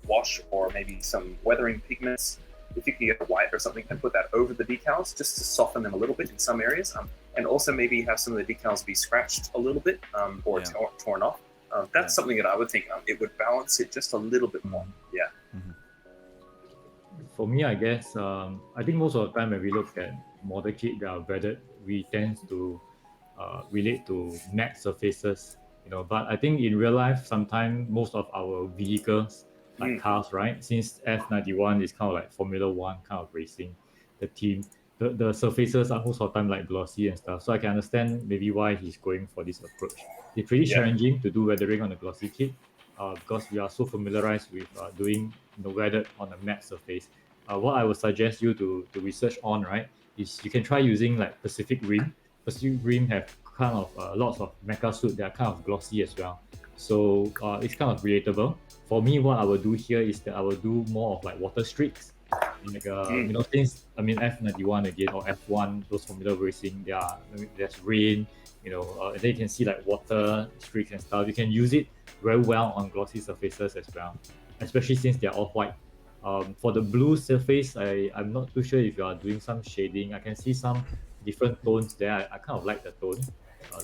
[SPEAKER 4] wash or maybe some weathering pigments, if you could get a white or something and put that over the decals just to soften them a little bit in some areas. And also maybe have some of the decals be scratched a little bit or torn off. That's something that I would think it would balance it just a little bit more. Yeah.
[SPEAKER 2] For me, I guess I think most of the time when we look at model kit that are weathered, we tend to relate to matte surfaces, but I think in real life, sometimes most of our vehicles, like cars, right? Since F91 is kind of like Formula One kind of racing, the team, the surfaces are most of the time like glossy and stuff. So I can understand maybe why he's going for this approach. It's pretty challenging to do weathering on a glossy kit because we are so familiarized with doing weathered on a matte surface. What I would suggest you to research on, right, is you can try using like Pacific Rim. Pacific Rim have kind of lots of mecha suit that are kind of glossy as well. So it's kind of relatable. For me, what I will do here is that I will do more of like water streaks. Like, since F91 again or F1, those Formula racing, there's rain, and then you can see like water streaks and stuff. You can use it very well on glossy surfaces as well, especially since they're all white. For the blue surface, I'm not too sure if you are doing some shading. I can see some different tones there. I kind of like the tone,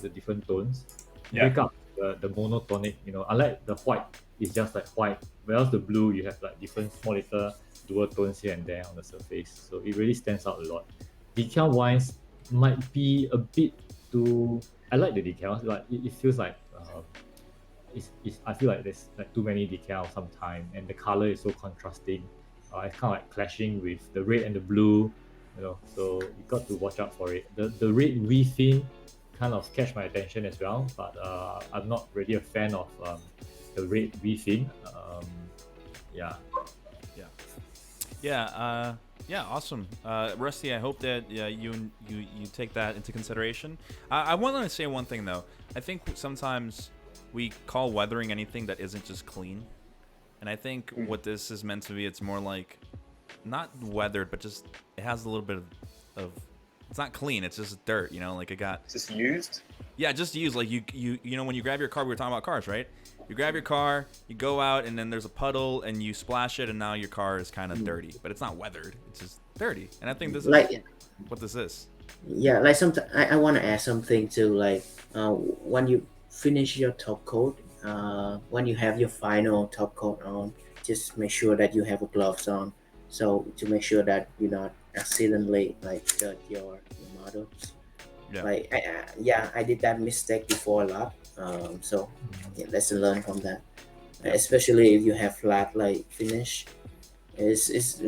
[SPEAKER 2] the different tones. Break up the monotonic, unlike the white, it's just like white. Whereas the blue, you have like different small little dual tones here and there on the surface. So it really stands out a lot. Decal wise, might be a bit too. I like the decals, but it feels like I feel like there's like too many decals sometimes, and the color is so contrasting. It's kind of like clashing with the red and the blue, So you got to watch out for it. The red refin kind of catch my attention as well, but I'm not really a fan of the red refin.
[SPEAKER 1] Awesome. Rusty, I hope that you take that into consideration. I want to say one thing though. I think sometimes we call weathering anything that isn't just clean, and I think what this is meant to be, it's more like not weathered, but just it has a little bit of it's not clean, it's just dirt, like it got
[SPEAKER 4] just used.
[SPEAKER 1] Yeah, just used. Like you when you grab your car, we were talking about cars, right? You grab your car, you go out, and then there's a puddle, and you splash it, and now your car is kind of dirty, but it's not weathered. It's just dirty. And I think this is what this is.
[SPEAKER 3] Yeah, like sometimes I want to add something too. Like when you finish your top coat, when you have your final top coat on, just make sure that you have a gloves on, so to make sure that you not accidentally like dirt your models.
[SPEAKER 1] Yeah.
[SPEAKER 3] Like I did that mistake before a lot. So lesson learned from that. Especially if you have flat like finish, it's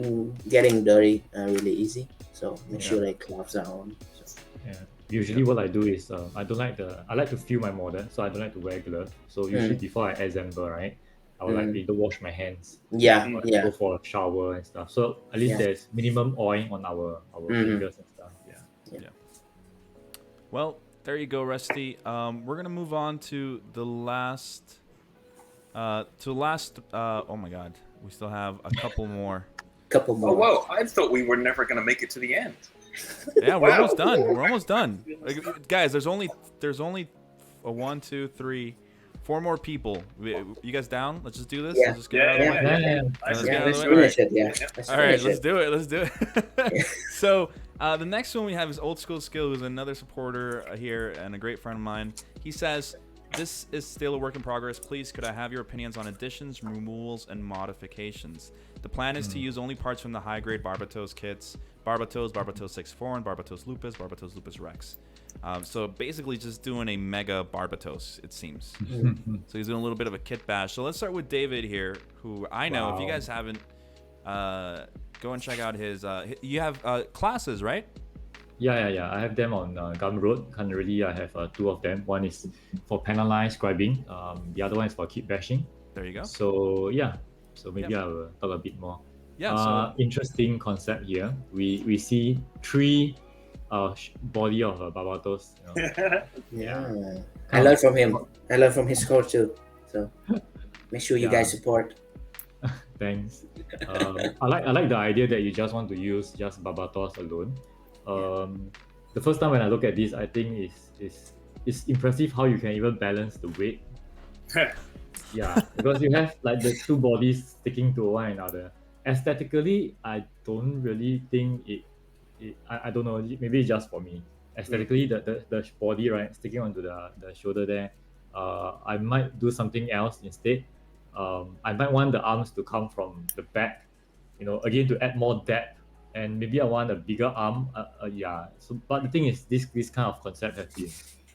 [SPEAKER 3] getting dirty really easy. So make sure like gloves are on. So.
[SPEAKER 2] Yeah. Usually what I do is I like to feel my model, so I don't like to wear gloves. So usually before I assemble, right, I would like to wash my hands. Go for a shower and stuff. So at least there's minimum oil on our fingers and stuff. Yeah.
[SPEAKER 1] Well, there you go, Rusty. We're gonna move on to the last. Oh my God, we still have a couple more.
[SPEAKER 3] Couple more.
[SPEAKER 4] Oh whoa! I thought we were never gonna make it to the end.
[SPEAKER 1] Yeah, we're almost done. We're almost done, guys. There's only 1, 2, 3, 4 more people. You guys down? Let's just do this.
[SPEAKER 3] Yeah.
[SPEAKER 1] Let's just get it out of the way.
[SPEAKER 3] Let's finish it. Yeah.
[SPEAKER 1] All right, let's do it. Let's do it. So the next one we have is Old School Skill, who's another supporter here and a great friend of mine. He says, "This is still a work in progress. Please, could I have your opinions on additions, removals, and modifications? The plan is to use only parts from the high-grade Barbatos kits: Barbatos, Barbatos 6.4, and Barbatos Lupus, Barbatos Lupus Rex. So basically just doing a mega Barbatos, it seems. So he's doing a little bit of a kit bash. So let's start with David here, who I know, if you guys haven't, go and check out his, you have classes, right?
[SPEAKER 2] Yeah. I have them on Gumroad. Currently, I have 2 of them. One is for penalized scribing. The other one is for kit bashing.
[SPEAKER 1] There you go.
[SPEAKER 2] So yeah. So maybe I will talk a bit more.
[SPEAKER 1] Yeah.
[SPEAKER 2] Interesting concept here. We see 3 body of Barbatos.
[SPEAKER 3] Yeah. I learned from him. I learned from his course too. So make sure you guys support.
[SPEAKER 2] Thanks. I like the idea that you just want to use just Barbatos alone. The first time when I look at this, I think it's impressive how you can even balance the weight. Yeah, because you have like the 2 bodies sticking to one another. Aesthetically, I don't really think I don't know, maybe it's just for me. Aesthetically, the body, right, sticking onto the shoulder there, I might do something else instead. I might want the arms to come from the back, again, to add more depth and maybe I want a bigger arm. Yeah. So, but the thing is, this kind of concept has been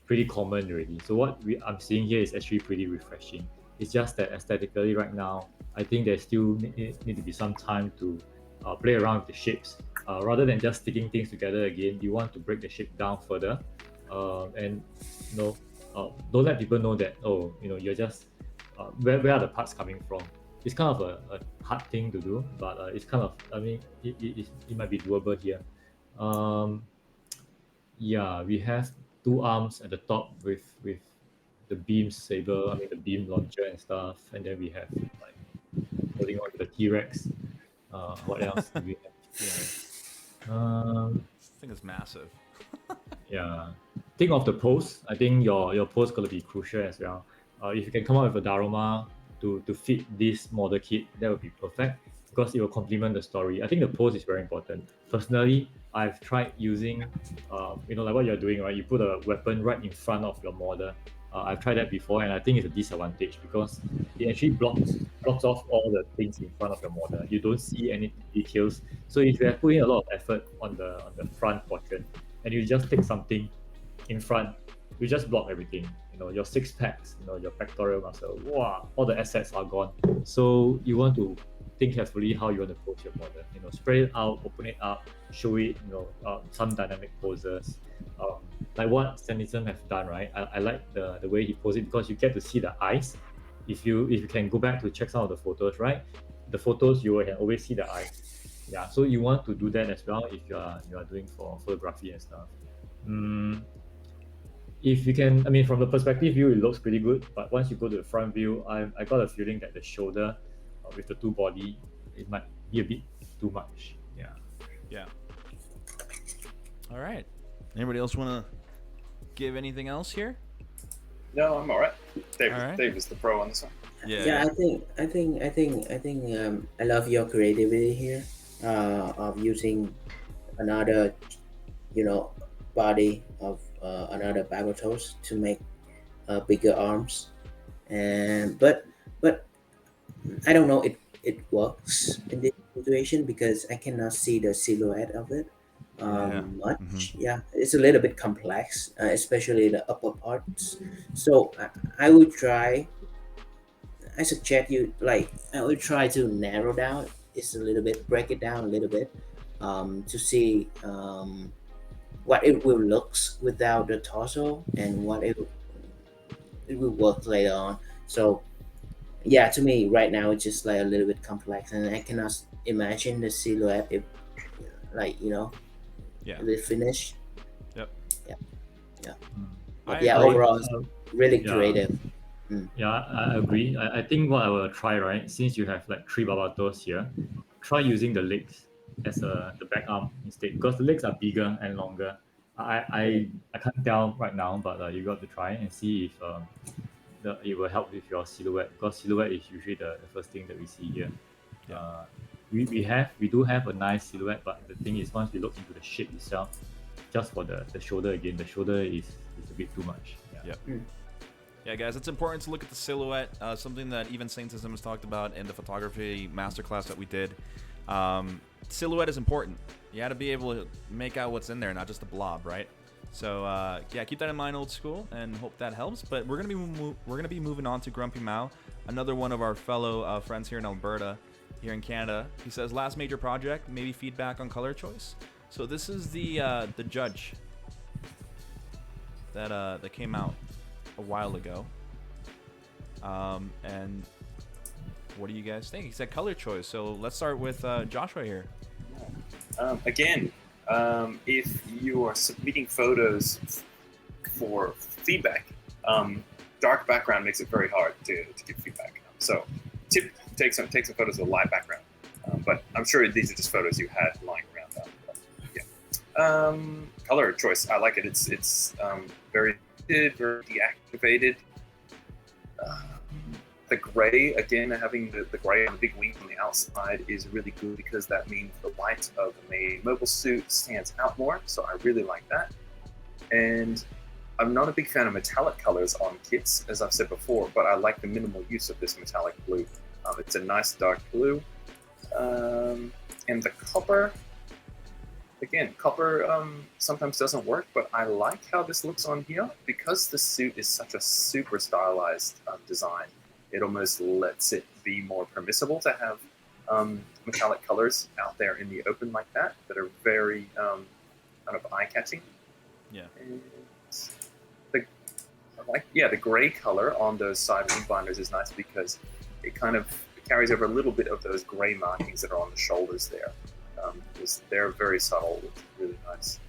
[SPEAKER 2] pretty common already. So what I'm seeing here is actually pretty refreshing. It's just that aesthetically right now, I think there still need to be some time to play around with the shapes. Rather than just sticking things together again, you want to break the shape down further, and don't let people know that you're just where are the parts coming from. It's kind of a hard thing to do, but it's kind of, I mean, it might be doable here. Yeah, we have two arms at the top with the beam saber, I mean the beam launcher and stuff, and then we have like holding on to the T-Rex. What else do we have?
[SPEAKER 1] I think it's massive.
[SPEAKER 2] Yeah. Think of the pose. I think your pose gonna be crucial as well. If you can come up with a diorama to fit this model kit, that would be perfect because it will complement the story. I think the pose is very important. Personally, I've tried using, like what you're doing, right? You put a weapon right in front of your model. I've tried that before, and I think it's a disadvantage because it actually blocks off all the things in front of your model. You don't see any details. So if you have put in a lot of effort on the front portrait, and you just take something in front, you just block everything. Your six packs, your pectoral muscle, wow, all the assets are gone. So you want to think carefully how you want to pose your model. Spread it out, open it up, show it. Some dynamic poses, like what Sanderson have done, right? I like the way he poses it because you get to see the eyes. If you can go back to check some of the photos, right? The photos you can always see the eyes. Yeah, so you want to do that as well if you are doing for photography and stuff. If you can, I mean, from the perspective view, it looks pretty good. But once you go to the front view, I got a feeling that the shoulder with the two body, it might be a bit too much. Yeah.
[SPEAKER 1] Yeah. All right. Anybody else want to give anything else here?
[SPEAKER 4] No, I'm all right. Dave,
[SPEAKER 1] All right.
[SPEAKER 4] Dave is the pro on this one.
[SPEAKER 3] Yeah, I think I love your creativity here, of using another, body of another Bagotos to make bigger arms, and but I don't know, it works in this situation because I cannot see the silhouette of it much.
[SPEAKER 1] Mhm.
[SPEAKER 3] Yeah, it's a little bit complex, especially the upper parts. So I would try. I suggest you, I will try to narrow down it's a little bit, break it down a little bit, to see what it will looks without the torso and what it will work later on. So yeah, to me right now it's just like a little bit complex, and I cannot imagine the silhouette if
[SPEAKER 1] Yeah.
[SPEAKER 3] the finish.
[SPEAKER 1] Yep.
[SPEAKER 3] Yeah.
[SPEAKER 1] I
[SPEAKER 3] Yeah,
[SPEAKER 1] agree.
[SPEAKER 3] overall it's really
[SPEAKER 2] Yeah.
[SPEAKER 3] creative.
[SPEAKER 2] Yeah, I agree. I think what I will try, right, since you have like three Babatos here, try using the legs as the back arm instead, because the legs are bigger and longer. I can't tell right now, but you got to try and see if it will help with your silhouette, because silhouette is usually the first thing that we see here.
[SPEAKER 1] Yeah.
[SPEAKER 2] We do have a nice silhouette, but the thing is, once we look into the shape itself, just for the shoulder again, the shoulder is a bit too much.
[SPEAKER 1] Yep. Yeah, guys, it's important to look at the silhouette. Something that even Saint System has talked about in the photography masterclass that we did. Silhouette is important. You got to be able to make out what's in there, not just a blob, right? So yeah, keep that in mind, old school, and hope that helps. But we're gonna be moving on to Grumpy Mao, another one of our fellow friends here in Alberta, here in Canada. He says, last major project, maybe feedback on color choice. So this is the judge that came out a while ago, and what do you guys think? He said color choice, so let's start with Joshua here.
[SPEAKER 4] Again, if you are submitting photos for feedback, dark background makes it very hard to give feedback. So tip, take some photos with a light background, but I'm sure these are just photos you had lying around. Color choice, I like it. It's very deactivated. The gray, again, having the gray on the big wings on the outside is really good because that means the white of the main mobile suit stands out more. So I really like that. And I'm not a big fan of metallic colors on kits, as I've said before, but I like the minimal use of this metallic blue. It's a nice dark blue. And the copper, again, copper sometimes doesn't work, but I like how this looks on here because the suit is such a super stylized design. It almost lets it be more permissible to have metallic colors out there in the open like that are very kind of eye-catching.
[SPEAKER 1] Yeah.
[SPEAKER 4] And the gray color on those side wing binders is nice because it kind of carries over a little bit of those gray markings that are on the shoulders there. They're very subtle, which is really nice.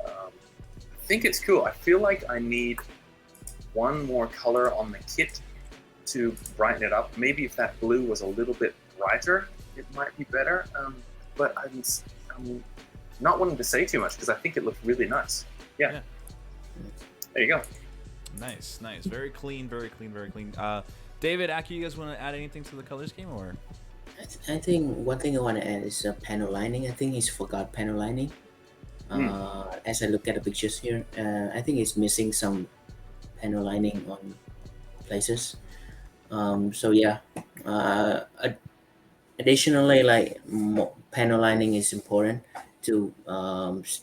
[SPEAKER 4] I think it's cool. I feel like I need one more color on the kit to brighten it up. Maybe if that blue was a little bit brighter, it might be better. But I'm not wanting to say too much because I think it looked really nice. Yeah. There you go.
[SPEAKER 1] Nice. Very clean. David, Aki, you guys want to add anything to the color scheme, or?
[SPEAKER 3] I think one thing I want to add is panel lining. I think he's forgot panel lining. As I look at the pictures here, I think it's missing some panel lining on places. So yeah. Additionally, like panel lining is important to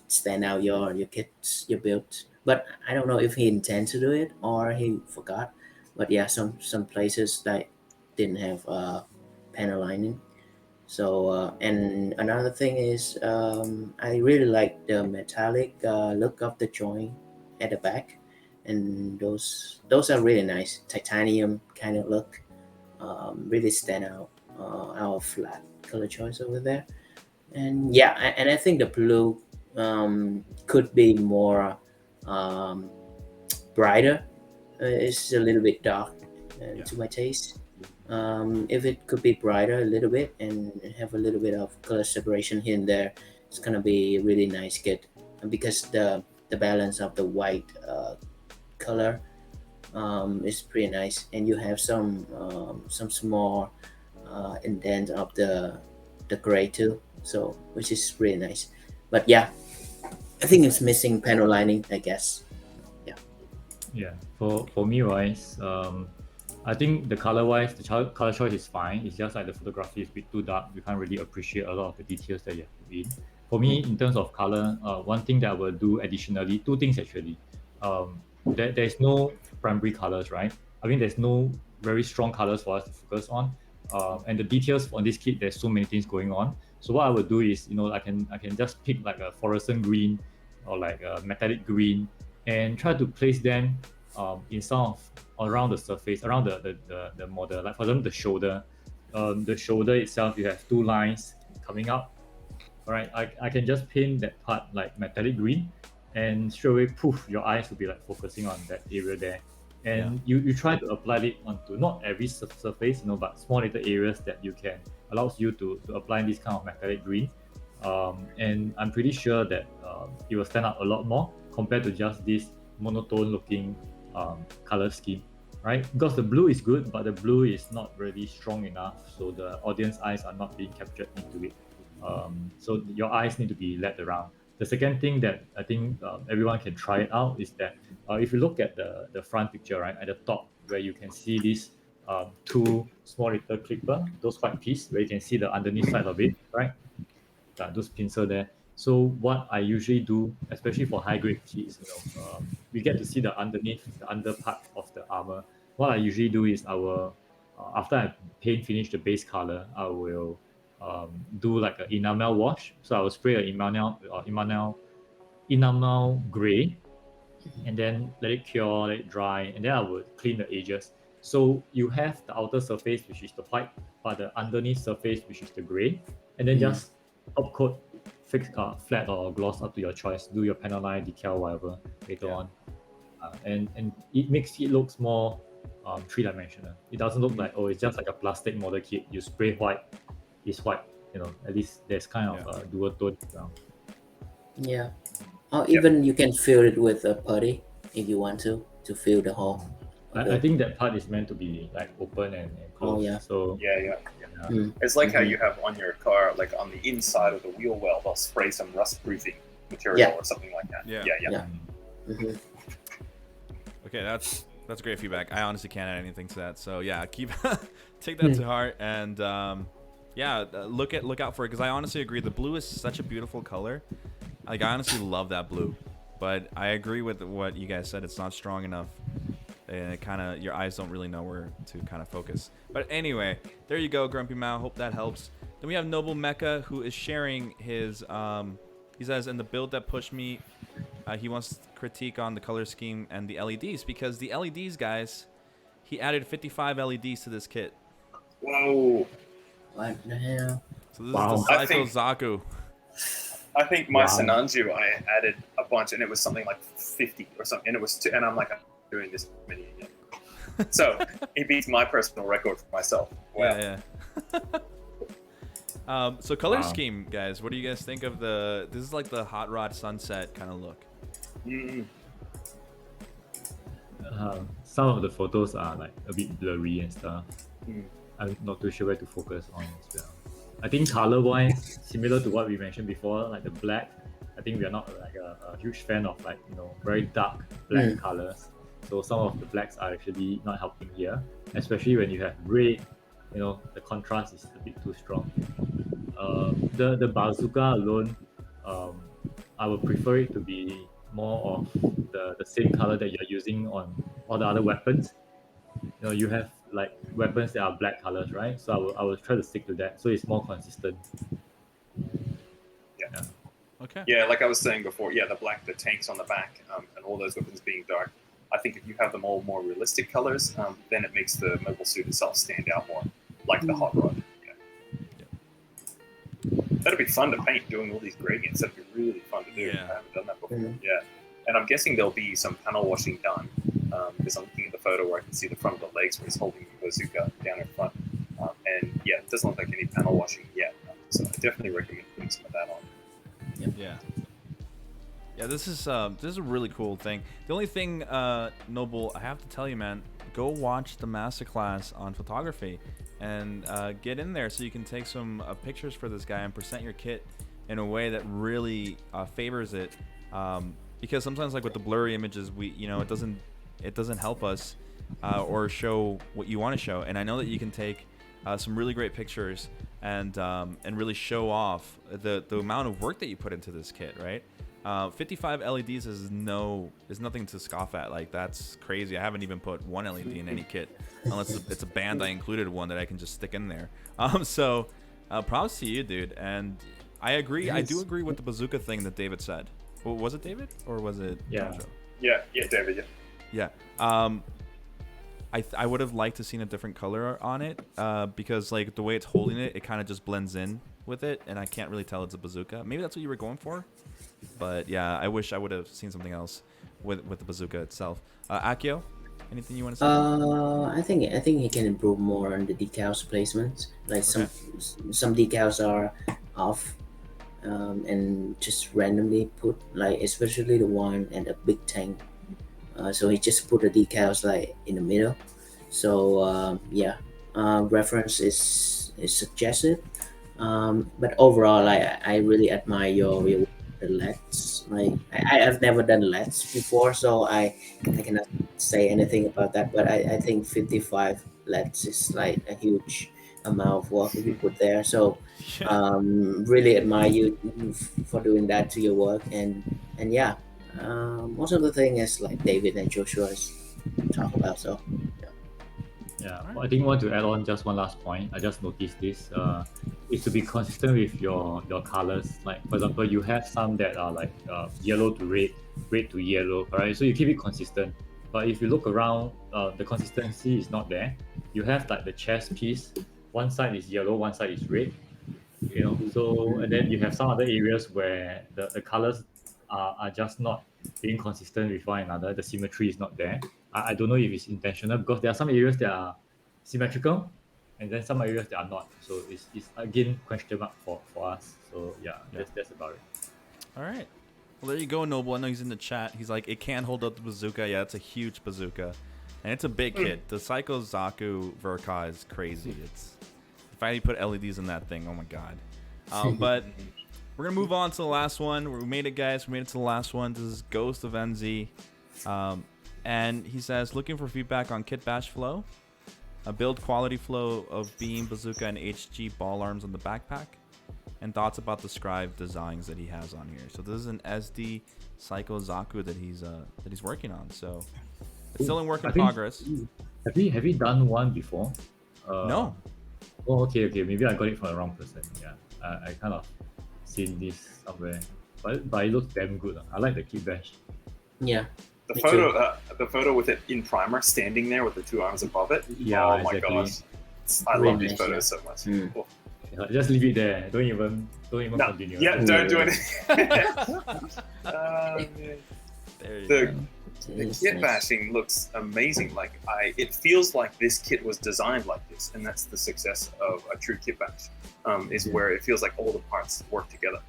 [SPEAKER 3] stand out your kits, your builds. But I don't know if he intends to do it or he forgot. But yeah, some places like didn't have panel lining. So and another thing is I really like the metallic look of the joint at the back, and those are really nice titanium kind of look. Really stand out. Our flat color choice over there, and yeah, and I think the blue could be more brighter. It's a little bit dark to my taste. If it could be brighter a little bit and have a little bit of color separation here and there, it's gonna be really nice kit. Because the balance of the white color is pretty nice, and you have some small indent of the gray too, so which is really nice. But yeah, I think it's missing panel lining, I guess.
[SPEAKER 2] Yeah, for me wise, I think the color wise, the color choice is fine. It's just like the photography is a bit too dark. You can't really appreciate a lot of the details that you have put in. For me, in terms of color, one thing that I will do additionally, two things actually. There's no primary colors, right? I mean, there's no very strong colors for us to focus on. And the details on this kit, there's so many things going on. So what I would do is, I can just pick like a fluorescent green or like a metallic green and try to place them in some of around the surface, around the model. Like for example, the shoulder. The shoulder itself, you have two lines coming up. All right, I can just paint that part like metallic green, and straight away, poof, your eyes will be like focusing on that area there. And you try to apply it onto not every surface, but small little areas that you can allows you to apply this kind of metallic green. And I'm pretty sure that it will stand out a lot more compared to just this monotone looking color scheme, right? Because the blue is good, but the blue is not really strong enough, so the audience eyes are not being captured into it. So your eyes need to be led around. The second thing that I think everyone can try it out is that if you look at the front picture, right, at the top where you can see these two small little clipper, those white piece where you can see the underneath side of it, right? Those pincers there. So what I usually do, especially for high grade kits, we get to see the underneath, the under part of the armor. What I usually do is I will, after I paint finish the base color, I will do like an enamel wash. So I will spray an enamel gray, and then let it cure, let it dry, and then I will clean the edges. So you have the outer surface, which is the white, but the underneath surface, which is the gray, and then just top coat, fix flat or gloss up to your choice. Do your panel line, decal, whatever later on, and it makes it looks more three-dimensional. It doesn't look like it's just like a plastic model kit. You spray white, it's white. At least there's kind of a dual tone around.
[SPEAKER 3] Yeah. Or even you can fill it with a putty if you want to fill the hole.
[SPEAKER 2] I think that part is meant to be like open and closed.
[SPEAKER 3] Oh, yeah.
[SPEAKER 2] So
[SPEAKER 4] it's like how you have on your car, like on the inside of the wheel well, they'll spray some rust proofing material or something like that. Yeah.
[SPEAKER 3] Mm-hmm.
[SPEAKER 1] Okay, that's great feedback. I honestly can't add anything to that. So yeah, take that to heart, and look out for it, because I honestly agree. The blue is such a beautiful color. Like, I honestly love that blue, but I agree with what you guys said. It's not strong enough, and it kind of, your eyes don't really know where to kind of focus. But anyway, there you go, Grumpy Mao. Hope that helps. Then we have Noble Mecha, who is sharing his. He says, in the build that pushed me, he wants critique on the color scheme and the LEDs, because the LEDs, guys, he added 55 LEDs to this kit.
[SPEAKER 4] Whoa.
[SPEAKER 3] What the hell?
[SPEAKER 1] So this
[SPEAKER 2] Wow.
[SPEAKER 1] is the
[SPEAKER 4] I
[SPEAKER 1] Psycho
[SPEAKER 4] think-
[SPEAKER 1] Zaku.
[SPEAKER 4] I think my
[SPEAKER 2] Wow.
[SPEAKER 4] Sananju, I added a bunch, and it was something like 50 or something, and it was and I'm like, I'm doing this many again. So it beats my personal record for myself. Wow.
[SPEAKER 1] Yeah. So color
[SPEAKER 2] Wow.
[SPEAKER 1] scheme, guys. What do you guys think of the? This is like the hot rod sunset kind of look.
[SPEAKER 4] Mm.
[SPEAKER 2] Some of the photos are like a bit blurry and stuff.
[SPEAKER 4] Mm.
[SPEAKER 2] I'm not too sure where to focus on as well. I think color-wise, similar to what we mentioned before, like the black. I think we are not like a huge fan of like very dark black colors. So some of the blacks are actually not helping here, especially when you have red. The contrast is a bit too strong. The bazooka alone, I would prefer it to be more of the same color that you're using on all the other weapons. You have like weapons that are black colors, right? So I will try to stick to that, so it's more consistent.
[SPEAKER 1] Okay.
[SPEAKER 4] Yeah, like I was saying before, the black, the tanks on the back, and all those weapons being dark. I think if you have them all more realistic colors, then it makes the mobile suit itself stand out more, like the hot rod. That'd be fun to paint, doing all these gradients. That'd be really fun to do.
[SPEAKER 1] Yeah.
[SPEAKER 4] I haven't done that before.
[SPEAKER 3] Mhm.
[SPEAKER 4] Yeah, and I'm guessing there'll be some panel washing done, because I'm looking at the photo where I can see the front of the legs where he's holding the bazooka down in front. And yeah, it doesn't look like any panel washing yet. So I definitely recommend putting some of that on.
[SPEAKER 1] Yeah. Yeah, this is a really cool thing. The only thing, Noble, I have to tell you, man, go watch the masterclass on photography and get in there so you can take some pictures for this guy and present your kit in a way that really favors it. Because sometimes, like with the blurry images, it doesn't help us or show what you want to show. And I know that you can take some really great pictures and really show off the amount of work that you put into this kit, right? 55 LEDs is nothing to scoff at. Like, that's crazy. I haven't even put one LED in any kit unless it's a band I included one that I can just stick in there. So props to you, dude. And I agree.
[SPEAKER 3] Yes.
[SPEAKER 1] I do agree with the bazooka thing that David said. Well, was it David or was it
[SPEAKER 2] Yeah.
[SPEAKER 1] Jojo?
[SPEAKER 4] Yeah, David. Yeah.
[SPEAKER 1] Yeah. I would have liked to seen a different color on it because like the way it's holding it, it kind of just blends in with it, and I can't really tell it's a bazooka. Maybe that's what you were going for, but yeah, I wish I would have seen something else with the bazooka itself. Akio, anything you want to say?
[SPEAKER 3] I think he can improve more on the decals placements. Like some decals are off, and just randomly put, like especially the one and the big tank. So he just put the decals like in the middle. So reference is suggested. But overall, I really admire your the LEDs. Like I have never done LEDs before, so I cannot say anything about that. But I think 55 LEDs is like a huge amount of work that you put there. So really admire you for doing that to your work. And yeah, most of the thing is like David and Joshua's talk about. So
[SPEAKER 2] Yeah, I think I want to add on just one last point. I just noticed this. Is to be consistent with your colors. Like for example, you have some that are like yellow to red, red to yellow, right? So you keep it consistent. But if you look around, the consistency is not there. You have like the chest piece. One side is yellow, one side is red. So and then you have some other areas where the colors are just not being consistent with one another. The symmetry is not there. I don't know if it's intentional, because there are some areas that are symmetrical and then some areas that are not. So it's again question mark for us. So yeah, that's about it.
[SPEAKER 1] All right. Well, there you go, Noble. I know he's in the chat. He's like, it can't hold up the bazooka. Yeah, it's a huge bazooka. And it's a big kit. The Psycho Zaku Verka is crazy. If I put LEDs in that thing, oh my god. But we're going to move on to the last one. We made it, guys. We made it to the last one. This is Ghost of NZ. And he says, looking for feedback on kit bash flow. A build quality flow of beam, bazooka, and HG ball arms on the backpack. and thoughts about the scribe designs that he has on here. So this is an SD Psycho Zaku that he's working on. So it's still in work in progress.
[SPEAKER 2] Have you done one before?
[SPEAKER 1] No.
[SPEAKER 2] Oh, okay. Maybe I got it from the wrong person. Yeah, I kind of seen this somewhere, but it looks damn good. I like the kit bash.
[SPEAKER 3] Yeah.
[SPEAKER 4] The photo with it in primer, standing there with the two arms above it.
[SPEAKER 2] Yeah,
[SPEAKER 4] oh
[SPEAKER 2] exactly.
[SPEAKER 4] my gosh, I
[SPEAKER 3] Really
[SPEAKER 4] love these
[SPEAKER 3] nice,
[SPEAKER 4] photos so much. Cool.
[SPEAKER 2] Yeah, just leave it there. Don't even continue.
[SPEAKER 4] Yeah, don't do anything.
[SPEAKER 1] There you
[SPEAKER 4] The
[SPEAKER 1] go.
[SPEAKER 3] It is
[SPEAKER 4] kit
[SPEAKER 3] nice.
[SPEAKER 4] bashing looks amazing. Like it feels like this kit was designed like this, and that's the success of a true kit bash. Is where it feels like all the parts work together.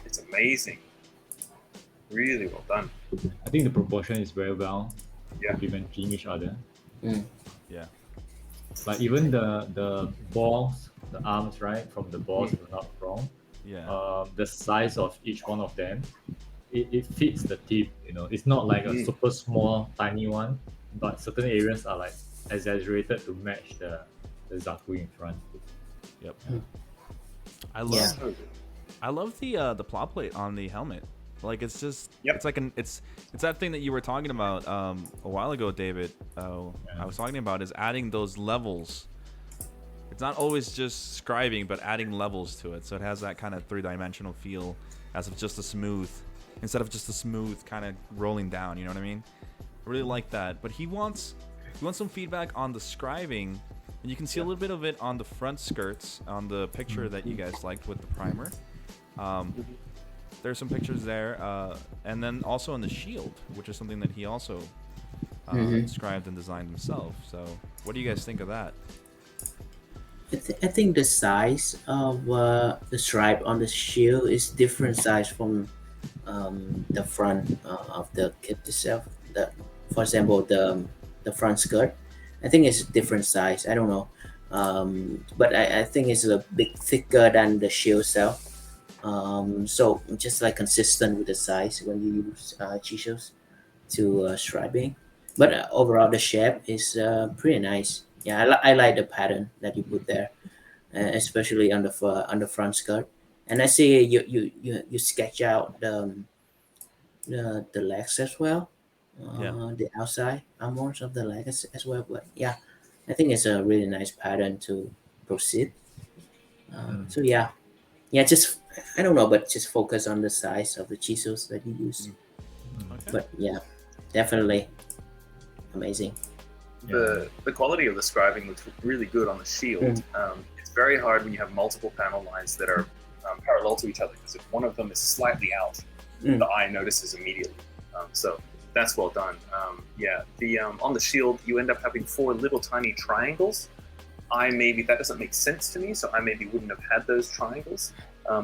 [SPEAKER 4] It's amazing. Really well done.
[SPEAKER 2] I think the proportion is very well
[SPEAKER 4] Yeah.
[SPEAKER 2] complementing each other.
[SPEAKER 1] Yeah.
[SPEAKER 2] Like even the balls, the arms, right, from the balls, if I'm not wrong.
[SPEAKER 1] Yeah.
[SPEAKER 2] The size of each one of them, it fits the tip. It's not like a super small, tiny one, but certain areas are like exaggerated to match the Zaku in front.
[SPEAKER 1] Yep. I love
[SPEAKER 3] Yeah.
[SPEAKER 4] So good.
[SPEAKER 1] I love the plot plate on the helmet. Like it's just
[SPEAKER 4] Yep.
[SPEAKER 1] it's like it's that thing that you were talking about a while ago, David. I was talking about is adding those levels. It's not always just scribing, but adding levels to it, so it has that kind of three-dimensional feel as of just a smooth, instead of just a smooth kind of rolling down. You know what I mean? I really like that. But he wants some feedback on the scribing, and you can see a little bit of it on the front skirts on the picture that you guys liked with the primer. There's some pictures there, and then also on the shield, which is something that he also scribed and designed himself. So, what do you guys think of that?
[SPEAKER 3] I think the size of the stripe on the shield is different size from the front of the kit itself. For example, the front skirt, I think it's different size. I don't know, but I think it's a bit thicker than the shield itself. So just like consistent with the size when you use chisels to striping, but overall the shape is pretty nice. Yeah, I like the pattern that you put there, especially on the front skirt. And I see you sketch out the legs as well,
[SPEAKER 1] Yeah.
[SPEAKER 3] the outside armors of the legs as well. But yeah, I think it's a really nice pattern to proceed. So yeah, just I don't know, but just focus on the size of the chisels that you use.
[SPEAKER 1] Okay.
[SPEAKER 3] But yeah, definitely amazing.
[SPEAKER 4] The quality of the scribing looks really good on the shield. It's very hard when you have multiple panel lines that are parallel to each other, because if one of them is slightly out, the eye notices immediately. So that's well done. On the shield you end up having 4 little tiny triangles. That doesn't make sense to me, so I maybe wouldn't have had those triangles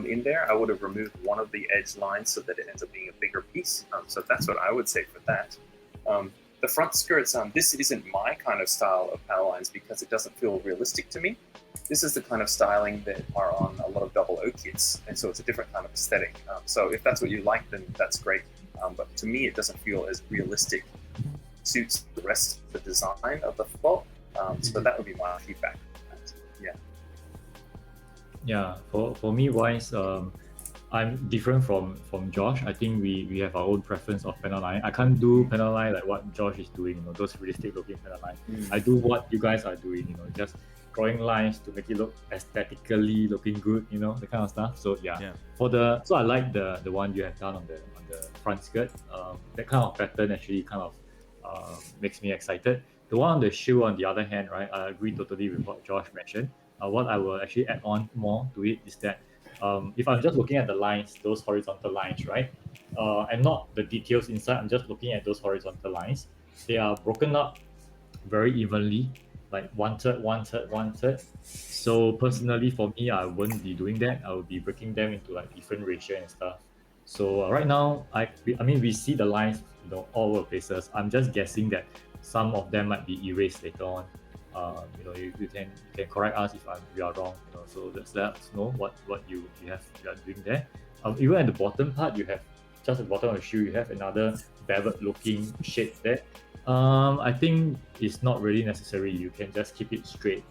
[SPEAKER 4] in there. I would have removed one of the edge lines so that it ends up being a bigger piece. So that's what I would say for that. The front skirts, this isn't my kind of style of panel lines because it doesn't feel realistic to me. This is the kind of styling that are on a lot of 00 kits, and so it's a different kind of aesthetic. So if that's what you like, then that's great. But to me, it doesn't feel as realistic. Suits the rest of the design of the float. So that would be my feedback.
[SPEAKER 2] Yeah, for me wise, I'm different from Josh. I think we have our own preference of panel line. I can't do panel line like what Josh is doing, those realistic looking panel line. I do what you guys are doing, just drawing lines to make it look aesthetically looking good, the kind of stuff. So so I like the one you have done on the front skirt. That kind of pattern actually kind of makes me excited. The one on the shoe, on the other hand, right, I agree totally with what Josh mentioned. What I will actually add on more to it is that if I'm just looking at the lines, those horizontal lines, right, and not the details inside, I'm just looking at those horizontal lines. They are broken up very evenly, like one third. So personally, for me, I wouldn't be doing that. I would be breaking them into like different ratio and stuff. So right now, we see the lines, all over places. I'm just guessing that some of them might be erased later on. You can correct us if we are wrong. So just let us know what you are doing there. Even at the bottom part, you have just at the bottom of the shoe, you have another beveled looking shape there. I think it's not really necessary. You can just keep it straight,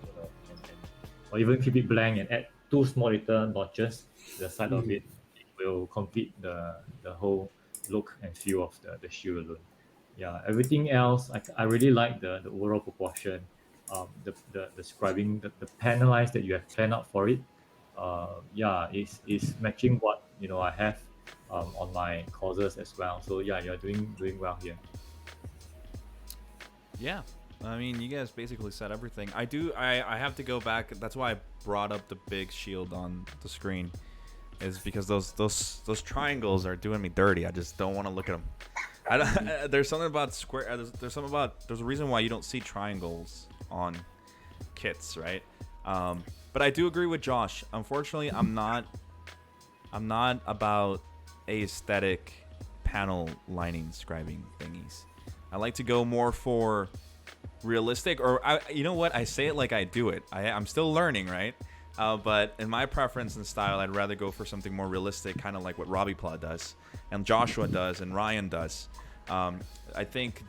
[SPEAKER 2] or even keep it blank and add two small little notches the side of it will complete the whole look and feel of the shoe alone. Yeah, everything else I really like the overall proportion, the scribing, the panel lines that you have planned out for it. Yeah, is matching what I have on my courses as well. So yeah, you're doing well here.
[SPEAKER 1] Yeah, I mean, you guys basically said everything. I have to go back. That's why I brought up the big shield on the screen, is because those triangles are doing me dirty. I just don't want to look at them. There's something about square. There's a reason why you don't see triangles on kits, right? But I do agree with Josh. Unfortunately, I'm not about aesthetic panel lining scribing thingies. I like to go more for realistic, or you know what? I say it like I do it. I'm still learning, right? But in my preference and style, I'd rather go for something more realistic, kind of like what Robbie Pla does, and Joshua does, and Ryan does. I think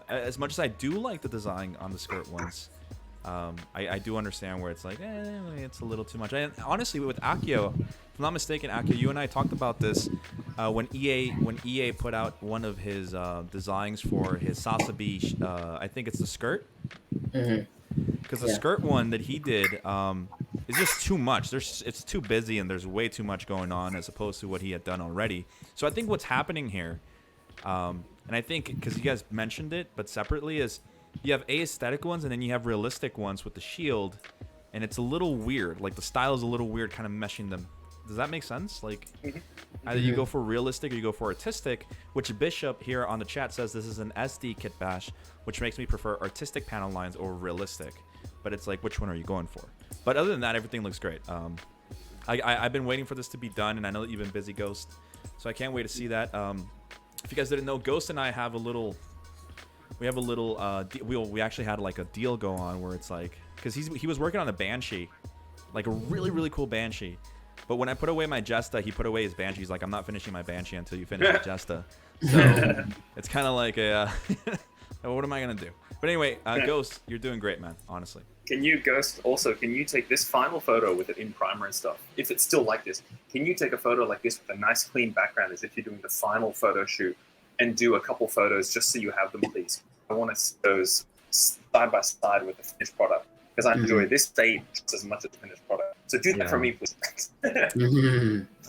[SPEAKER 1] as much as I do like the design on the skirt ones, I do understand where it's like, it's a little too much. And honestly, with Akio, if I'm not mistaken, Akio, you and I talked about this when EA put out one of his designs for his Sasabi, I think it's the skirt. Because the skirt one that he did is just too much. It's too busy and there's way too much going on as opposed to what he had done already. So I think what's happening here, and I think because you guys mentioned it, but separately, is you have aesthetic ones and then you have realistic ones with the shield, and it's a little weird. Like the style is a little weird, kind of meshing them. Does that make sense? Like either you go for realistic or you go for artistic, which Bishop here on the chat says this is an SD kit bash, which makes me prefer artistic panel lines over realistic. But it's like, which one are you going for? But other than that, everything looks great. I've been waiting for this to be done, and I know that you've been busy, Ghost, so I can't wait to see that. If you guys didn't know, Ghost and I have a little, we actually had like a deal go on where it's like, because he was working on a Banshee, like a really, really cool Banshee. But when I put away my Jesta, he put away his Banshee. He's like, I'm not finishing my Banshee until you finish the Jesta. So it's kind of like a, what am I going to do? But anyway, Ghost, you're doing great, man, honestly.
[SPEAKER 4] Can you take this final photo with it in primer and stuff? If it's still like this, can you take a photo like this with a nice clean background as if you're doing the final photo shoot and do a couple photos just so you have them, please? I want to see those side by side with the finished product because I enjoy this stage just as much as the finished product. So do that for me, please.
[SPEAKER 1] All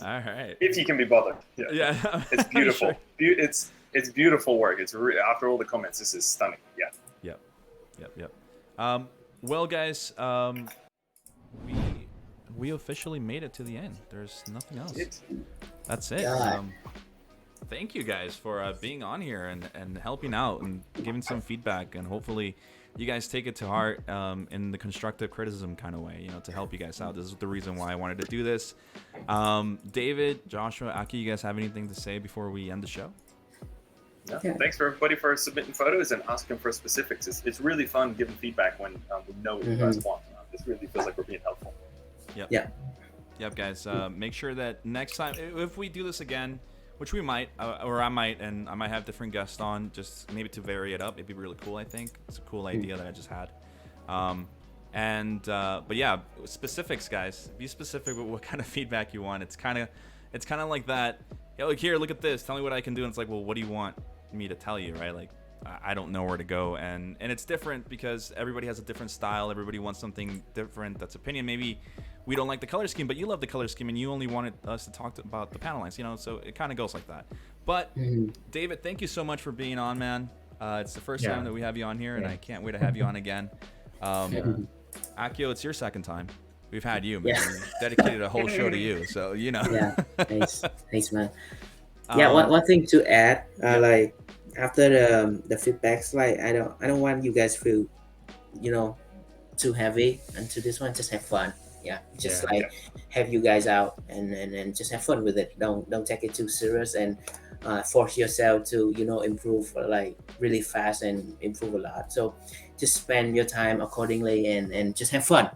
[SPEAKER 1] right.
[SPEAKER 4] If you can be bothered.
[SPEAKER 1] Yeah.
[SPEAKER 4] It's beautiful.
[SPEAKER 1] Sure.
[SPEAKER 4] It's beautiful work. It's after all the comments, this is stunning. Yeah.
[SPEAKER 1] Yep. Well, guys, we officially made it to the end. There's nothing else. That's it. Thank you guys for being on here and helping out and giving some feedback, and hopefully you guys take it to heart in the constructive criticism kind of way, to help you guys out. This is the reason why I wanted to do this. David, Joshua, Aki, you guys have anything to say before we end the show?
[SPEAKER 4] No. Thanks for everybody for submitting photos and asking for specifics. It's really fun giving feedback when we know what you guys want. This really feels like we're being helpful.
[SPEAKER 1] Yep, guys. Make sure that next time, if we do this again, which we might, or I might, and I might have different guests on, just maybe to vary it up. It'd be really cool, I think. It's a cool idea that I just had. But yeah, specifics, guys. Be specific with what kind of feedback you want. It's kind of like that. Like, here, look at this. Tell me what I can do. And it's like, well, what do you want me to tell you, right? Like, I don't know where to go. And it's different because everybody has a different style. Everybody wants something different. That's opinion. Maybe we don't like the color scheme, but you love the color scheme and you only wanted us to talk about the panel lines, so it kind of goes like that. But David, thank you so much for being on, man. It's the first time that we have you on here, and I can't wait to have you on again. Akio, it's your second time. We've had you, man. We dedicated a whole show to you, so
[SPEAKER 3] Yeah, thanks, man. One thing to add, like after the feedbacks, like I don't want you guys feel, too heavy into this one. Just have fun. Have you guys out and just have fun with it. Don't take it too serious and force yourself to improve like really fast and improve a lot. So just spend your time accordingly and just have fun.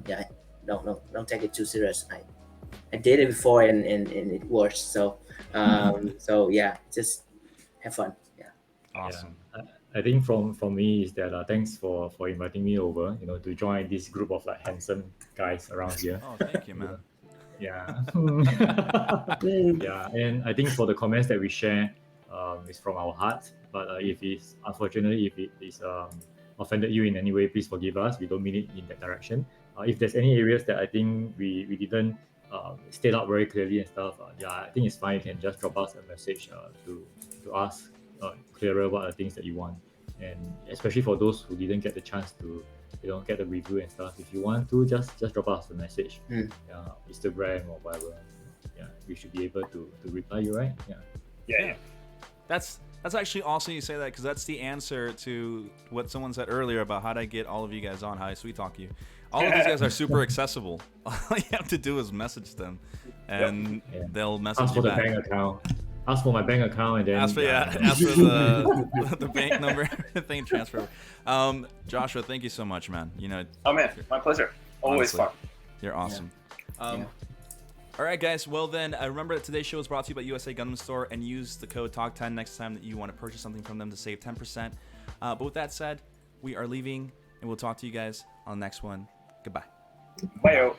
[SPEAKER 3] Don't take it too serious. I did it before and it works. So just have fun.
[SPEAKER 1] Awesome.
[SPEAKER 2] I think from me is that thanks for inviting me over, to join this group of like handsome guys around here.
[SPEAKER 1] Oh, thank you, man.
[SPEAKER 2] Yeah. Yeah, and I think for the comments that we share, it's from our heart. But if it's unfortunately if it is offended you in any way, please forgive us. We don't mean it in that direction. If there's any areas that I think we didn't state out very clearly and stuff, yeah, I think it's fine. You can just drop us a message to ask clearer what are the things that you want, and especially for those who didn't get the chance to get the review and stuff. If you want to, just drop us a message, Instagram or whatever. Yeah, we should be able to reply you, right?
[SPEAKER 4] Yeah.
[SPEAKER 1] That's actually awesome you say that, because that's the answer to what someone said earlier about how to get all of you guys on, how I sweet talk you. All of these guys are super accessible. All you have to do is message them, and they'll message
[SPEAKER 2] Ask
[SPEAKER 1] you
[SPEAKER 2] for the
[SPEAKER 1] back.
[SPEAKER 2] bank account. Ask for my bank account, and then
[SPEAKER 1] Ask for the bank number, thing transfer. Joshua, thank you so much, man.
[SPEAKER 4] Oh man, my pleasure. Always
[SPEAKER 1] honestly,
[SPEAKER 4] fun.
[SPEAKER 1] You're awesome. All right, guys. Well, then, remember that today's show is brought to you by USA Gundam Store, and use the code TALK10 next time that you want to purchase something from them to save 10%. But with that said, we are leaving, and we'll talk to you guys on the next one. Goodbye.
[SPEAKER 4] Bye.